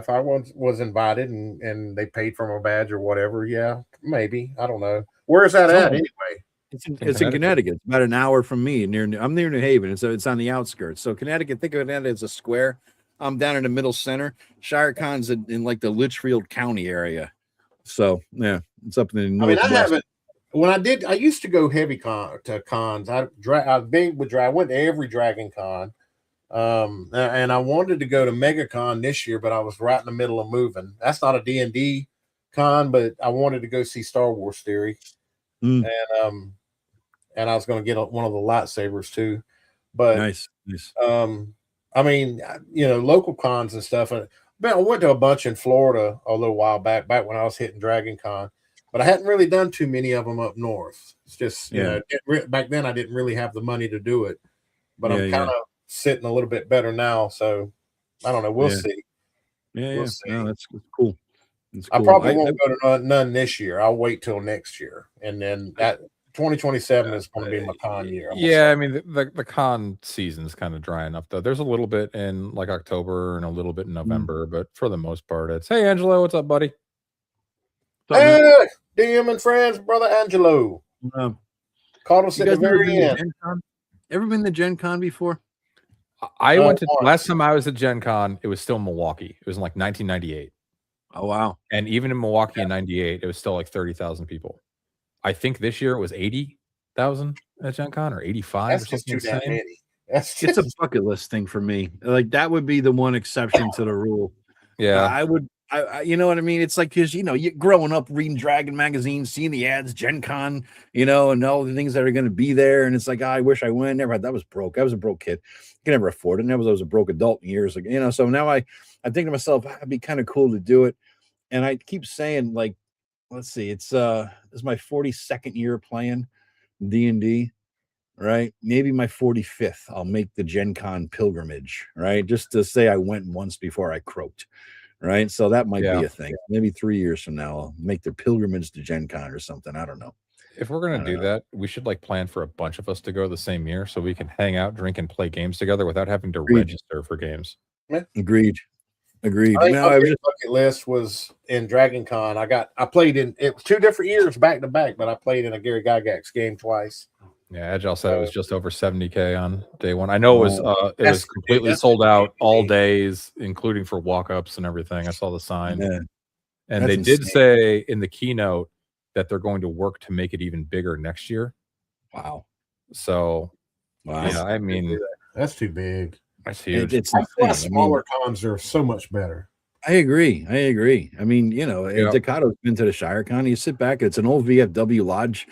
I was invited and they paid for my badge or whatever, yeah, maybe. I don't know. Where's that at anyway? It's in Connecticut. It's about an hour from me. I'm near New Haven, and so it's on the outskirts. So Connecticut, think of Connecticut as a square. I'm down in the middle center. ShireCon's in like the Litchfield County area. So yeah, it's up in the northwest. I used to go heavy to cons. I went to every Dragon Con. And I wanted to go to MegaCon this year, but I was right in the middle of moving. That's not a D&D con, but I wanted to go see Star Wars Theory. And I was going to get one of the lightsabers too. But nice. Local cons and stuff. I went to a bunch in Florida a little while back when I was hitting Dragon Con. but I hadn't really done too many of them up north. It's just, you Yeah. know, back then I didn't really have the money to do it, but Yeah, I'm kind of sitting a little bit better now. So I don't know. We'll see. Yeah, We'll yeah. see. No, that's cool. It's I cool. probably won't go to none this year. I'll wait till next year, and then that 2027 is going to be my con year. Yeah, I mean the con season's kind of drying up though. There's a little bit in like October and a little bit in November, but for the most part, it's hey Angelo, what's up, buddy? Hey, DM and friends, brother Angelo. Caught us You at the guys ever very been to end. Gen Con? Ever been to Gen Con before? I went to once. last time I was at Gen Con, it was still Milwaukee. It was in like 1998. Oh wow. And even in Milwaukee in 98, it was still like 30,000 people. I think this year it was 80,000 at Gen Con or 85 That's or just something too damn insane. many. That's It's a bucket list thing for me. Like that would be the one exception to the rule. Yeah. I would. You know what I mean? It's like because you know, you growing up reading Dragon magazine, seeing the ads, Gen Con, you know, and all the things that are going to be there, and it's like, I wish I went. Never had. That was broke. I was a broke kid. Could never afford it. I was a broke adult years ago, you know. So now I think to myself, it'd be kind of cool to do it. And I keep saying, like, let's see, it's my 42nd year playing D&D. Right, maybe my 45th. I'll make the Gen Con pilgrimage. Right, just to say I went once before I croaked. Right, so that might be a thing. Maybe 3 years from now, I'll make the pilgrimage to Gen Con or something. I don't know. If we're gonna do that, we should like plan for a bunch of us to go the same year so we can hang out, drink, and play games together without having to register for games. Agreed. I think No, my big bucket list was in Dragon Con. I played in it was 2 different years back to back, but I played in a Gary Gygax game twice. Yeah, Agile said it was just over 70K on day one. I know it was completely sold out all days, including for walk-ups and everything. I saw the sign. Yeah. And That's they did insane. say in the keynote that they're going to work to make it even bigger next year. Wow. So, Wow. yeah, I mean, That's too big. that's huge. It's I feel like insane. I mean, smaller cons are so much better. I agree. I mean, you know, Yeah. Decato's been to the Shire Con. You sit back, it's an old VFW lodge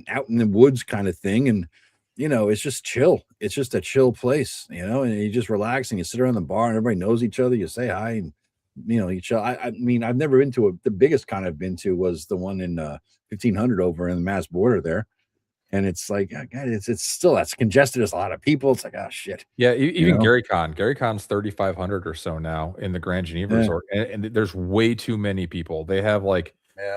out in the woods kind of thing. And, you know, it's just chill. It's just a chill place, you know, and you just relax and you sit around the bar and everybody knows each other. You say hi and, you know, you chill. I mean, I've never been to the biggest con I've been to was the one in 1500 over in the Mass border there. And it's like, God, it's still, that's congested. There's a lot of people. It's like, oh shit. Yeah, even know? Gary Con's 3,500 or so now in the Grand Geneva Yeah. Resort, and there's way too many people. They have like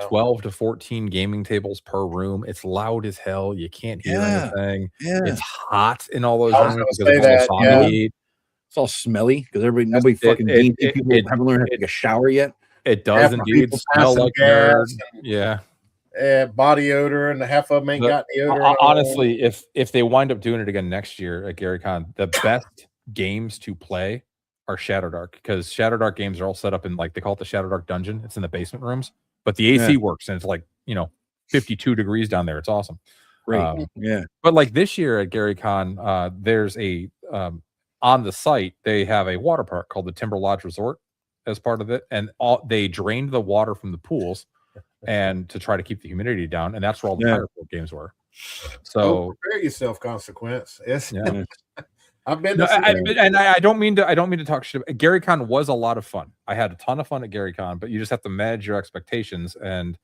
12 to 14 gaming tables per room. It's loud as hell. You can't hear anything. Yeah. It's hot in all those I was rooms gonna because say of all the that, sauna yeah. heat. It's all smelly because nobody fucking it- people it- haven't learned how to take a shower yet. It does Half the indeed people smell passing like gas nerd. Yeah. Body odor, and half of them ain't got the odor. Honestly, if they wind up doing it again next year at Gary Con, the best games to play are Shadow Dark because Shadow Dark games are all set up in like they call it the Shadow Dark dungeon. It's in the basement rooms, but the AC works and it's like 52 degrees down there. It's awesome. Great. Yeah. But like this year at Gary Con, there's a on the site they have a water park called the Timber Lodge Resort as part of it, and they drained the water from the pools and to try to keep the humidity down, and that's where all the Pirate Fort games were. So prepare yourself, consequence. Yes. Yeah. I've been No, to I don't mean to talk shit. Gary Con was a lot of fun. I had a ton of fun at Gary Con, but you just have to manage your expectations. And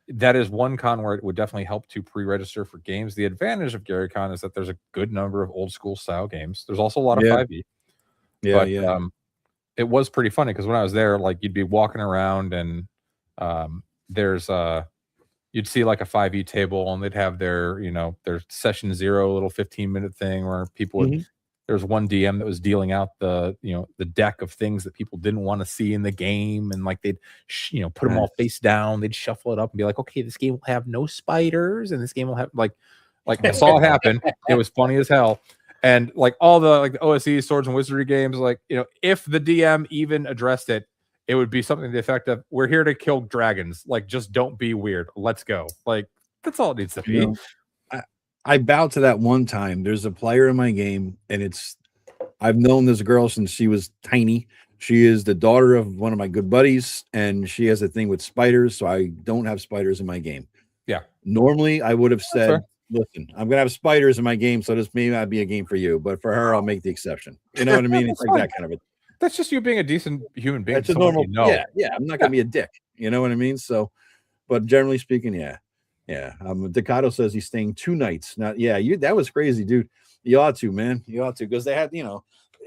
that is one con where it would definitely help to pre-register for games. The advantage of Gary Con is that there's a good number of old school style games. There's also a lot of 5e. It was pretty funny because when I was there, like you'd be walking around and there's you'd see like a 5e table and they'd have their their session 0 little 15-minute thing where people would there's one DM that was dealing out the the deck of things that people didn't want to see in the game, and like they'd put them all face down, they'd shuffle it up and be like, okay, this game will have no spiders and this game will have like I saw it happen. It was funny as hell. And like all the like the OSE swords and wizardry games, like if the DM even addressed it, it would be something to the effect of, we're here to kill dragons. Like, just don't be weird. Let's go. Like, that's all it needs to be. I bowed to that one time. There's a player in my game, and I've known this girl since she was tiny. She is the daughter of one of my good buddies, and she has a thing with spiders, so I don't have spiders in my game. Yeah. Normally, I would have said, fair. listen, I'm going to have spiders in my game, so this may not be a game for you, but for her, I'll make the exception. You know what I mean? It's like that kind of a That's just you being a decent human being. That's a someone normal. you know. Yeah. I'm not gonna be a dick. You know what I mean? So, but generally speaking, yeah. Decado says he's staying 2 nights. Now, that was crazy, dude. You ought to, man. You ought to, because they had,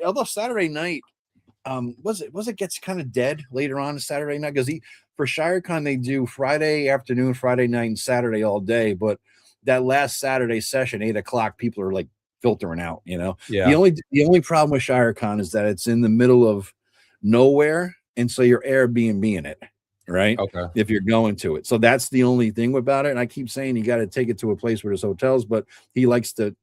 although Saturday night, was it gets kind of dead later on Saturday night, because for ShireCon they do Friday afternoon, Friday night, and Saturday all day, but that last Saturday session, 8:00, people are like filtering out. Yeah. The only problem with ShireCon is that it's in the middle of nowhere, and so you're Airbnb in it, right? Okay. If you're going to it, so that's the only thing about it. And I keep saying you got to take it to a place where there's hotels, but he likes the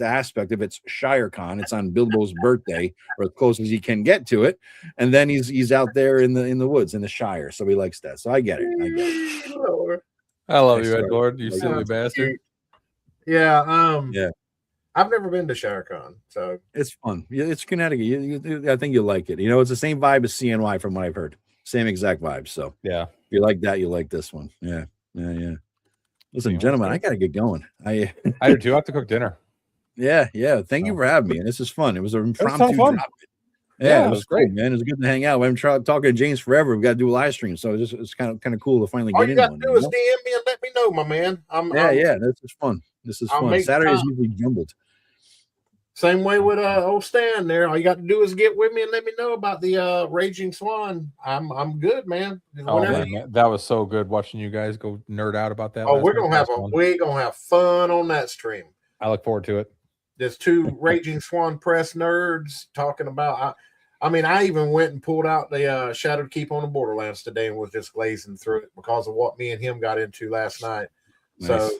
aspect of it's ShireCon. It's on Bilbo's birthday, or as close as he can get to it, and then he's out there in the woods in the Shire, so he likes that. So I get it. I love you, Edward. You silly bastard. Yeah. Yeah. I've never been to ShireCon, so It's fun. Yeah, it's Connecticut. I think you'll like it. It's the same vibe as CNY from what I've heard. Same exact vibe. So yeah, if you like that, you like this one. Yeah. Listen, gentlemen, I gotta get going. I do too. I have to cook dinner. Yeah. Thank you for having me. And this is fun. It was an impromptu fun. drop. Yeah, it was great, man. It was good to hang out. I've been talking to James forever. We've got to do a live stream, so it's kind of cool to finally all get you in got one. to do is DM me and let me know, my man. This is fun. Saturday is usually jumbled. Same way with old Stan there. All you got to do is get with me and let me know about the Raging Swan. I'm good, man. Oh man, that was so good watching you guys go nerd out about that. Oh, we're gonna have fun on that stream. I look forward to it. There's 2 Raging Swan press nerds talking about. I even went and pulled out the Shadowed Keep on the Borderlands today and was just glazing through it because of what me and him got into last night. Nice. So.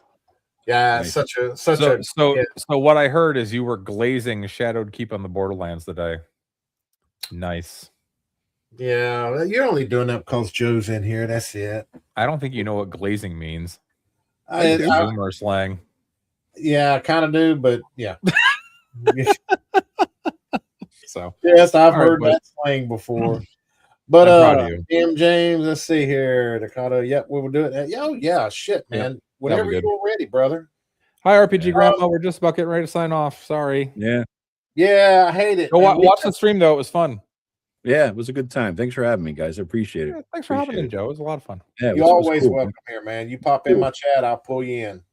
Yeah, Nice. So what I heard is you were glazing Shadowed Keep on the Borderlands today. Nice. Yeah, you're only doing that because Joe's in here. That's it. I don't think you know what glazing means. Boomer slang. Yeah, I kind of do, but yeah. So yes, I've heard that slang before. But M. James, let's see here. Dakota, yep, we will do it. Yeah, shit, man. Yep. Whenever you're ready, brother. Hi, RPG Grandma. We're just about getting ready to sign off. Sorry. Yeah, I hate it. Go watch the stream though. It was fun. Yeah, it was a good time. Thanks for having me, guys. I appreciate it. Thanks for having me, Joe. It was a lot of fun. Yeah, you're always welcome here, man. You pop in my chat, I'll pull you in.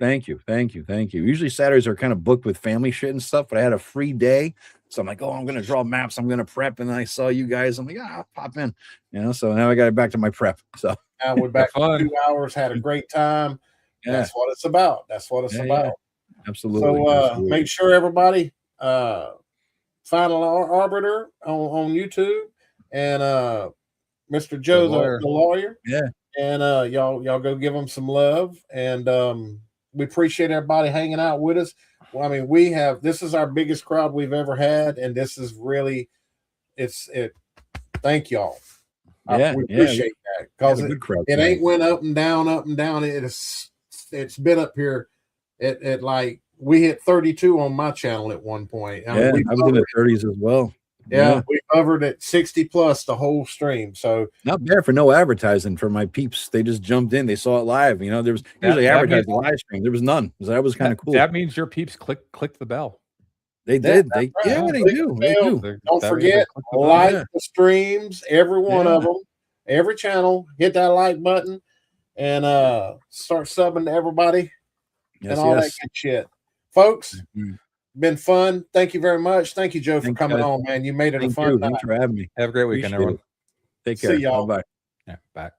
Thank you. Usually Saturdays are kind of booked with family shit and stuff, but I had a free day. So I'm like, I'm going to draw maps. I'm going to prep. And then I saw you guys. I'm like, I'll pop in, so now I got it back to my prep. So now we're back for 2 hours, had a great time. Yeah. That's what it's about. Yeah. Absolutely. So make sure everybody Final Arbiter on YouTube and Mr. Joe the lawyer. Yeah. And y'all go give them some love. And we appreciate everybody hanging out with us. Well, this is our biggest crowd we've ever had, and this is really thank y'all. We appreciate that because it ain't went up and down. It's been up here at like we hit 32 on my channel at one point. I was in the 30s as well. Yeah, we covered at 60 plus the whole stream. So not bad for no advertising for my peeps. They just jumped in. They saw it live. There was usually advertising live stream. There was none. So that was kind of cool. That means your peeps clicked the bell. They did. They do. They do. Don't forget, like the streams, every one of them, every channel. Hit that like button and start subbing to everybody and all that good shit. Folks, been fun. Thank you very much. Thank you, Joe, for coming on, man. You made it a fun time. Thanks for having me. Have a great weekend, everyone. Take care. See y'all. Bye. Yeah, bye.